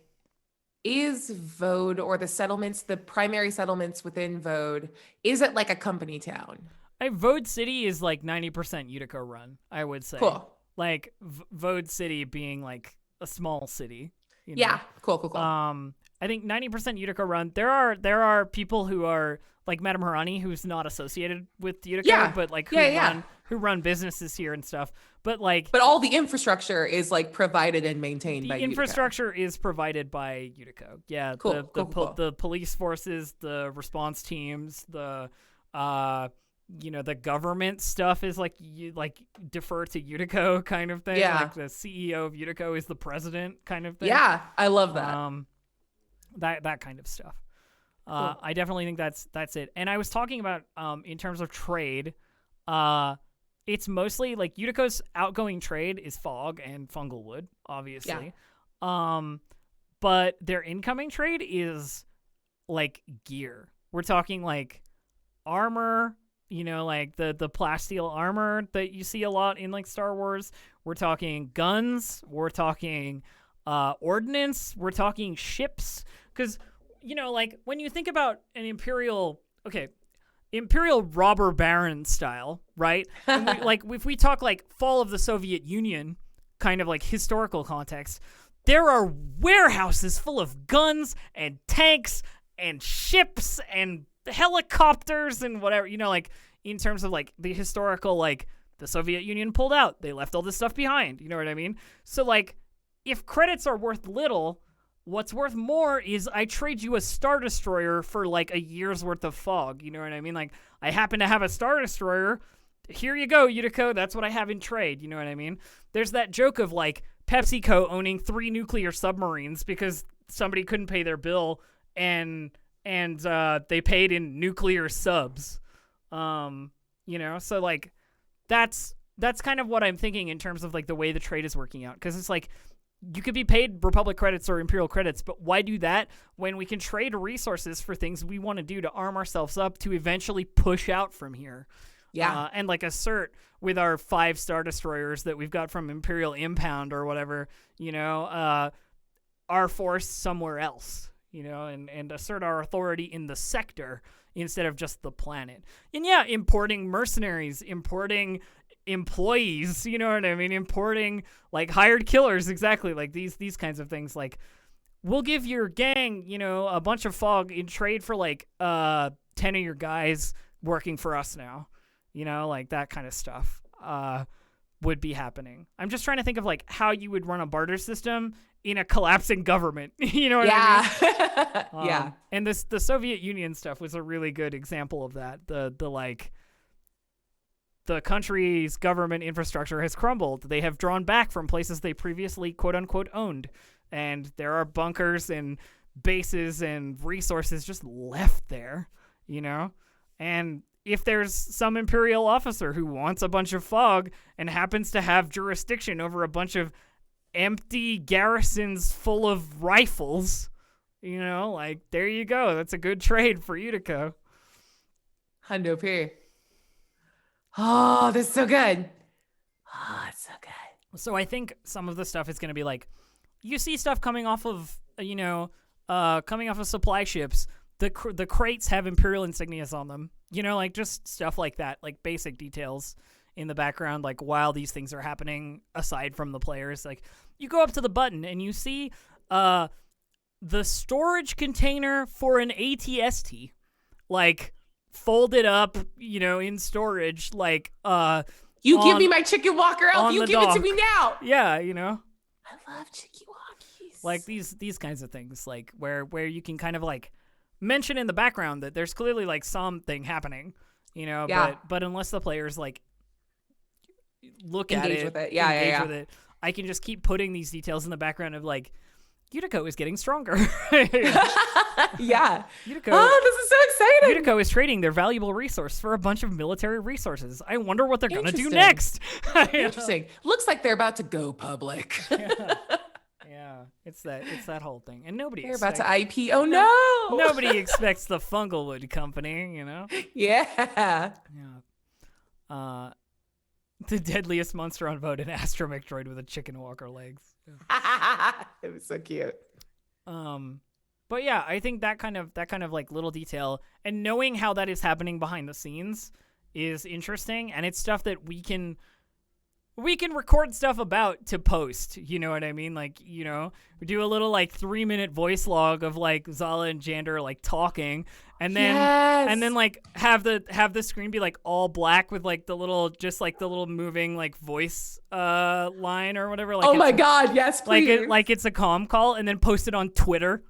is Vode or the settlements, the primary settlements within Vode, is it like a company town? Vode City is, like, 90% Utico run, I would say. Cool. Like, Vode City being, like, a small city. Yeah. Cool. I think 90% Utico run. There are people who are like Madame Harani, who's not associated with Utico, but like who run businesses here and stuff. But all the infrastructure is like provided and maintained by Utico. The infrastructure is provided by Utico. Yeah. Cool. The police forces, the response teams, the the government stuff is like you defer to Utico kind of thing. Yeah. Like the CEO of Utico is the president kind of thing. Yeah, I love that. That kind of stuff. Cool. I definitely think that's it. And I was talking about in terms of trade, it's mostly like Utico's outgoing trade is fog and Funglewood, obviously. Yeah. But their incoming trade is like gear. We're talking like armor, like the plasteel armor that you see a lot in like Star Wars. We're talking guns. We're talking ordnance. We're talking ships. Because, like when you think about an imperial robber baron style, right? And if we talk like fall of the Soviet Union, kind of like historical context, there are warehouses full of guns and tanks and ships and helicopters and whatever, like in terms of like the historical, like the Soviet Union pulled out, they left all this stuff behind, you know what I mean? So like if credits are worth little, what's worth more is I trade you a Star Destroyer for like a year's worth of fog. You know what I mean? Like, I happen to have a Star Destroyer. Here you go, Utico. That's what I have in trade. You know what I mean? There's that joke of like PepsiCo owning 3 nuclear submarines because somebody couldn't pay their bill and they paid in nuclear subs. You know, so like that's kind of what I'm thinking in terms of like the way the trade is working out, because it's like you could be paid Republic credits or Imperial credits, but why do that when we can trade resources for things we want to do to arm ourselves up to eventually push out from here? Yeah. And like assert with our 5 Star Destroyers that we've got from Imperial Impound or whatever, you know, our force somewhere else, you know, and assert our authority in the sector instead of just the planet. And yeah, importing mercenaries, importing employees, you know what I mean? Importing like hired killers, exactly, like these kinds of things. Like, we'll give your gang, you know, a bunch of fog in trade for like 10 of your guys working for us now. You know, like that kind of stuff would be happening. I'm just trying to think of like how you would run a barter system in a collapsing government. You know what I mean? Yeah. And the Soviet Union stuff was a really good example of that. The country's government infrastructure has crumbled. They have drawn back from places they previously quote unquote owned. And there are bunkers and bases and resources just left there, you know? And if there's some Imperial officer who wants a bunch of fog and happens to have jurisdiction over a bunch of empty garrisons full of rifles, you know, like, there you go. That's a good trade for Utico. Hundo P. Oh, this is so good. Oh, it's so good. So I think some of the stuff is going to be like, you see stuff coming off of, you know, coming off of supply ships. The crates have Imperial insignias on them. You know, like just stuff like that, like basic details in the background, like while these things are happening aside from the players. Like, you go up to the button and you see the storage container for an ATST, like folded up, you know, in storage, like you give me my chicken walker elf, you give it to me now. Yeah, you know. I love chicken walkies. Like these kinds of things, like where you can kind of like mention in the background that there's clearly like something happening, you know, but unless the players like look engage at it, with it. Yeah. with it, I can just keep putting these details in the background of like, Utico is getting stronger. Yeah. Utico, oh, this is so exciting. Utico is trading their valuable resource for a bunch of military resources. I wonder what they're gonna do Interesting. next. Interesting. Looks like they're about to go public. Yeah, it's that whole thing, and nobody. They're about to IPO. Oh no! Nobody expects the Funglewood Company, you know. Yeah. Yeah. The deadliest monster on vote, an astromech droid with a chicken walker legs. Yeah. It was so cute. But yeah, I think that kind of like little detail and knowing how that is happening behind the scenes is interesting, and it's stuff that we can record stuff about to post, you know what I mean? Like, you know, we do a little like 3-minute voice log of like Zala and Jander like talking, and then like have the screen be like all black with like the little moving like voice line or whatever. Like, oh my god, yes, please. Like it's a comm call, and then post it on Twitter.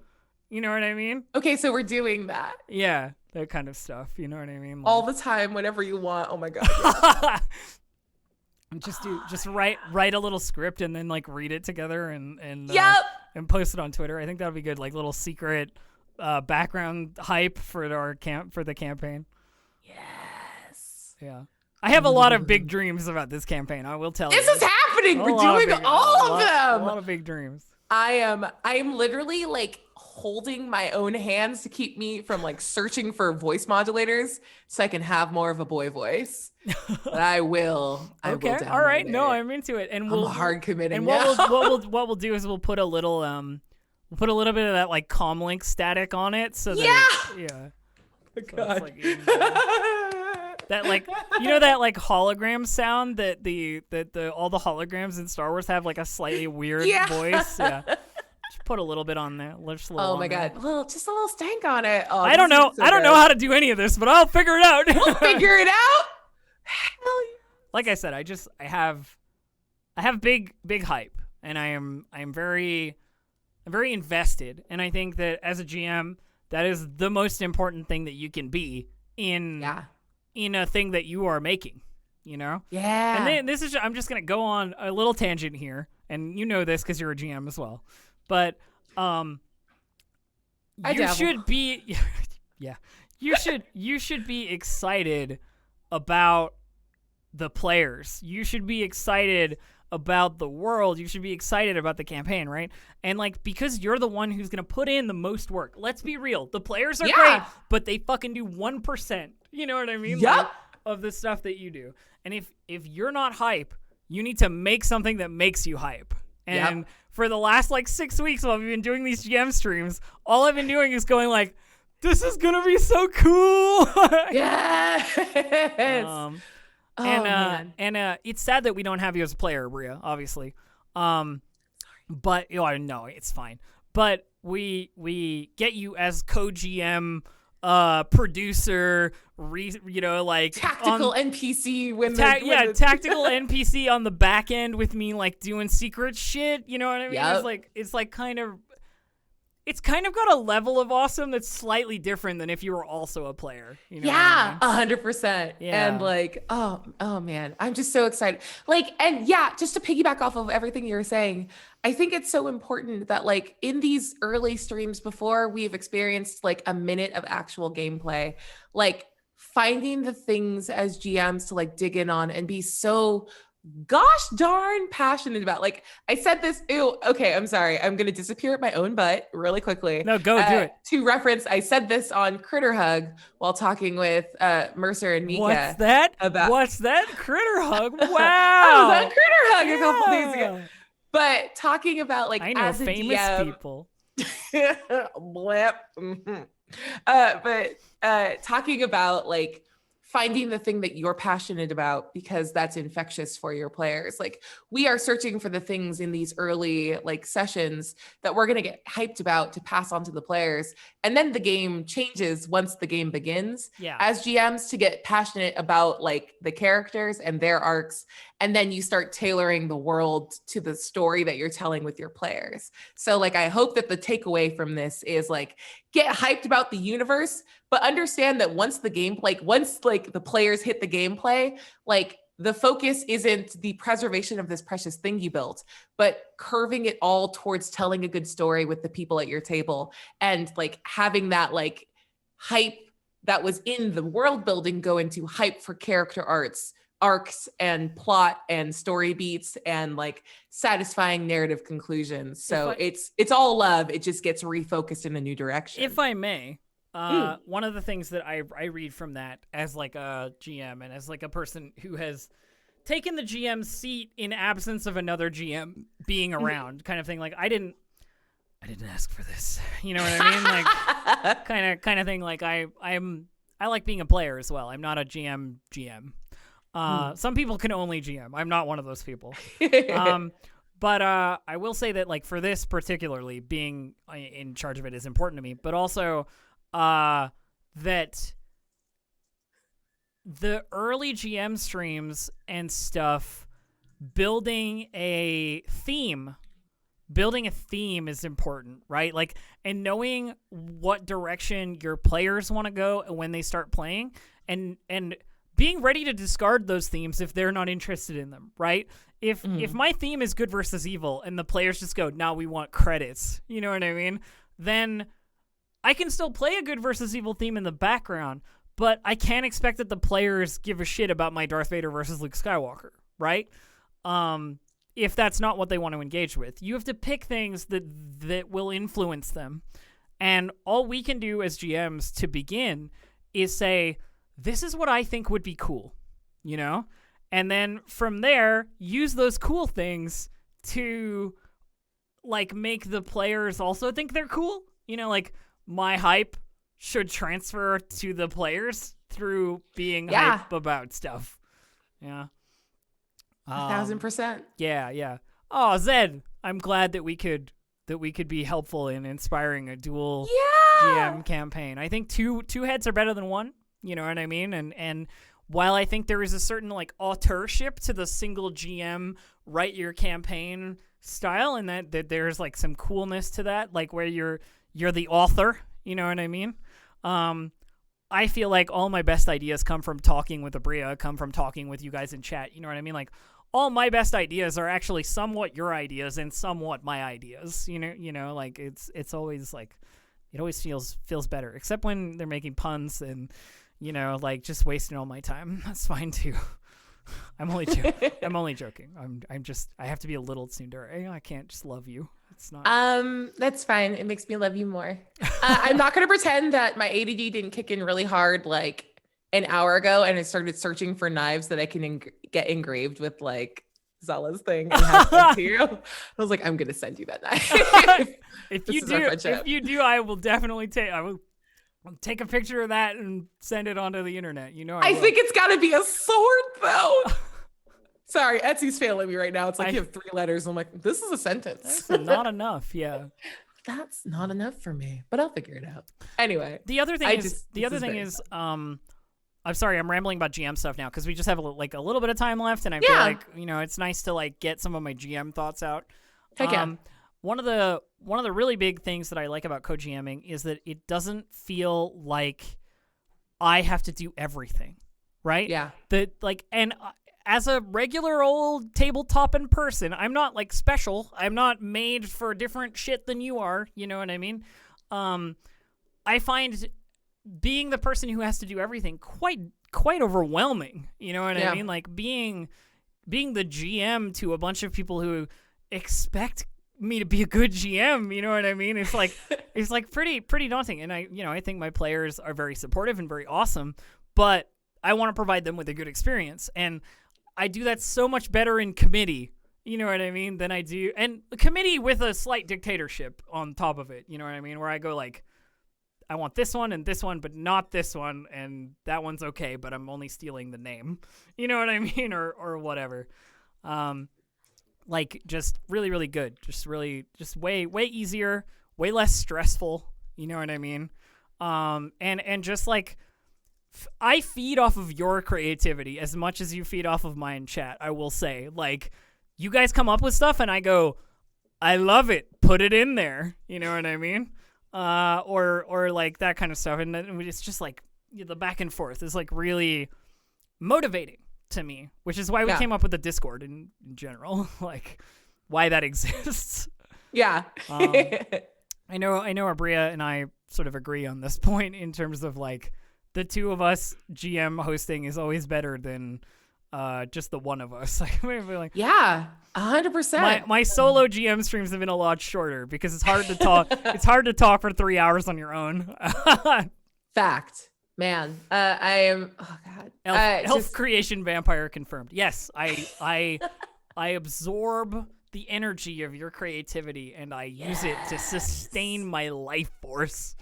You know what I mean? Okay, so we're doing that. Yeah, that kind of stuff. You know what I mean? Like, all the time, whenever you want. Oh my god. Just write a little script and then like read it together and post it on Twitter. I think that would be good. Like little secret background hype for the campaign. Yes. Yeah. I have a lot of big dreams about this campaign. I will tell you. This is happening. We're doing all of them. A lot of big dreams. I am literally like holding my own hands to keep me from like searching for voice modulators so I can have more of a boy voice. But I will. Okay. All right. No, I'm into it. And I'm hard committing. And now. what we'll do is we'll put a little bit of that like comlink static on it so that Oh my god. Like, that like, you know, that like hologram sound that the all the holograms in Star Wars have like a slightly weird voice. Yeah. Just put a little bit on there. Oh my god. Well, just a little stank on it. Oh, I don't know. I don't know how to do any of this, but I'll figure it out. We'll figure it out. Hell yeah. Like I said, I have big hype, and I'm very very invested. And I think that as a GM, that is the most important thing that you can be in a thing that you are making, you know? Yeah. And then I'm just going to go on a little tangent here, and you know this because you're a GM as well. But you should be you should be excited about the players. You should be excited about the world. You should be excited about the campaign, right? And like, because you're the one who's gonna put in the most work. Let's be real. The players are great, but they fucking do 1%. You know what I mean? Yep. Like, of the stuff that you do. And if you're not hype, you need to make something that makes you hype. And for the last like 6 weeks while we've been doing these GM streams, all I've been doing is going like, this is gonna be so cool. Yes. And it's sad that we don't have you as a player, Aabria, obviously. But no, it's fine. But we get you as co-GM, producer, like tactical NPC tactical NPC on the back end with me like doing secret shit. You know what I mean? It's kind of got a level of awesome that's slightly different than if you were also a player. You know 100%. Yeah. And like, oh man, I'm just so excited. Like, and just to piggyback off of everything you were saying, I think it's so important that like in these early streams before we've experienced like a minute of actual gameplay, like finding the things as GMs to like dig in on and be so gosh darn passionate about. Like I said this, okay, I'm sorry. I'm going to disappear at my own butt really quickly. No, go do it. To reference, I said this on Critter Hug while talking with Mercer and Mika. What's that? Critter Hug? Wow. I was on Critter Hug a couple days ago. But talking about like, I know as a famous DM, people. Blip. But talking about like finding the thing that you're passionate about because that's infectious for your players. Like we are searching for the things in these early like sessions that we're going to get hyped about to pass on to the players. And then the game changes once the game begins as GMs to get passionate about like the characters and their arcs. And then you start tailoring the world to the story that you're telling with your players. So like, I hope that the takeaway from this is like, get hyped about the universe, but understand that once the players hit the gameplay, like the focus isn't the preservation of this precious thing you built, but curving it all towards telling a good story with the people at your table and like having that like hype that was in the world building go into hype for character arcs and plot and story beats and like satisfying narrative conclusions. So it's all love. It just gets refocused in a new direction. If I may, one of the things that I read from that as like a GM and as like a person who has taken the GM seat in absence of another GM being around, kind of thing. Like I didn't ask for this. You know what I mean? Like kind of thing. Like I like being a player as well. I'm not a GM. Some people can only GM. I'm not one of those people. But I will say that like for this particularly, being in charge of it is important to me, but also that the early GM streams and stuff, building a theme is important, right? Like, and knowing what direction your players want to go when they start playing and being ready to discard those themes if they're not interested in them, right? If my theme is good versus evil and the players just go, "Now we want credits," you know what I mean? Then I can still play a good versus evil theme in the background, but I can't expect that the players give a shit about my Darth Vader versus Luke Skywalker, right? If that's not what they want to engage with. You have to pick things that will influence them. And all we can do as GMs to begin is say, this is what I think would be cool, you know? And then from there, use those cool things to like make the players also think they're cool. You know, like my hype should transfer to the players through being hype about stuff. Yeah. 1,000%. Yeah. Oh, Zed, I'm glad that we could be helpful in inspiring a dual GM campaign. I think two heads are better than one. You know what I mean? And while I think there is a certain like authorship to the single GM write your campaign style, and that there's like some coolness to that, like where you're the author, you know what I mean? I feel like all my best ideas come from talking with Aabria, come from talking with you guys in chat, you know what I mean? Like all my best ideas are actually somewhat your ideas and somewhat my ideas, you know, like it's always like, it always feels better, except when they're making puns and, you know, like just wasting all my time. That's fine too. I'm only joking. I have to be a little tsundere. I can't just love you. It's not. That's fine. It makes me love you more. I'm not going to pretend that my ADD didn't kick in really hard like an hour ago, and I started searching for knives that I can get engraved with like Zala's thing and have them to you. I was like, I'm going to send you that knife. If you do, I will definitely take a picture of that and send it onto the internet. You know, I think it's got to be a sword, though. Sorry, Etsy's failing me right now. It's like you have 3 letters. I'm like, this is a sentence. That's not enough. Yeah, that's not enough for me, but I'll figure it out. Anyway, the other thing is, I'm sorry, I'm rambling about GM stuff now because we just have a little bit of time left, and I feel like, you know, it's nice to like get some of my GM thoughts out. Heck yeah. One of the really big things that I like about co-GMing is that it doesn't feel like I have to do everything, right? Yeah. As a regular old tabletop in person, I'm not like special. I'm not made for different shit than you are. You know what I mean? I find being the person who has to do everything quite overwhelming. You know what I mean? Like being the GM to a bunch of people who expect me to be a good GM, you know what I mean? It's like pretty daunting. And I think my players are very supportive and very awesome, but I want to provide them with a good experience. And I do that so much better in committee, you know what I mean, than I do. And committee with a slight dictatorship on top of it, you know what I mean? Where I go like, I want this one and this one, but not this one. And that one's okay, but I'm only stealing the name, you know what I mean? Or whatever. Like just really, really good. Just way easier, way less stressful. You know what I mean? And just like, I feed off of your creativity as much as you feed off of mine, chat. I will say, like, you guys come up with stuff and I go, I love it. Put it in there. You know what I mean? Or like that kind of stuff. And then it's just like the back and forth is like really motivating to me, which is why we came up with the Discord in general, like why that exists. Yeah. I know Aabria and I sort of agree on this point in terms of like the two of us GM hosting is always better than just the one of us. Like, yeah, 100%. My solo GM streams have been a lot shorter because it's hard to talk. It's hard to talk for 3 hours on your own. Fact. Man, I am. Oh God, elf creation vampire confirmed. Yes, I absorb the energy of your creativity and I use it to sustain my life force.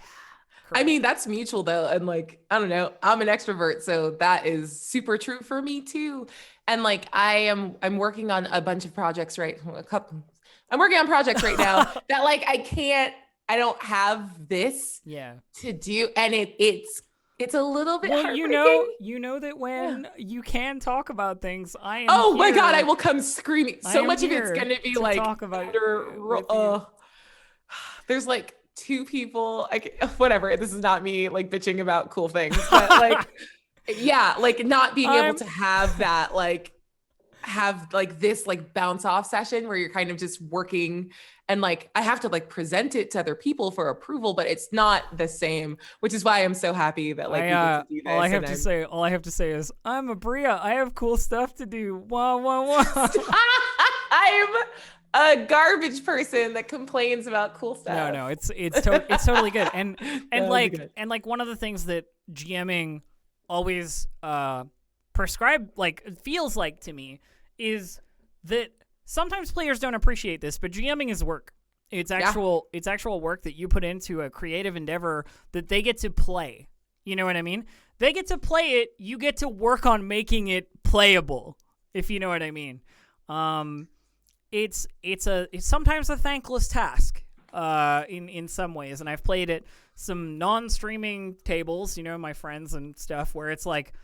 Correct. I mean, that's mutual though, and like I don't know, I'm an extrovert, so that is super true for me too. And like I'm working on a bunch of projects I'm working on projects right now that like I don't have this to do, and it's a little bit heartbreaking. You know that when you can talk about things, I am. Oh my God, I will come screaming. So much of it's going to be like talk about there's like 2 people. Whatever. This is not me like bitching about cool things, but like, yeah, like not being able to have that have this like bounce off session where you're kind of just working. And like, I have to like present it to other people for approval, but it's not the same, which is why I'm so happy that like we get to do this. All I have to say is I'm Aabria. I have cool stuff to do. Wah, wah, wah. I'm a garbage person that complains about cool stuff. No, it's totally good. And like one of the things that GMing always feels like to me is that sometimes players don't appreciate this, but GMing is work. It's actual work that you put into a creative endeavor that they get to play. You know what I mean? They get to play it. You get to work on making it playable, if you know what I mean. It's sometimes a thankless task in some ways, and I've played at some non-streaming tables, you know, my friends and stuff, where it's like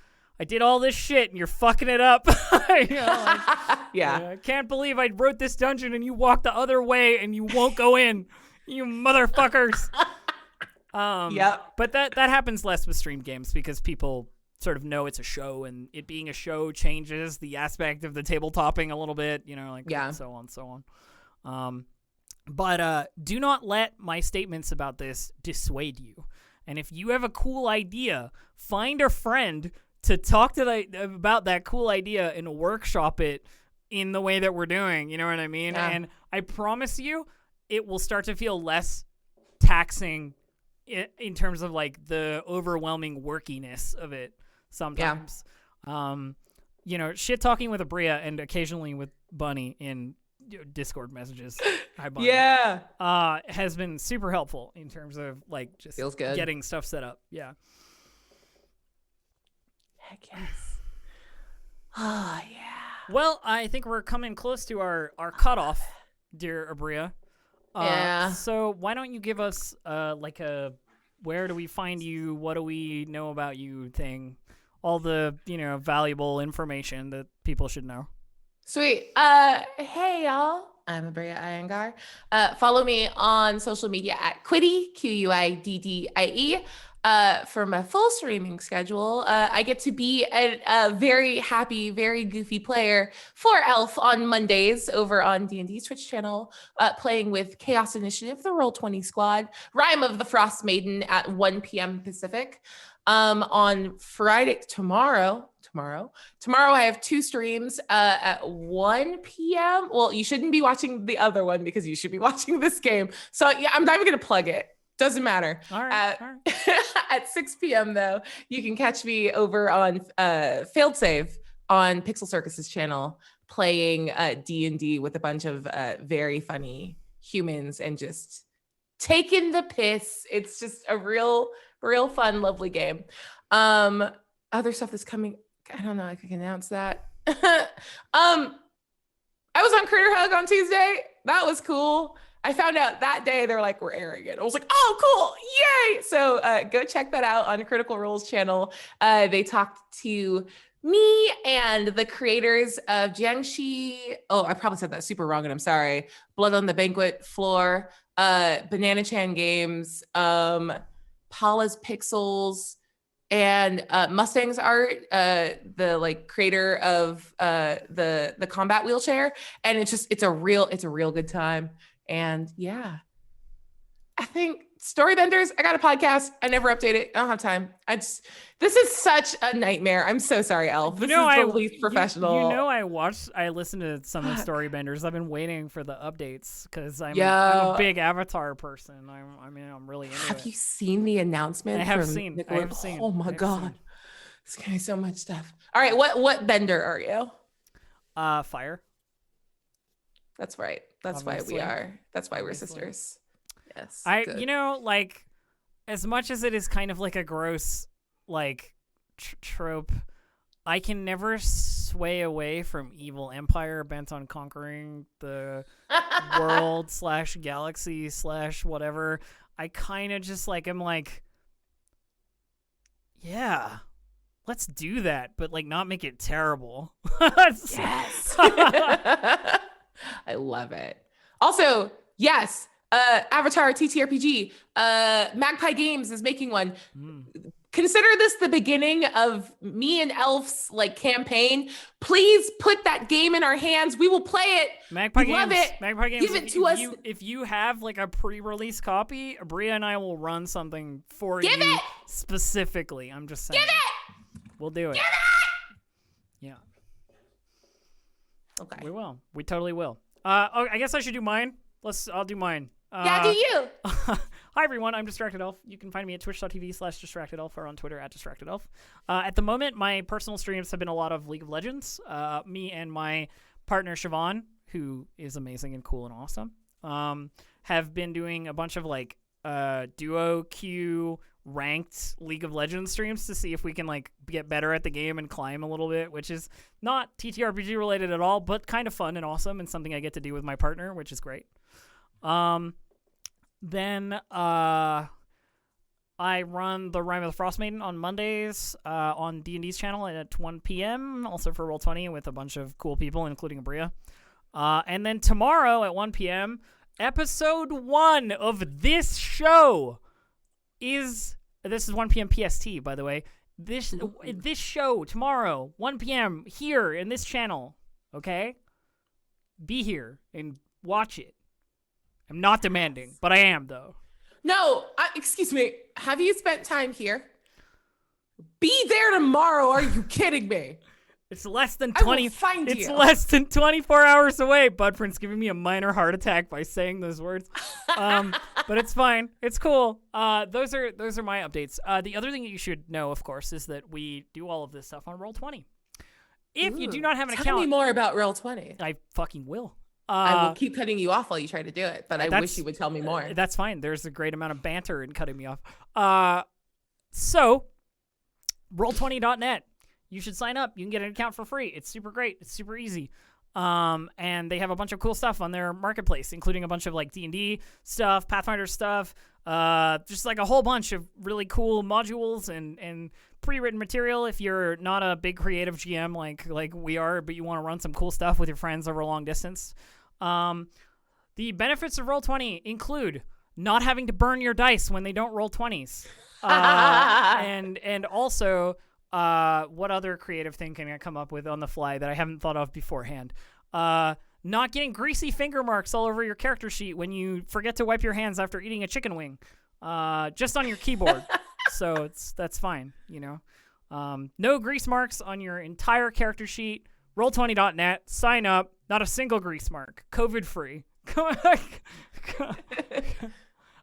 I did all this shit and you're fucking it up. Yeah. I can't believe I wrote this dungeon and you walked the other way and you won't go in. You motherfuckers. Yep. But that happens less with streamed games because people sort of know it's a show, and it being a show changes the aspect of the tabletopping a little bit, so on. But do not let my statements about this dissuade you. And if you have a cool idea, find a friend to talk to about that cool idea and workshop it in the way that we're doing. You know what I mean? Yeah. And I promise you, it will start to feel less taxing in terms of like the overwhelming workiness of it sometimes. Shit talking with Aabria and occasionally with Bunny in Discord messages. Hi, Bunny. Yeah. Has been super helpful in terms of like just Feels good. getting stuff set up. Yeah. Heck yes. Oh, yeah. Well, I think we're coming close to our cutoff, dear Aabria. Yeah. So why don't you give us like a where do we find you, what do we know about you thing, all the valuable information that people should know. Sweet. Hey y'all. I'm Aabria Iyengar. Follow me on social media at Quiddy, Quiddie. For my full streaming schedule, I get to be a very happy, very goofy player for Elf on Mondays over on D&D's Twitch channel, playing with Chaos Initiative, the Roll20 squad, Rime of the Frost Maiden at 1 p.m. Pacific. On Friday, tomorrow, I have 2 streams at 1 p.m. Well, you shouldn't be watching the other one because you should be watching this game. So yeah, I'm not even going to plug it. Doesn't matter. All right. At 6 p.m. though, you can catch me over on Failed Save on Pixel Circus's channel, playing D&D with a bunch of very funny humans and just taking the piss. It's just a real fun, lovely game. Other stuff that's coming. I don't know if I can announce that. I was on Critter Hug on Tuesday. That was cool. I found out that day they're like, we're airing it. I was like, oh, cool. Yay. So go check that out on Critical Role's channel. They talked to me and the creators of Jiangxi. Oh, I probably said that super wrong and I'm sorry. Blood on the Banquet Floor, Banana Chan Games, Paula's Pixels, and Mustang's Art, the like creator of the combat wheelchair. And it's a real good time. And yeah, I think Storybenders, I got a podcast. I never update it. I don't have time. This is such a nightmare. I'm so sorry, Elf. This is the least professional. I listened to some of Storybenders. I've been waiting for the updates because I'm a big Avatar person. I'm really into it. Have you seen the announcement? I have seen. Oh my God. It's gonna be so much stuff. All right, what bender are you? Fire. That's right. That's Obviously. why we are. That's why we're sisters. Yes. Like, as much as it is kind of like a gross, like, trope, I can never sway away from evil empire bent on conquering the world / galaxy / whatever. I kind of just like, I'm like, yeah, let's do that, but like not make it terrible. Yes. I love it. Also, yes, Avatar TTRPG, Magpie Games is making one. Consider this the beginning of me and Elf's like campaign. Please put that game in our hands. We will play it. Magpie Games. Love it. Magpie Games. Give it to us. If you have like a pre-release copy, Aabria and I will run something for you specifically. I'm just saying. Give it. We'll do it. Give it. Yeah. Okay. We will. We totally will. I guess I should do mine. I'll do mine. Yeah, do you? Hi, everyone. I'm DistractedElf. You can find me at twitch.tv/DistractedElf or on Twitter at DistractedElf. At the moment, my personal streams have been a lot of League of Legends. Me and my partner, Siobhan, who is amazing and cool and awesome, have been doing a bunch of like duo queue ranked League of Legends streams to see if we can like get better at the game and climb a little bit, which is not TTRPG related at all, but kind of fun and awesome and something I get to do with my partner, which is great. Then I I run the Rime of the Frost Maiden on Mondays on D&D's channel at 1 p.m. Also for Roll20 with a bunch of cool people, including Aabria. And then tomorrow at 1 p.m., episode 1 of this show is... This is 1 p.m. PST, by the way. This show tomorrow, 1 p.m. here in this channel, okay? Be here and watch it. I'm not demanding, but I am, though. No, excuse me. Have you spent time here? Be there tomorrow. Are you kidding me? It's less than I will find It's you. less than 24 hours away. Budprint's giving me a minor heart attack by saying those words. But it's fine. It's cool. Those are my updates. The other thing that you should know, of course, is that we do all of this stuff on Roll20. If you do not have an account, tell me more about Roll20. I fucking will. I will keep cutting you off while you try to do it, but I wish you would tell me more. That's fine. There's a great amount of banter in cutting me off. So, Roll20.net. You should sign up. You can get an account for free. It's super great. It's super easy. And they have a bunch of cool stuff on their marketplace, including a bunch of like D&D stuff, Pathfinder stuff, just like a whole bunch of really cool modules and pre-written material if you're not a big creative GM like we are, but you want to run some cool stuff with your friends over a long distance. The benefits of Roll20 include not having to burn your dice when they don't roll 20s. And also... what other creative thing can I come up with on the fly that I haven't thought of beforehand? Not getting greasy finger marks all over your character sheet when you forget to wipe your hands after eating a chicken wing, just on your keyboard. So that's fine, you know. No grease marks on your entire character sheet. Roll20.net. Sign up. Not a single grease mark. COVID free.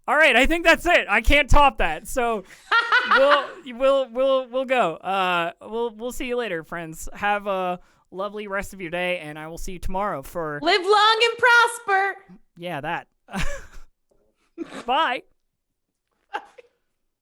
All right, I think that's it. I can't top that. So we'll go. We'll see you later, friends. Have a lovely rest of your day, and I will see you tomorrow for Live long and prosper. Yeah, that. Bye.